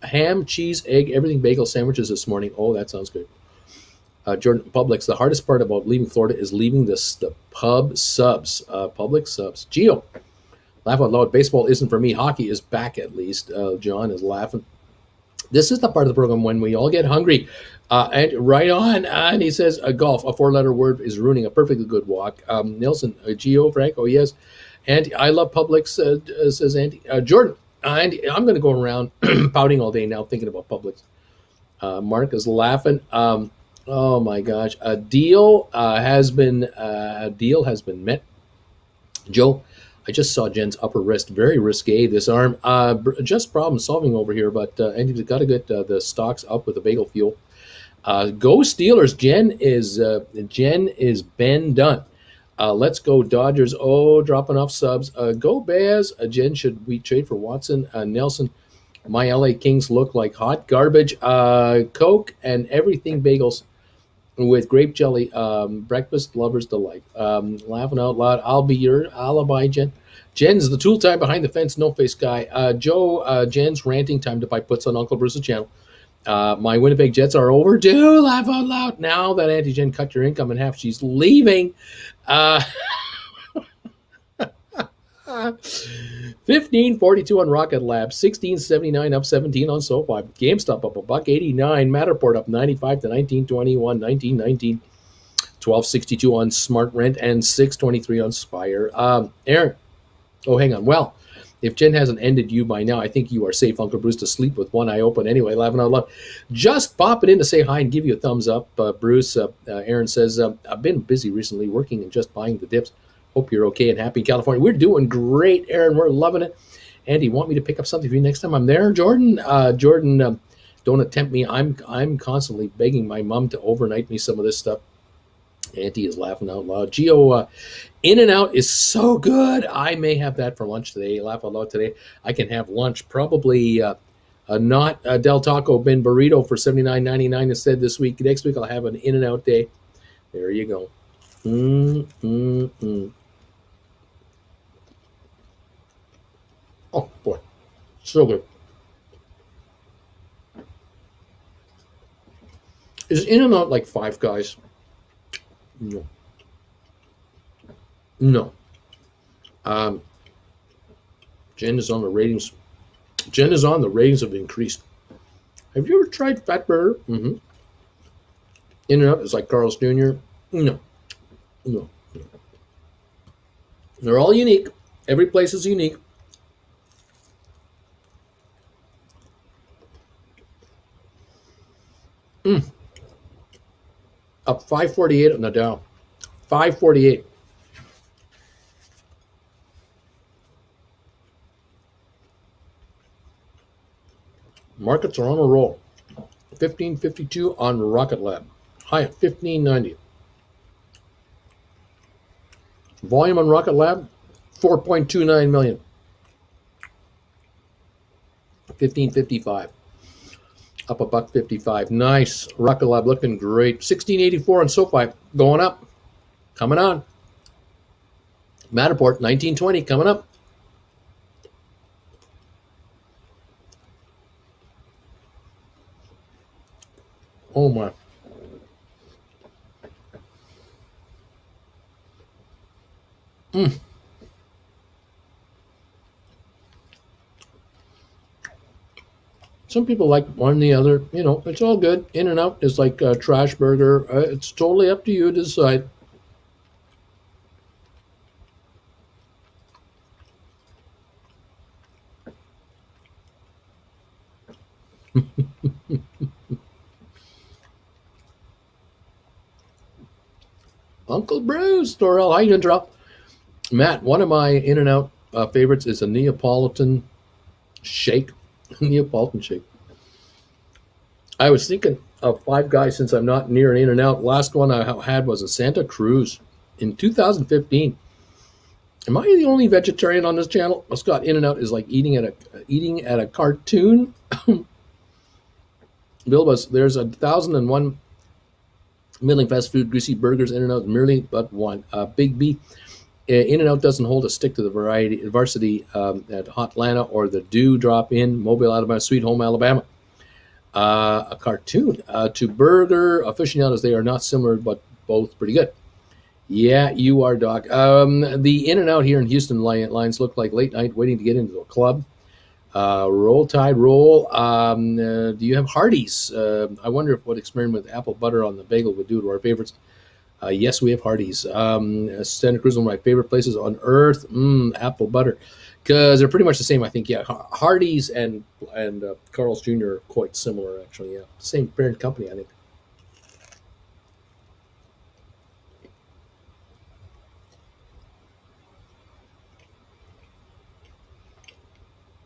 ham, cheese, egg, everything bagel sandwiches this morning. Oh, that sounds good. Jordan Publix. The hardest part about leaving Florida is leaving the pub subs. Public subs. Geo, laugh out loud. Baseball isn't for me. Hockey is back at least. John is laughing. This is the part of the program when we all get hungry. And right on. And he says, golf, a four-letter word, is ruining a perfectly good walk. Nelson, Geo, Frank, oh, yes. And I love Publix, says Andy. Jordan, Andy, I'm going to go around pouting all day now thinking about Publix. Mark is laughing. Oh, my gosh. A deal has been met. Joe, I just saw Jen's upper wrist. Very risque, this arm. Just problem solving over here, but Andy's got to get the stocks up with the bagel fuel. Go Steelers. Jen is Ben done. Let's go Dodgers. Oh, dropping off subs. Go Bears. Jen, should we trade for Watson? Nelson, my LA Kings look like hot garbage. Coke and everything bagels with grape jelly, breakfast lovers delight. Laughing out loud. I'll be your alibi, Jen. Jen's the tool time behind the fence, no face guy. Joe, Jen's ranting time to buy puts on Uncle Bruce's channel. My Winnipeg Jets are overdue. Laugh out loud. Now that Auntie Jen cut your income in half, she's leaving. Uh, 1542 on Rocket Lab, 1679 up 17 on Sofi, GameStop up $1.89, Matterport up 95 to 1921, 1919, 1262 on Smart Rent, and 623 on Spire. Aaron, oh, hang on. Well, if Jen hasn't ended you by now, I think you are safe, Uncle Bruce, to sleep with one eye open. Anyway, laughing out loud. Just pop it in to say hi and give you a thumbs up, Bruce. Aaron says, I've been busy recently working and just buying the dips. Hope you're okay and happy in California. We're doing great, Aaron. We're loving it. Andy, want me to pick up something for you next time I'm there? Jordan, don't attempt me. I'm constantly begging my mom to overnight me some of this stuff. Auntie is laughing out loud. Geo, In-N-Out is so good. I may have that for lunch today. Laugh out loud today. I can have lunch probably not a Del Taco bin burrito for $79.99 instead this week. Next week I'll have an In-N-Out day. There you go. Oh boy, so good. Is In-N-Out like Five Guys? No. No. Um, Jen is on the ratings. Jen is on. The ratings have increased. Have you ever tried Fat Burger? Mm-hmm. In-N-Out is like Carl's Jr. No. No. They're all unique. Every place is unique. Up 548 on the Dow. 548. Markets are on a roll. 1552 on Rocket Lab. High at 1590. Volume on Rocket Lab, 4.29 million. 1555. Up $1.55. Nice. Rocket Lab looking great. 1684 on Sofi. Going up. Coming on. Matterport, 1920. Coming up. Oh my. Some people like one or the other. You know, it's all good. In and Out is like a trash burger. It's totally up to you to decide. Uncle Bruce, Dorel, how you doing, Dorel? Matt, one of my In and Out favorites is a Neapolitan shake. Neapolitan shake. I was thinking of Five Guys since I'm not near an In and Out. Last one I had was in Santa Cruz in 2015. Am I the only vegetarian on this channel? Scott, In and Out is like eating at a cartoon. Bilbus, there's 1,001 middling fast food greasy burgers. In and Out merely but one. Big B. In and Out doesn't hold a stick to the varsity at Hotlanta or the Dew Drop In, Mobile, Alabama, Sweet Home, Alabama. A cartoon. To burger aficionados, they are not similar, but both pretty good. Yeah, you are, Doc. The In and Out here in Houston lines look like late night waiting to get into a club. Roll Tide Roll. Do you have Hardee's? I wonder what experiment with apple butter on the bagel would do to our favorites. Yes, we have Hardee's. Santa Cruz, one of my favorite places on earth. Apple butter, because they're pretty much the same. I think. Yeah, Hardee's and Carl's Jr. are quite similar, actually. Yeah, same parent company, I think.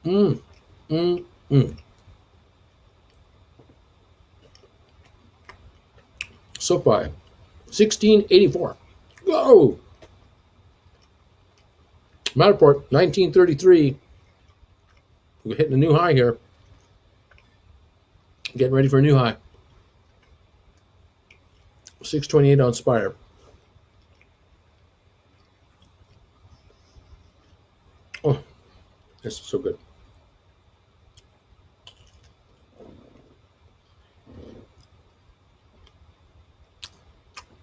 Mm, mm, mm. Sofi, 1684. Go! Matterport, 1933. We're hitting a new high here. Getting ready for a new high. 628 on Spire. Oh, this is so good.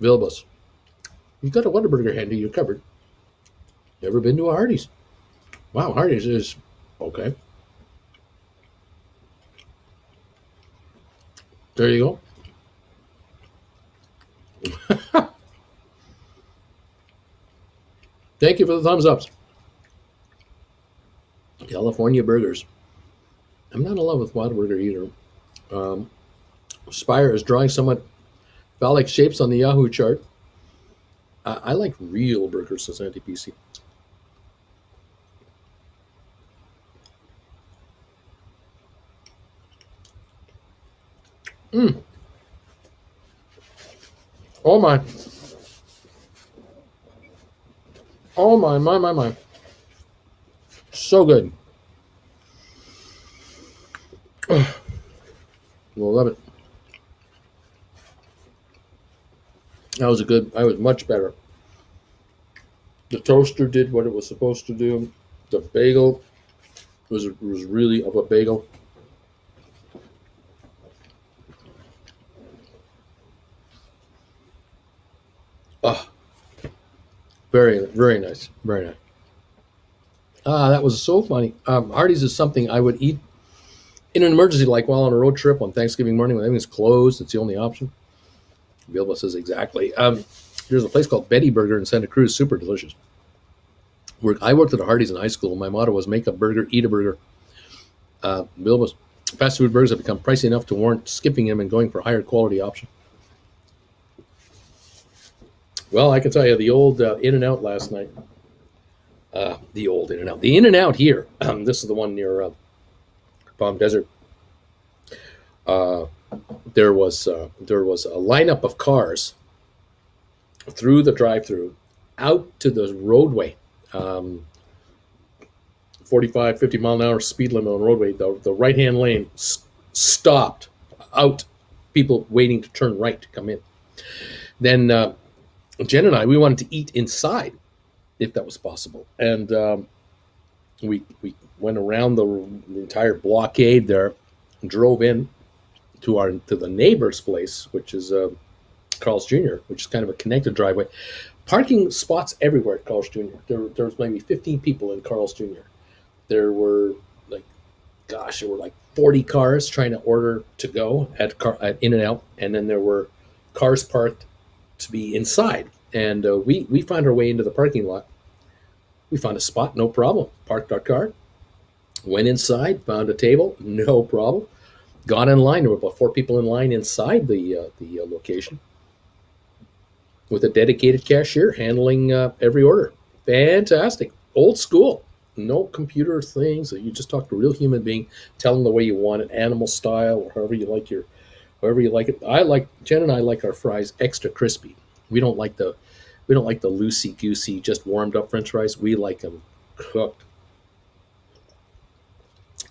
Vilbus. You've got a Whataburger handy, you're covered. Never been to a Hardee's? Wow, Hardee's is okay. There you go. Thank you for the thumbs ups. California burgers. I'm not in love with Whataburger either. Spire is drawing somewhat phallic shapes on the Yahoo chart. I like real burgers, says NTPC. Oh my. Oh my. So good. We'll love it. I was much better. The toaster did what it was supposed to do. The bagel was really of a bagel. Ah, very, very nice. Very nice. That was so funny. Hardee's is something I would eat in an emergency, like while on a road trip on Thanksgiving morning when everything's closed. It's the only option. Bilbo says exactly. There's a place called Betty Burger in Santa Cruz. Super delicious. I worked at a Hardee's in high school. My motto was make a burger, eat a burger. Bilbo's fast food burgers have become pricey enough to warrant skipping them and going for a higher quality option. Well, I can tell you the old In and Out last night. The old In and Out. The In and Out here. This is the one near Palm Desert. There was a lineup of cars through the drive-through out to the roadway. 45, 50 mile an hour speed limit on the roadway. The right-hand lane stopped out. People waiting to turn right to come in. Then Jen and I, we wanted to eat inside if that was possible. And we went around the entire blockade there, and drove in to the neighbor's place, which is Carl's Jr., which is kind of a connected driveway. Parking spots everywhere at Carl's Jr. There was maybe 15 people in Carl's Jr. There were like 40 cars trying to order to go at In-N-Out, and then there were cars parked to be inside. And we found our way into the parking lot. We found a spot, no problem. Parked our car, went inside, found a table, no problem. Got in line. There were about 4 people in line inside the location, with a dedicated cashier handling every order. Fantastic. Old school. No computer things. You just talk to a real human being, tell them the way you want it, animal style, or however you like it. Jen and I like our fries extra crispy. We don't like the loosey goosey, just warmed up French fries. We like them cooked.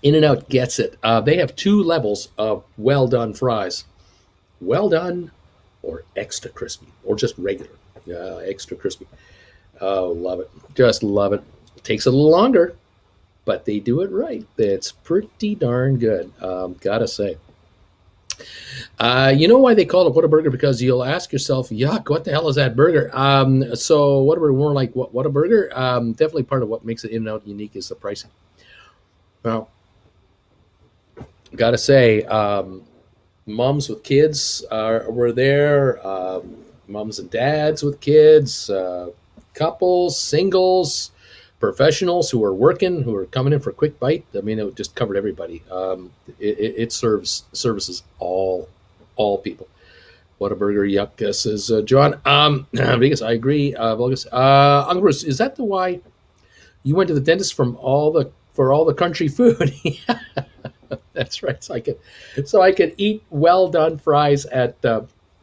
In-N-Out gets it. They have 2 levels of well done fries. Well done or extra crispy, or just regular extra crispy. Oh, love it. Just love it. Takes a little longer, but they do it right. It's pretty darn good, gotta say. You know why they call it Whataburger? Because you'll ask yourself, yuck, what the hell is that burger? So Whataburger, more like Whataburger. Definitely part of what makes it In-N-Out unique is the pricing. Now, gotta say, moms with kids were there, moms and dads with kids, couples, singles, professionals who are working, who are coming in for a quick bite. I mean, it just covered everybody. It services all people. Whataburger, yuck, says John. Because I agree. Uncle Bruce, is that the why you went to the dentist for all the country food? Yeah, that's right. So I could eat well done fries at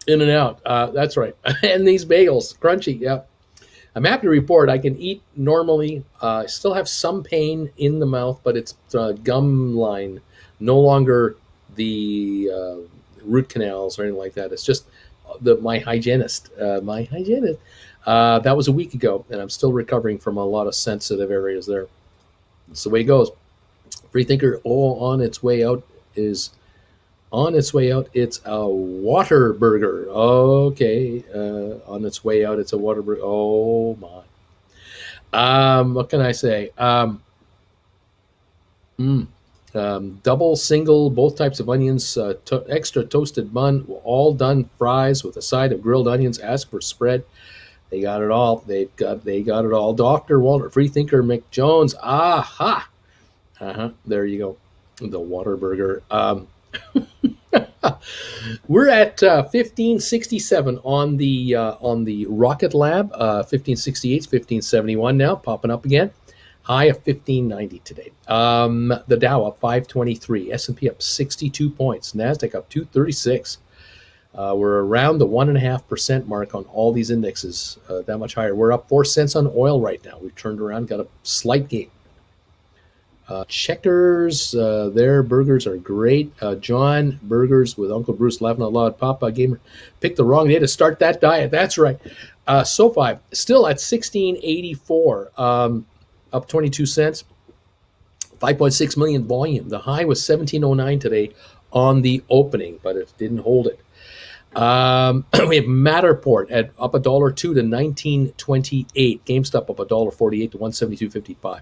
In-N-Out. That's right. And these bagels, crunchy. Yeah. I'm happy to report I can eat normally. Still have some pain in the mouth, but it's gum line, no longer the root canals or anything like that. It's just my hygienist. That was a week ago, and I'm still recovering from a lot of sensitive areas there. That's the way it goes. Freethinker, on its way out. It's a water burger. Okay. On its way out, it's a water burger. Oh my. What can I say? Double, single, both types of onions, extra toasted bun, all done fries with a side of grilled onions. Ask for spread. They got it all. They got it all. Dr. Walter, Freethinker McJones. Aha. There you go. The water burger. We're at 1567 on the Rocket Lab. 1568, 1571 now, popping up again. High of 1590 today. The Dow up 523, S&P up 62 points, Nasdaq up 236. We're around the 1.5% mark on all these indexes. That much higher. We're up 4 cents on oil right now. We've turned around, got a slight gain. Checkers, their burgers are great. John, burgers with Uncle Bruce laughing out loud. Papa Gamer picked the wrong day to start that diet. That's right. Sofi still at 1684, up 22 cents. 5.6 million volume. The high was 1709 today on the opening, but it didn't hold it. We have Matterport at up $1.02 to 1928. GameStop up $1.48 to 172.55.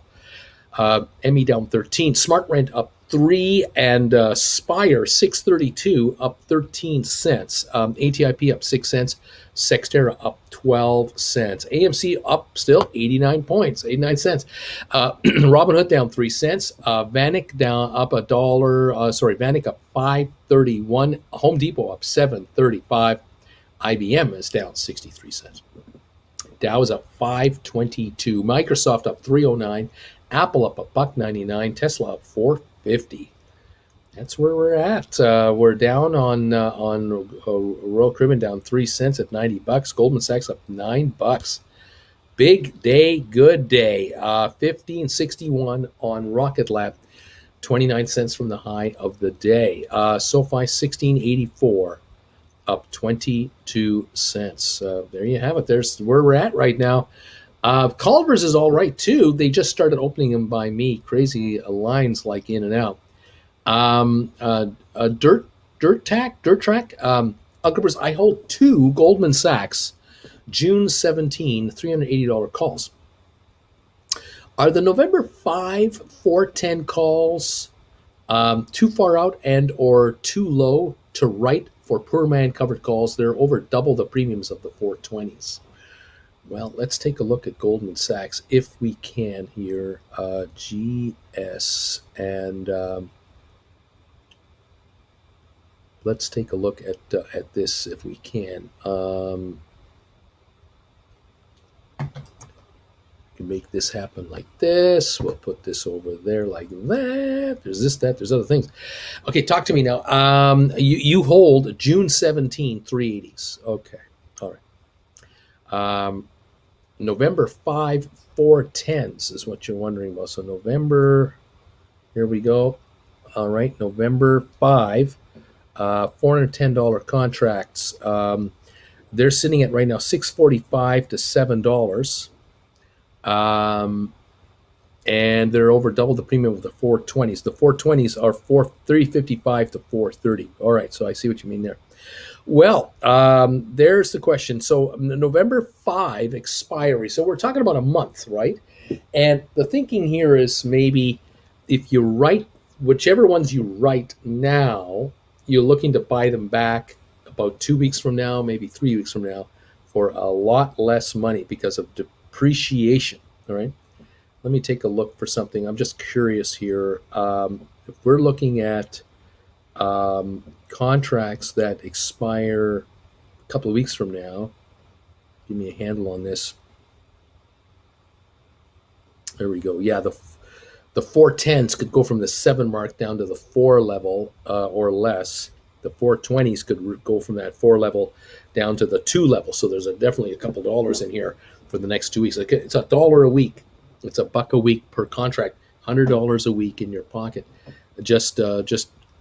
ME down 13. Smart Rent up 3, and Spire 632 up 13 cents. ATIP up 6 cents. Sextera up 12 cents. AMC up still 89 points, 89 cents. Robinhood down 3 cents. Vanik down up $1. Vanik up 5.31. Home Depot up 7.35. IBM is down 63 cents. Dow is up 5.22. Microsoft up 3.09. Apple up $1.99, Tesla up $4.50. That's where we're at. We're down on Royal Caribbean down 3 cents at $90. Goldman Sachs up $9. Big day, good day. 1561 on Rocket Lab, 29 cents from the high of the day. SoFi 1684 up 22 cents. There you have it. There's where we're at right now. Culver's is all right too. They just started opening them by me. Crazy lines like In-N-Out. Dirt Track. Culver's. I hold 2 Goldman Sachs June 17 $380 calls. Are the November 5 410 calls Too far out and or too low to write for poor man covered calls. They're over double the premiums of the 420s. Well, let's take a look at Goldman Sachs if we can here. GS and let's take a look at this if we can. Can make this happen like this. We'll put this over there like that. There's this, that, there's other things. Okay, talk to me now. You hold June 17, 380s. Okay, all right. November 5, 410s is what you're wondering about. So November, here we go. All right, November 5, $410 contracts. They're sitting at right now $6.45 to $7. And they're over double the premium of the 420s. The 420s are $355 to $430. All right, so I see what you mean there. Well, there's the question. So November 5 expiry. So we're talking about a month, right? And the thinking here is maybe if you write whichever ones you write now, you're looking to buy them back about 2 weeks from now, maybe 3 weeks from now, for a lot less money because of depreciation. All right. Let me take a look for something. I'm just curious here. If we're looking at contracts that expire a couple of weeks from now, give me a handle on this. There we go. Yeah, the 410s could go from the 7 mark down to the 4 level or less. The 420s could go from that 4 level down to the 2 level. So there's definitely a couple dollars in here for the next 2 weeks. It's $1 a week. It's $1 a week per contract. $100 a week in your pocket. Just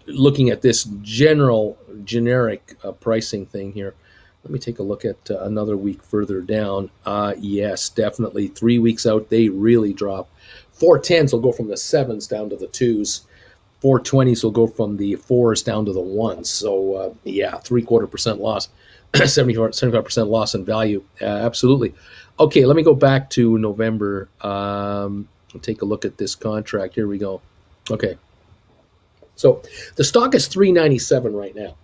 looking at this generic pricing thing here. Let me take a look at another week further down. Yes, definitely 3 weeks out, they really drop. 410s will go from the 7s down to the 2s. 420s will go from the 4s down to the 1s. So, yeah, 0.75% loss, 75% loss in value. Absolutely. Okay, let me go back to November. Take a look at this contract. Here we go. Okay. So the stock is $397 right now.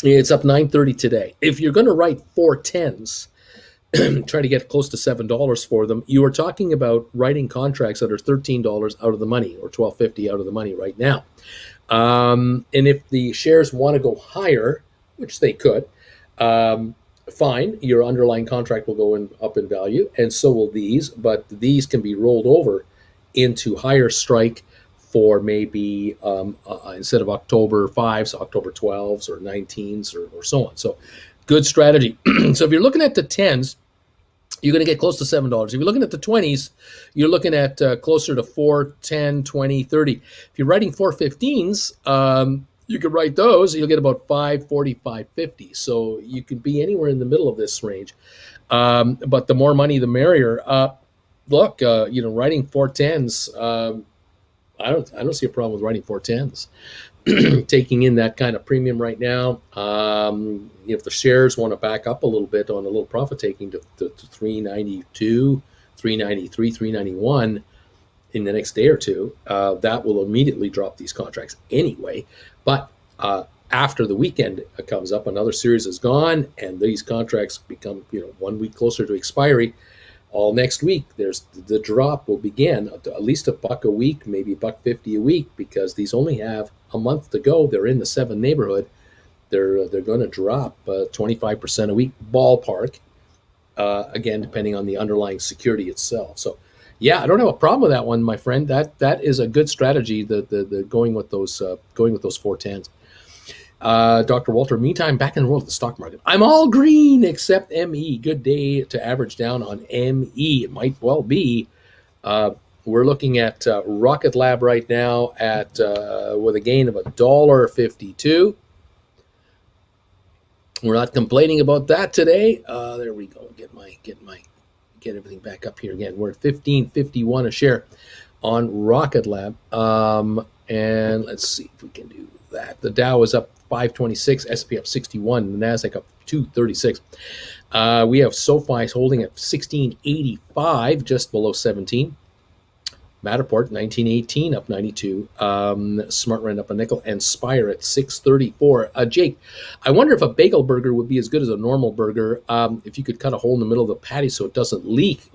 It's up $9.30 today. If you're going to write 410s, try to get close to $7 for them, you are talking about writing contracts that are $13 out of the money or $12.50 out of the money right now. And if the shares want to go higher, which they could, fine, your underlying contract will go up in value, and so will these, but these can be rolled over into higher strike for maybe instead of October 5s, October 12s or 19s or so on. So good strategy. So if you're looking at the 10s, you're going to get close to $7. If you're looking at the 20s, you're looking at closer to 4, 10, 20, 30. If you're writing 415s, you can write those, you'll get about 540, 550. So you could be anywhere in the middle of this range. But the more money, the merrier. Look, writing 410s, I don't see a problem with writing 410s. Taking in that kind of premium right now. If the shares want to back up a little bit on a little profit taking to 392, 393, 391 in the next day or two, that will immediately drop these contracts anyway. But after the weekend comes up, another series is gone, and these contracts become 1 week closer to expiry. All next week, there's the drop will begin at least $1 a week, maybe $1.50 a week, because these only have a month to go. They're in the 7 neighborhood. They're going to drop 25% a week, ballpark. Again, depending on the underlying security itself. So, yeah, I don't have a problem with that one, my friend. That is a good strategy. The going with those 410s. Dr. Walter, meantime, back in the world of the stock market. I'm all green except ME. Good day to average down on ME. It might well be. We're looking at Rocket Lab right now at with a gain of $1.52. We're not complaining about that today. There we go. Get everything back up here again. We're at $15.51 a share on Rocket Lab. And let's see if we can do that. The Dow is up 526, SP up 61, the Nasdaq up 236. We have Sofi holding at 1685, just below 17. Matterport 1918 up 92, Smart Rent up a nickel, and Spire at 634. Jake, I wonder if a bagel burger would be as good as a normal burger if you could cut a hole in the middle of the patty so it doesn't leak.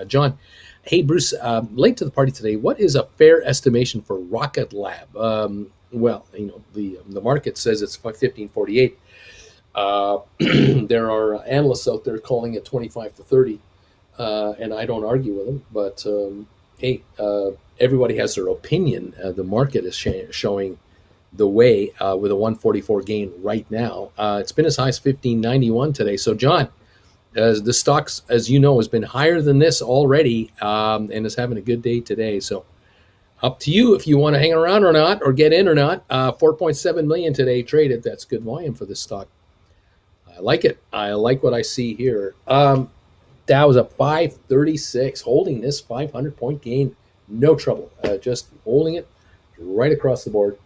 John, hey Bruce, late to the party today. What is a fair estimation for Rocket Lab? Well, the market says it's 1548. There are analysts out there calling it 25 to 30, and I don't argue with them, but. Hey, everybody has their opinion. The market is showing the way with a 144 gain right now. It's been as high as 1591 today. So, John, the stocks, as you know, has been higher than this already and is having a good day today. So, up to you if you want to hang around or not, or get in or not. 4.7 million today traded. That's good volume for this stock. I like it. I like what I see here. Dow was up 536, holding this 500-point gain. No trouble. Just holding it right across the board.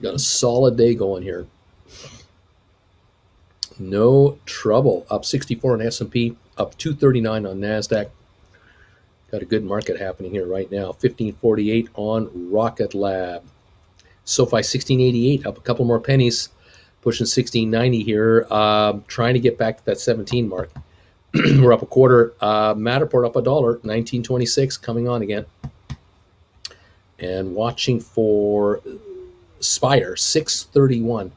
Got a solid day going here. No trouble. Up 64 on S&P, up 239 on NASDAQ. Got a good market happening here right now. 1548 on Rocket Lab. Sofi 1688, up a couple more pennies. Pushing 1690 here, trying to get back to that 17 mark. We're up a quarter. Matterport up $1, 1926, coming on again. And watching for Spire, 631,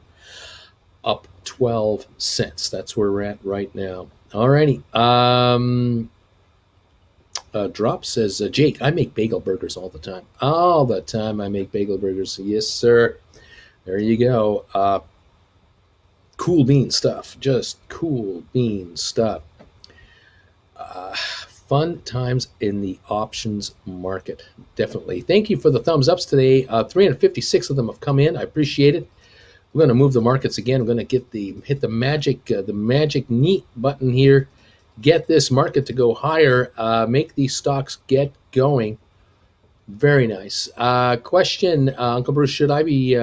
up 12 cents. That's where we're at right now. All righty. Drop says, Jake, I make bagel burgers all the time. All the time I make bagel burgers. Yes, sir. There you go. Cool bean stuff, just cool bean stuff. Fun times in the options market, definitely. Thank you for the thumbs ups today. 356 of them have come in. I appreciate it. We're going to move the markets again. We're going to hit the magic neat button here. Get this market to go higher. Make these stocks get going. Very nice. Question, Uncle Bruce, should I be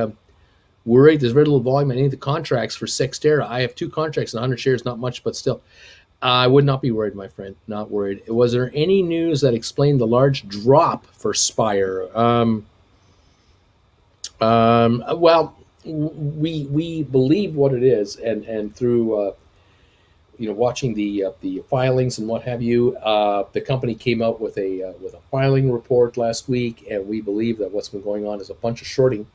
worried? There's very little volume in any of the contracts for Sextera. I have 2 contracts and 100 shares, not much, but still. I would not be worried, my friend. Not worried. Was there any news that explained the large drop for Spire? Well, we believe what it is, and through watching the filings and what have you, the company came out with a filing report last week, and we believe that what's been going on is a bunch of shorting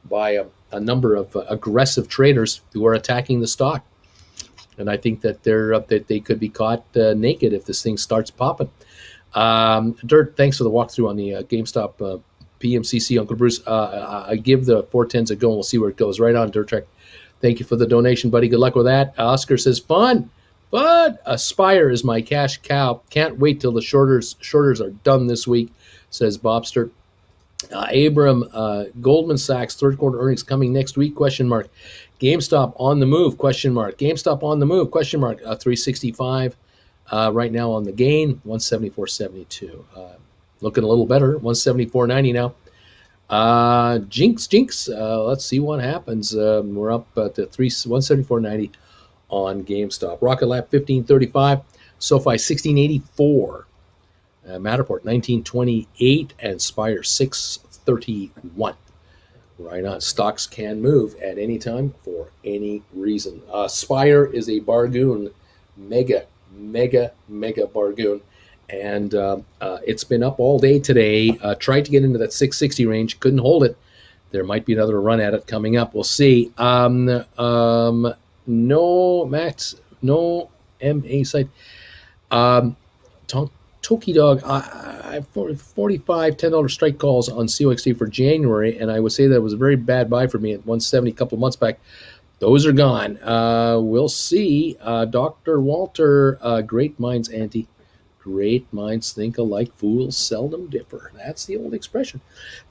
by a number of aggressive traders who are attacking the stock, and I think that they could be caught naked if this thing starts popping. Dirt, thanks for the walkthrough on the GameStop PMCC, Uncle Bruce. I give the 410s a go, and we'll see where it goes. Right on, Dirt Trek. Thank you for the donation, buddy. Good luck with that. Oscar says, fun. Aspire is my cash cow. Can't wait till the shorters are done this week, says Bobster. Abram, Goldman Sachs third quarter earnings coming next week, question mark. GameStop on the move, question mark. GameStop on the move, question mark. 365 right now on the gain, 174.72. Looking a little better, 174.90 now. Jinx. Let's see what happens. We're up to 174.90 on GameStop. Rocket Lab 1535, Sofi 1684. Matterport 1928 and Spire 631. Right on. Stocks can move at any time for any reason. Spire is a bargain, mega bargain, and it's been up all day today. Tried to get into that 660 range, couldn't hold it. There might be another run at it coming up. We'll see. No Max, no MA site. Toki Dog, I have 45 $10 strike calls on COXD for January, and I would say that was a very bad buy for me at 170 a couple of months back. Those are gone. We'll see. Dr. Walter, great minds, Auntie. Great minds think alike. Fools seldom differ. That's the old expression.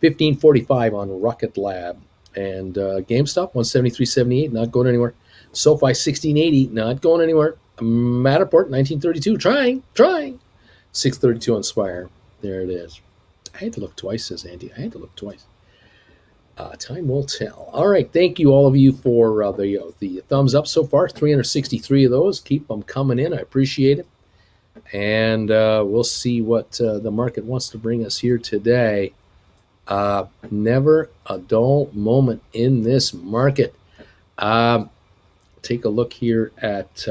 1545 on Rocket Lab. And GameStop, 173.78, not going anywhere. SoFi, 1680, not going anywhere. Matterport, 1932, trying. 632 on Spire. There it is. I had to look twice, says Andy. I had to look twice. Time will tell. All right. Thank you, all of you, for the thumbs up so far. 363 of those. Keep them coming in. I appreciate it. and we'll see what the market wants to bring us here today. Never a dull moment in this market. Take a look here at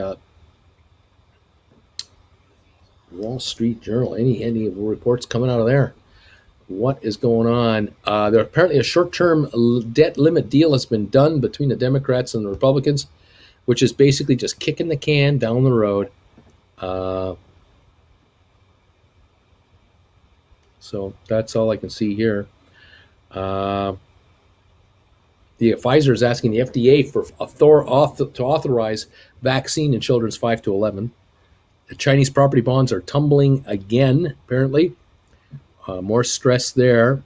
Wall Street Journal. Any reports coming out of there? What is going on? There apparently a short-term debt limit deal has been done between the Democrats and the Republicans, which is basically just kicking the can down the road. So that's all I can see here. The Pfizer is asking the FDA to authorize vaccine in children's 5 to 11. The Chinese property bonds are tumbling again, apparently. More stress there.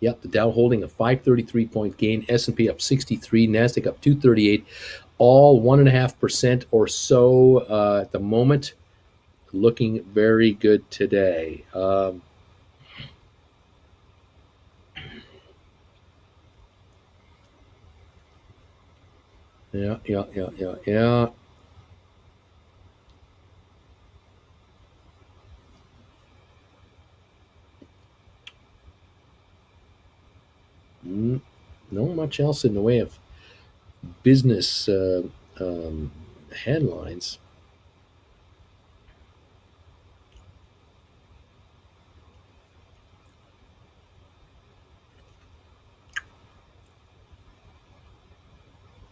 Yep, the Dow holding a 533-point gain, S&P up 63, NASDAQ up 238, all 1.5% or so at the moment. Looking very good today. Yeah. Not much else in the way of business headlines.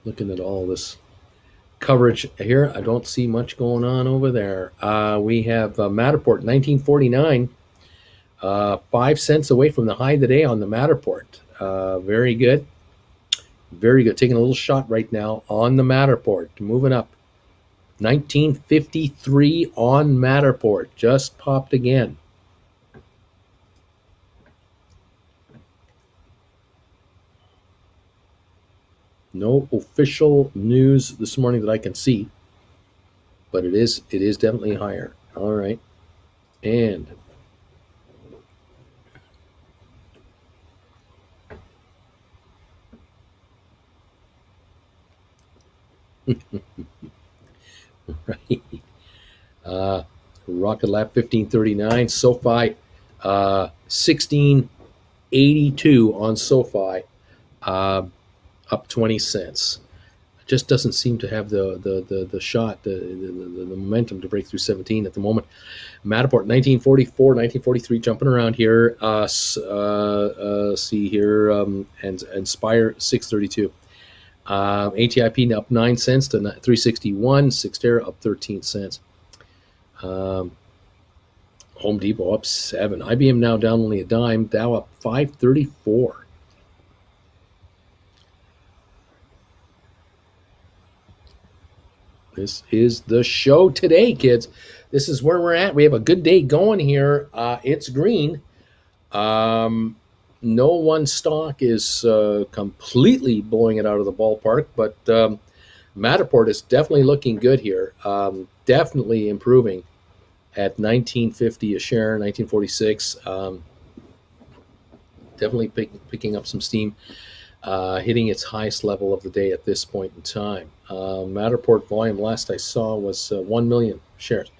Looking at all this coverage here, I don't see much going on over there. We have Matterport, 1949, 5 cents away from the high today on the Matterport. Very good. Very good. Taking a little shot right now on the Matterport. Moving up. 1953 on Matterport. Just popped again. No official news this morning that I can see, but it is definitely higher. All right. And right. Rocket Lab 1539, SoFi 1682 on SoFi, up 20 cents. Just doesn't seem to have the shot, the momentum to break through 17 at the moment. Matterport 1944, 1943, jumping around here. See here, and Spire 632. ATIP up 9 cents to 361. Cyxtera up 13 cents. Home Depot up 7. IBM now down only a dime. Dow up 534. This is the show today, kids. This is where we're at. We have a good day going here. It's green. No one stock is completely blowing it out of the ballpark, but Matterport is definitely looking good here. Definitely improving at $19.50 a share, $19.46. Definitely picking up some steam. Hitting its highest level of the day at this point in time. Matterport volume last I saw was 1 million shares.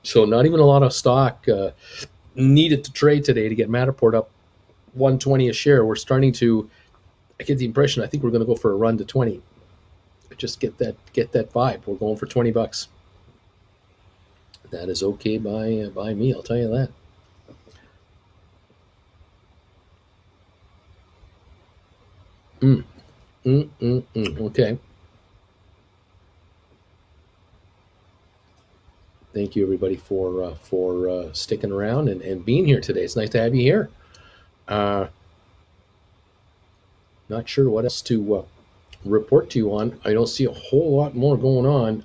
So not even a lot of stock needed to trade today to get Matterport up 120 a share. We're starting to, I get the impression, I think we're going to go for a run to 20. Just get that vibe. We're going for $20. That is okay by me, I'll tell you that. Okay. Thank you, everybody, for sticking around and being here today. It's nice to have you here. Not sure what else to report to you on. I don't see a whole lot more going on.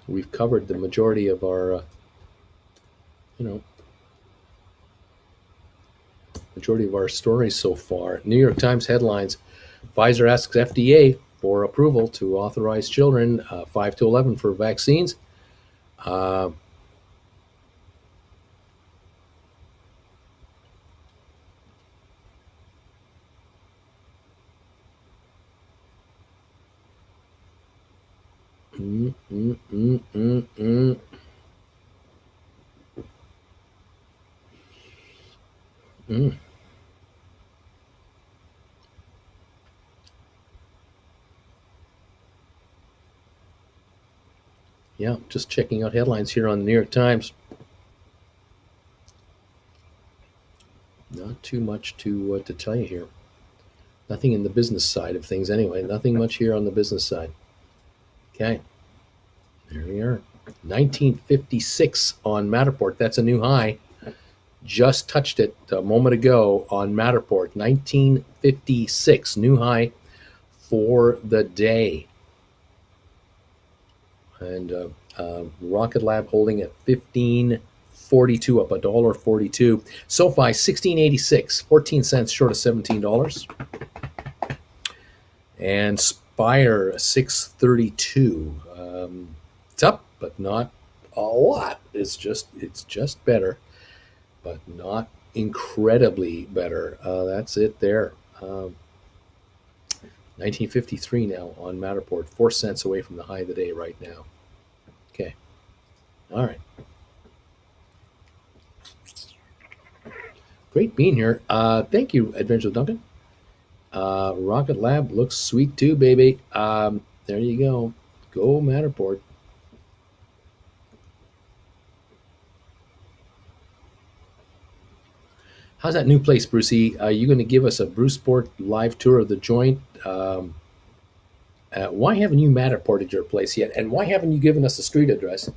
We've covered the majority of our, majority of our stories so far. New York Times headlines: Pfizer asks FDA for approval to authorize children 5 to 11 for vaccines. Uh, mm, mm, mm, mm, mm. Mm. Yeah, just checking out headlines here on the New York Times. Not too much to tell you here. Nothing in the business side of things, anyway. Nothing much here on the business side. Okay, there we are. 1956 on Matterport. That's a new high. Just touched it a moment ago on Matterport. 1956, new high for the day. And Rocket Lab holding at 15.42, up $1.42. SoFi 16.86, 14 cents short of $17. And Spire 6.32. It's up, but not a lot. It's just better, but not incredibly better. That's it there. 1953 now on Matterport, 4 cents away from the high of the day right now. Okay. All right. Great being here. Thank you, Adventure Duncan. Rocket Lab looks sweet too, baby. There you go. Go Matterport. How's that new place, Brucey? Are you going to give us a Bruceport live tour of the joint? Why haven't you Matterported your place yet? And why haven't you given us a street address?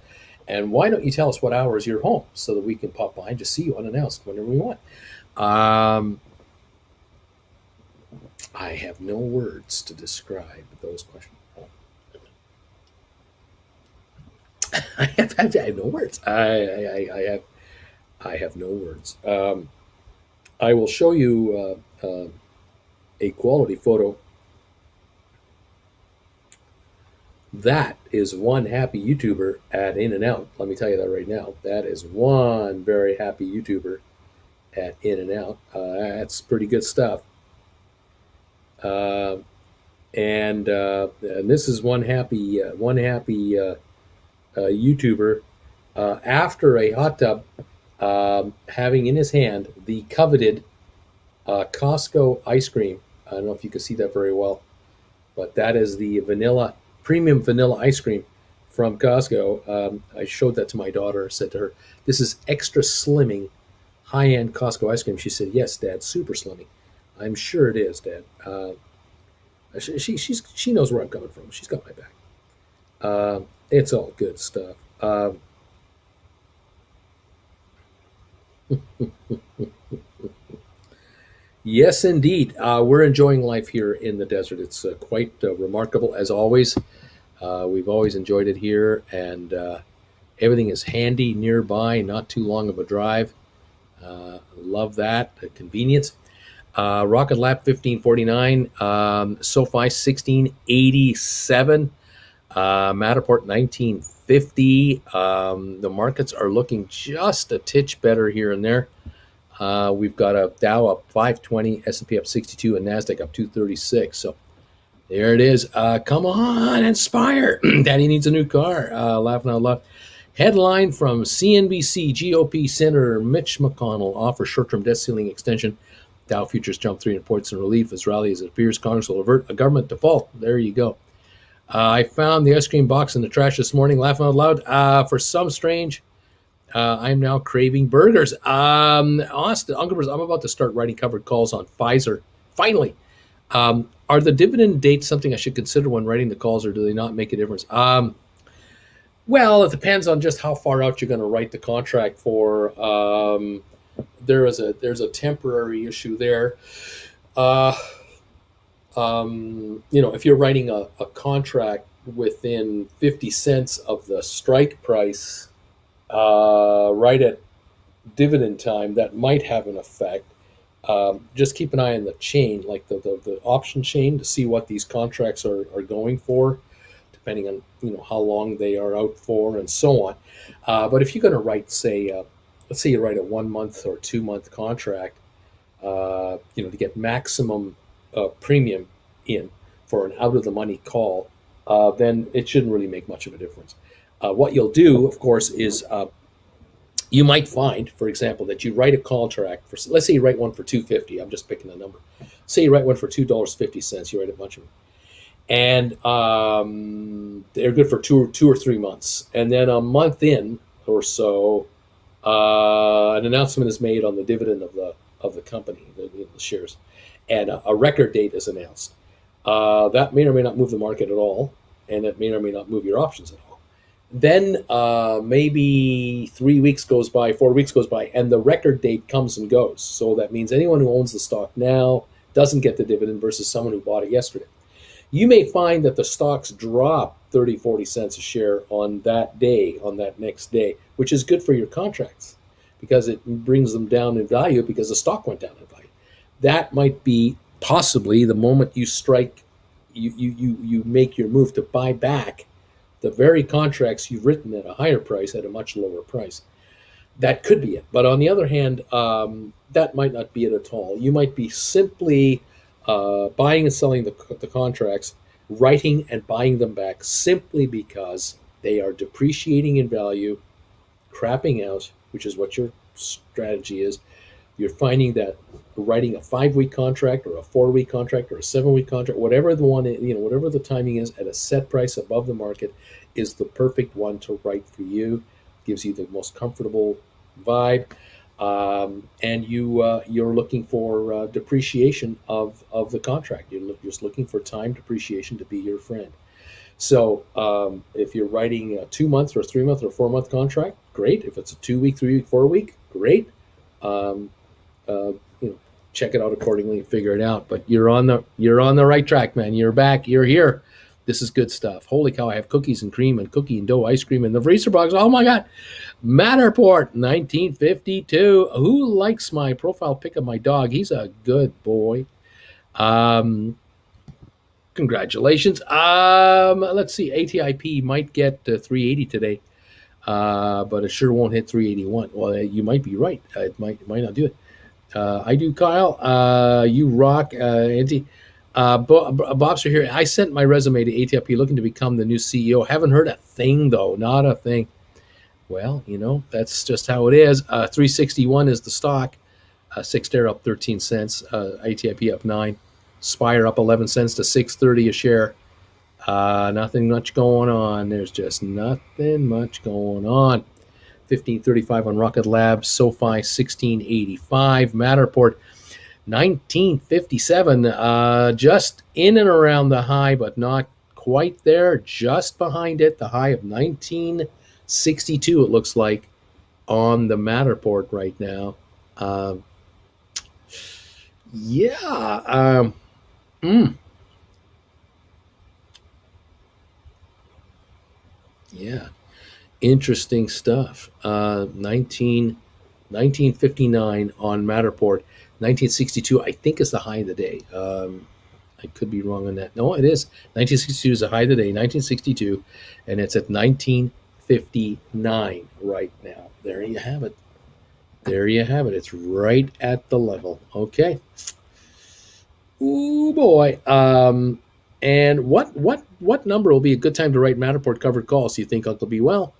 And why don't you tell us what hours you're home so that we can pop by and just see you unannounced whenever we want? I have no words to describe those questions. I have no words. I have no words. I will show you a quality photo. That is one happy YouTuber at In-N-Out. Let me tell you that right now. That is one very happy YouTuber at In-N-Out. That's pretty good stuff. And this is one happy YouTuber after a hot tub, having in his hand the coveted Costco ice cream. I don't know if you can see that very well, but that is the premium vanilla ice cream from Costco. I showed that to my daughter. Said to her, "This is extra slimming, high-end Costco ice cream." She said, "Yes, Dad, super slimming." I'm sure it is, Dad. She knows where I'm coming from. She's got my back. It's all good stuff. Yes, indeed. We're enjoying life here in the desert. It's quite remarkable, as always. We've always enjoyed it here, and everything is handy nearby, not too long of a drive. Love that. Convenience. Rocket Lab 1549, SoFi 1687, Matterport 1950. The markets are looking just a titch better here and there. We've got a Dow up 520, S&P up 62, and NASDAQ up 236. So there it is. Come on, Inspire. Daddy needs a new car. Laughing out loud. Headline from CNBC: GOP Senator Mitch McConnell offers short-term debt ceiling extension. Dow futures jump 300 points in relief as rally as it appears Congress will avert a government default. There you go. I found the ice cream box in the trash this morning, laughing out loud. For some strange, I'm now craving burgers. Austin, Uncle Bruce, I'm about to start writing covered calls on Pfizer. Finally. Are the dividend dates something I should consider when writing the calls, or do they not make a difference? Well, it depends on just how far out you're going to write the contract for. There's a temporary issue there. If you're writing a contract within 50 cents of the strike price, right at dividend time, that might have an effect. Just keep an eye on the chain, like the option chain, to see what these contracts are going for, depending on how long they are out for and so on. But if you're going to write, say, let's say you write a 1 month or 2 month contract, to get maximum premium in for an out of the money call, then it shouldn't really make much of a difference. What you'll do, of course, is you might find, for example, that you write a contract for, let's say you write one for 250. I'm just picking a number. Say you write one for $2.50. You write a bunch of them, and they're good for two or 3 months, and then a month in or so, an announcement is made on the dividend of the company, the shares, and a record date is announced. That may or may not move the market at all, and it may or may not move your options at all. Then maybe 3 weeks goes by, 4 weeks goes by, and the record date comes and goes. So that means anyone who owns the stock now doesn't get the dividend versus someone who bought it yesterday. You may find that the stocks drop 30, 40 cents a share on that day, on that next day, which is good for your contracts because it brings them down in value because the stock went down in value. That might be possibly the moment you strike, you make your move to buy back the very contracts you've written at a higher price at a much lower price. That could be it. But on the other hand, that might not be it at all. You might be simply buying and selling the contracts, writing and buying them back simply because they are depreciating in value, crapping out, which is what your strategy is. You're finding that writing a 5-week contract or a 4-week contract or a 7-week contract, whatever the one, whatever the timing is, at a set price above the market, is the perfect one to write for you. Gives you the most comfortable vibe, and you're looking for depreciation of the contract. You're just looking for time depreciation to be your friend. So if you're writing a 2 month or a 3 month or 4 month contract, great. If it's a 2-week, 3-week, 4-week, great. Check it out accordingly and figure it out. But you're on the right track, man. You're back. You're here. This is good stuff. Holy cow! I have cookies and cream and cookie and dough ice cream in the freezer box. Oh my god! Matterport, 1952. Who likes my profile pic of my dog? He's a good boy. Congratulations. Let's see. ATIP might get 380 today, but it sure won't hit 381. Well, you might be right. It might not do it. I do, Kyle. You rock, Auntie. Bob's here. I sent my resume to ATIP looking to become the new CEO. Haven't heard a thing, though. Not a thing. Well, that's just how it is. 361 is the stock. Sixter up 13 cents. ATIP up 9. Spire up 11 cents to 630 a share. Nothing much going on. There's just nothing much going on. 1535 on Rocket Labs. Sofi 1685. Matterport 1957. Just in and around the high, but not quite there. Just behind it, the high of 1962. It looks like on the Matterport right now. Yeah. Yeah. Interesting stuff. 1959 on Matterport. 1962, I think, is the high of the day. I could be wrong on that. No, it is. 1962 is the high of the day, 1962, and it's at 1959 right now. There you have it. There you have it. It's right at the level. Okay. Ooh, boy. And what number will be a good time to write Matterport covered calls, do you think, Uncle B? Well,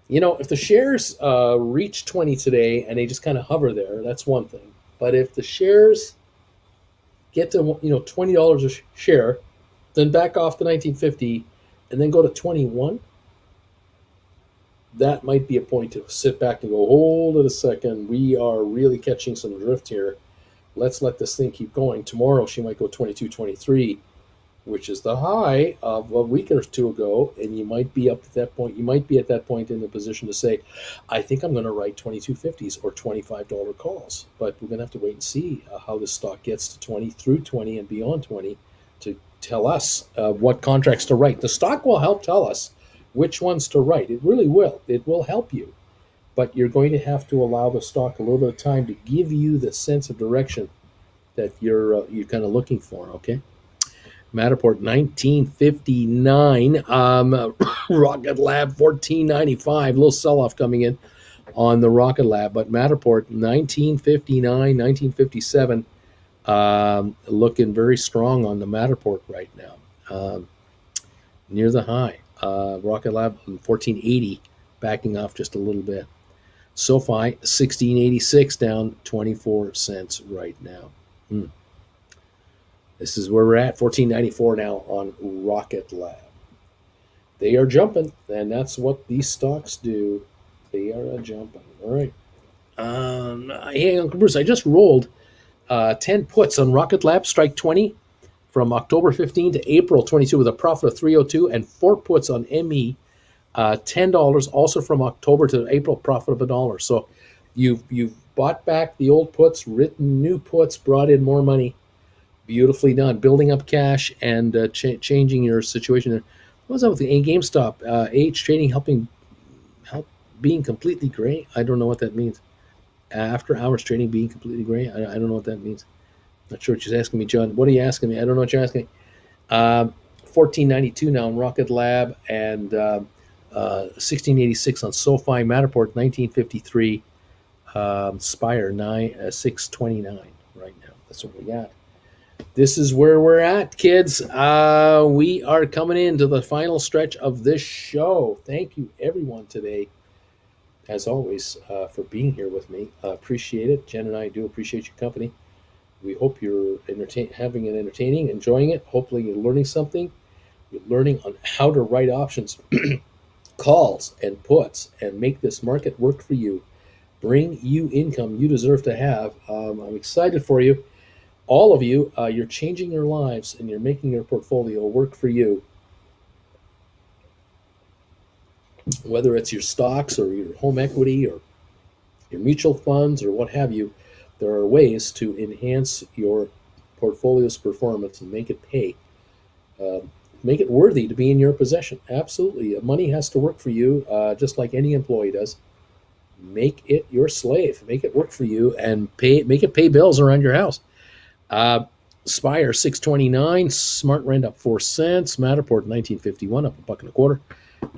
if the shares reach 20 today and they just kind of hover there, that's one thing. But if the shares get to $20 a share, then back off to 1950 and then go to 21, that might be a point to sit back and go, hold it a second. We are really catching some drift here. Let's let this thing keep going. Tomorrow she might go 22, 23, which is the high of a week or two ago, and you might be up at that point. You might be at that point in the position to say, I think I'm going to write 22.50s or $25 calls. But we're going to have to wait and see how this stock gets to 20, through 20, and beyond 20 to tell us what contracts to write. The stock will help tell us which ones to write. It really will. It will help you. but you're going to have to allow the stock a little bit of time to give you the sense of direction that you're kind of looking for. Okay. Matterport 1959, Rocket Lab 1495, little sell-off coming in on the Rocket Lab, but Matterport 1959, 1957, looking very strong on the Matterport right now, near the high. Rocket Lab 1480, backing off just a little bit. Sofi 1686, down 24 cents right now. This is where we're at, 1494 now on Rocket Lab. They are jumping, and that's what these stocks do. They are jumping. All right. Hey, Uncle Bruce, I just rolled 10 puts on Rocket Lab, strike 20, from October 15 to April 22 with a profit of 302, and 4 puts on ME, $10, also from October to April, profit of $1. So you've bought back the old puts, written new puts, brought in more money. Beautifully done. Building up cash and changing your situation. What was that with the GameStop? H trading help being completely gray. I don't know what that means. After hours trading being completely gray. I don't know what that means. Not sure what you're asking me, John. What are you asking me? I don't know what you're asking me. 1492 now on Rocket Lab, and 1686 on Sofi. Matterport 1953. Spire 629 right now. That's what we got. This is where we're at, kids. We are coming into the final stretch of this show. Thank you, everyone, today, as always, for being here with me. Appreciate it. Jen and I do appreciate your company. We hope you're having it entertaining, enjoying it. Hopefully you're learning something. You're learning on how to write options, calls, and puts, and make this market work for you. Bring you income you deserve to have. I'm excited for you. All of you, you're changing your lives and you're making your portfolio work for you. Whether it's your stocks or your home equity or your mutual funds or what have you, there are ways to enhance your portfolio's performance and make it pay. Make it worthy to be in your possession. Absolutely. Money has to work for you, just like any employee does. Make it your slave. Make it work for you and make it pay bills around your house. Spire 629, Smart Rent up 4 cents, Matterport 1951 up $1.25,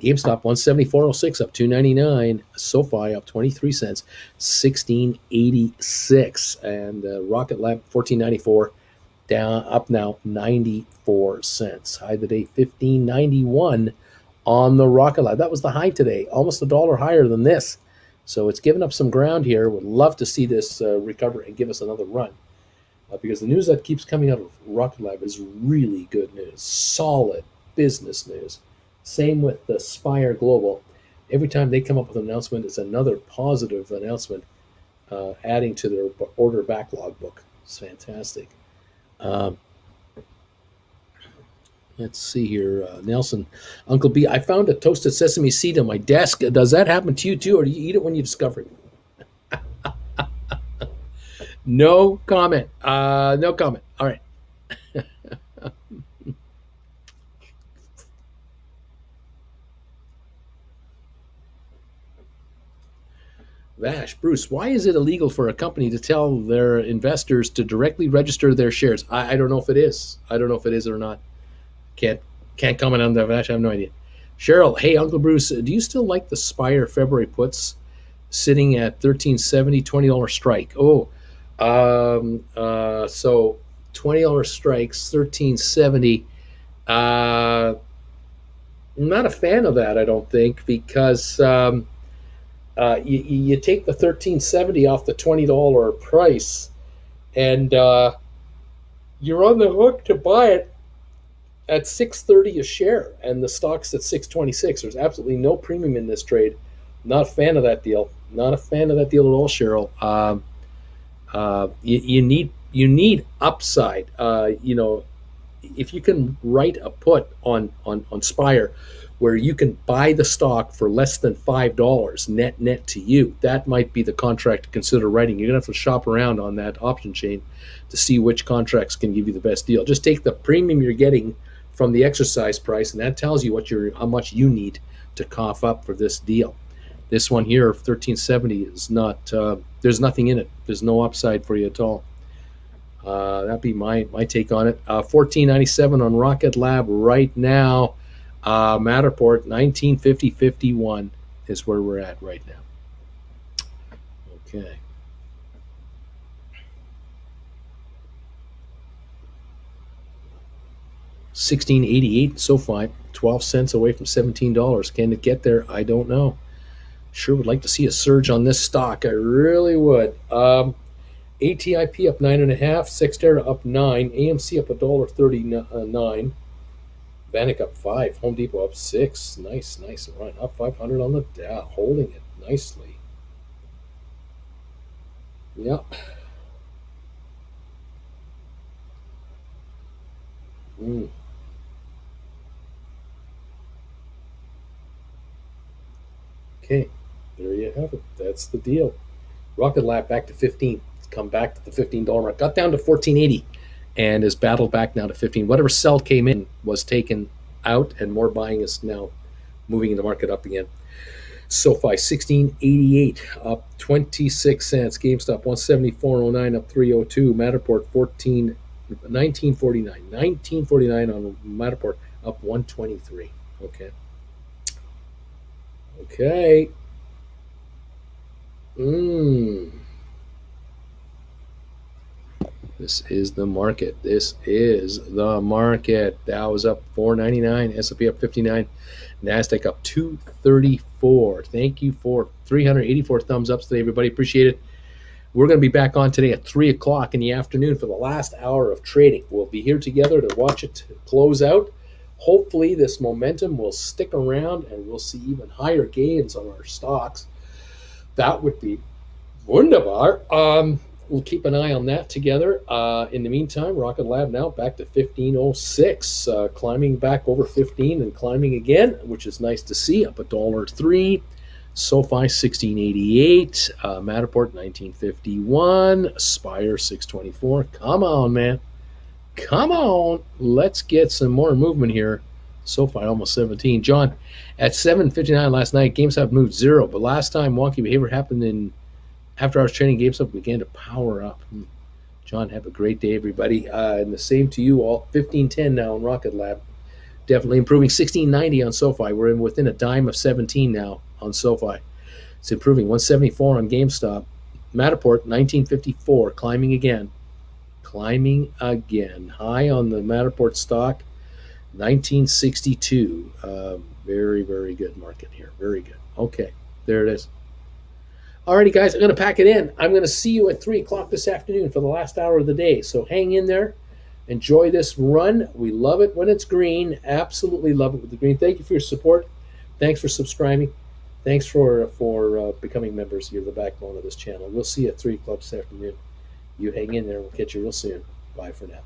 GameStop 174.06 up 2.99, SoFi up 23 cents, 16.86, and Rocket Lab 14.94 down up now 94 cents. High of the day 15.91 on the Rocket Lab. That was the high today, almost $1 higher than this. So it's given up some ground here. Would love to see this recover and give us another run. Because the news that keeps coming out of Rocket Lab is really good news, solid business news. Same with the Spire Global. Every time they come up with an announcement, it's another positive announcement, adding to their order backlog book. It's fantastic. Let's see here. Nelson, Uncle B, I found a toasted sesame seed on my desk. Does that happen to you too, or do you eat it when you discover it? No comment. No comment. All right. Vash, Bruce, why is it illegal for a company to tell their investors to directly register their shares? I don't know if it is. I don't know if it is or not. Can't comment on that, Vash. I have no idea. Cheryl, hey, Uncle Bruce, do you still like the Spire February puts sitting at $13.70, $20 strike? Oh, so $20 strikes, $13.70. I'm not a fan of that, I don't think, because you take the $13.70 off the $20 price, and you're on the hook to buy it at $6.30 a share, and the stock's at $6.26. There's absolutely no premium in this trade. Not a fan of that deal. Not a fan of that deal at all, Cheryl. You need upside. If you can write a put on Spire where you can buy the stock for less than $5 net to you, that might be the contract to consider writing. You're gonna have to shop around on that option chain to see which contracts can give you the best deal. Just take the premium you're getting from the exercise price, and that tells you how much you need to cough up for this deal. This one here, 1370, is not. There's nothing in it. There's no upside for you at all. That'd be my take on it. 1497 on Rocket Lab right now. Matterport 1950.51 is where we're at right now. Okay. 1688 Sofi, 12 cents away from $17. Can it get there? I don't know. Sure would like to see a surge on this stock. I really would. ATIP up 9.5, Sextera up 9, AMC up $1.39, Bannock up 5, Home Depot up 6. Nice run. Up 500 on the Dow, holding it nicely. Yeah. Okay, there you have it. That's the deal. Rocket Lab back to 15. It's come back to the $15 mark. Got down to 1480 and is battled back now to 15. Whatever sell came in was taken out, and more buying is now moving the market up again. SoFi 1688 up 26 cents. GameStop 174.09 up 302. Matterport 1949 on Matterport up 123. Okay. This is the market. Dow is up 499, S&P up 59, NASDAQ up 234. Thank you for 384 thumbs ups today, everybody. Appreciate it. We're going to be back on today at 3 o'clock in the afternoon for the last hour of trading. We'll be here together to watch it close out. Hopefully this momentum will stick around and we'll see even higher gains on our stocks. That would be wunderbar. We'll keep an eye on that together. In the meantime, Rocket Lab now back to 1506, climbing back over 15 and climbing again, which is nice to see, up $1.03. SoFi 1688, Matterport 1951, Spire 624. Come on, man. Come on. Let's get some more movement here. SoFi almost 17. John, at 7:59 last night, GameStop moved 0, but last time wonky behavior happened in after hours trading, GameStop began to power up. John, have a great day, everybody. And the same to you all. 1510 now on Rocket Lab. Definitely improving. 1690 on SoFi. We're within a dime of 17 now on SoFi. It's improving. 174 on GameStop. Matterport 1954, climbing again. High on the Matterport stock, 1962. Very, very good market here. Very good. Okay, there it is. Alrighty, guys, I'm going to pack it in. I'm going to see you at 3 o'clock this afternoon for the last hour of the day. So hang in there. Enjoy this run. We love it when it's green. Absolutely love it with the green. Thank you for your support. Thanks for subscribing. Thanks for becoming members. You're the backbone of this channel. We'll see you at 3 o'clock this afternoon. You hang in there. We'll catch you real soon. Bye for now.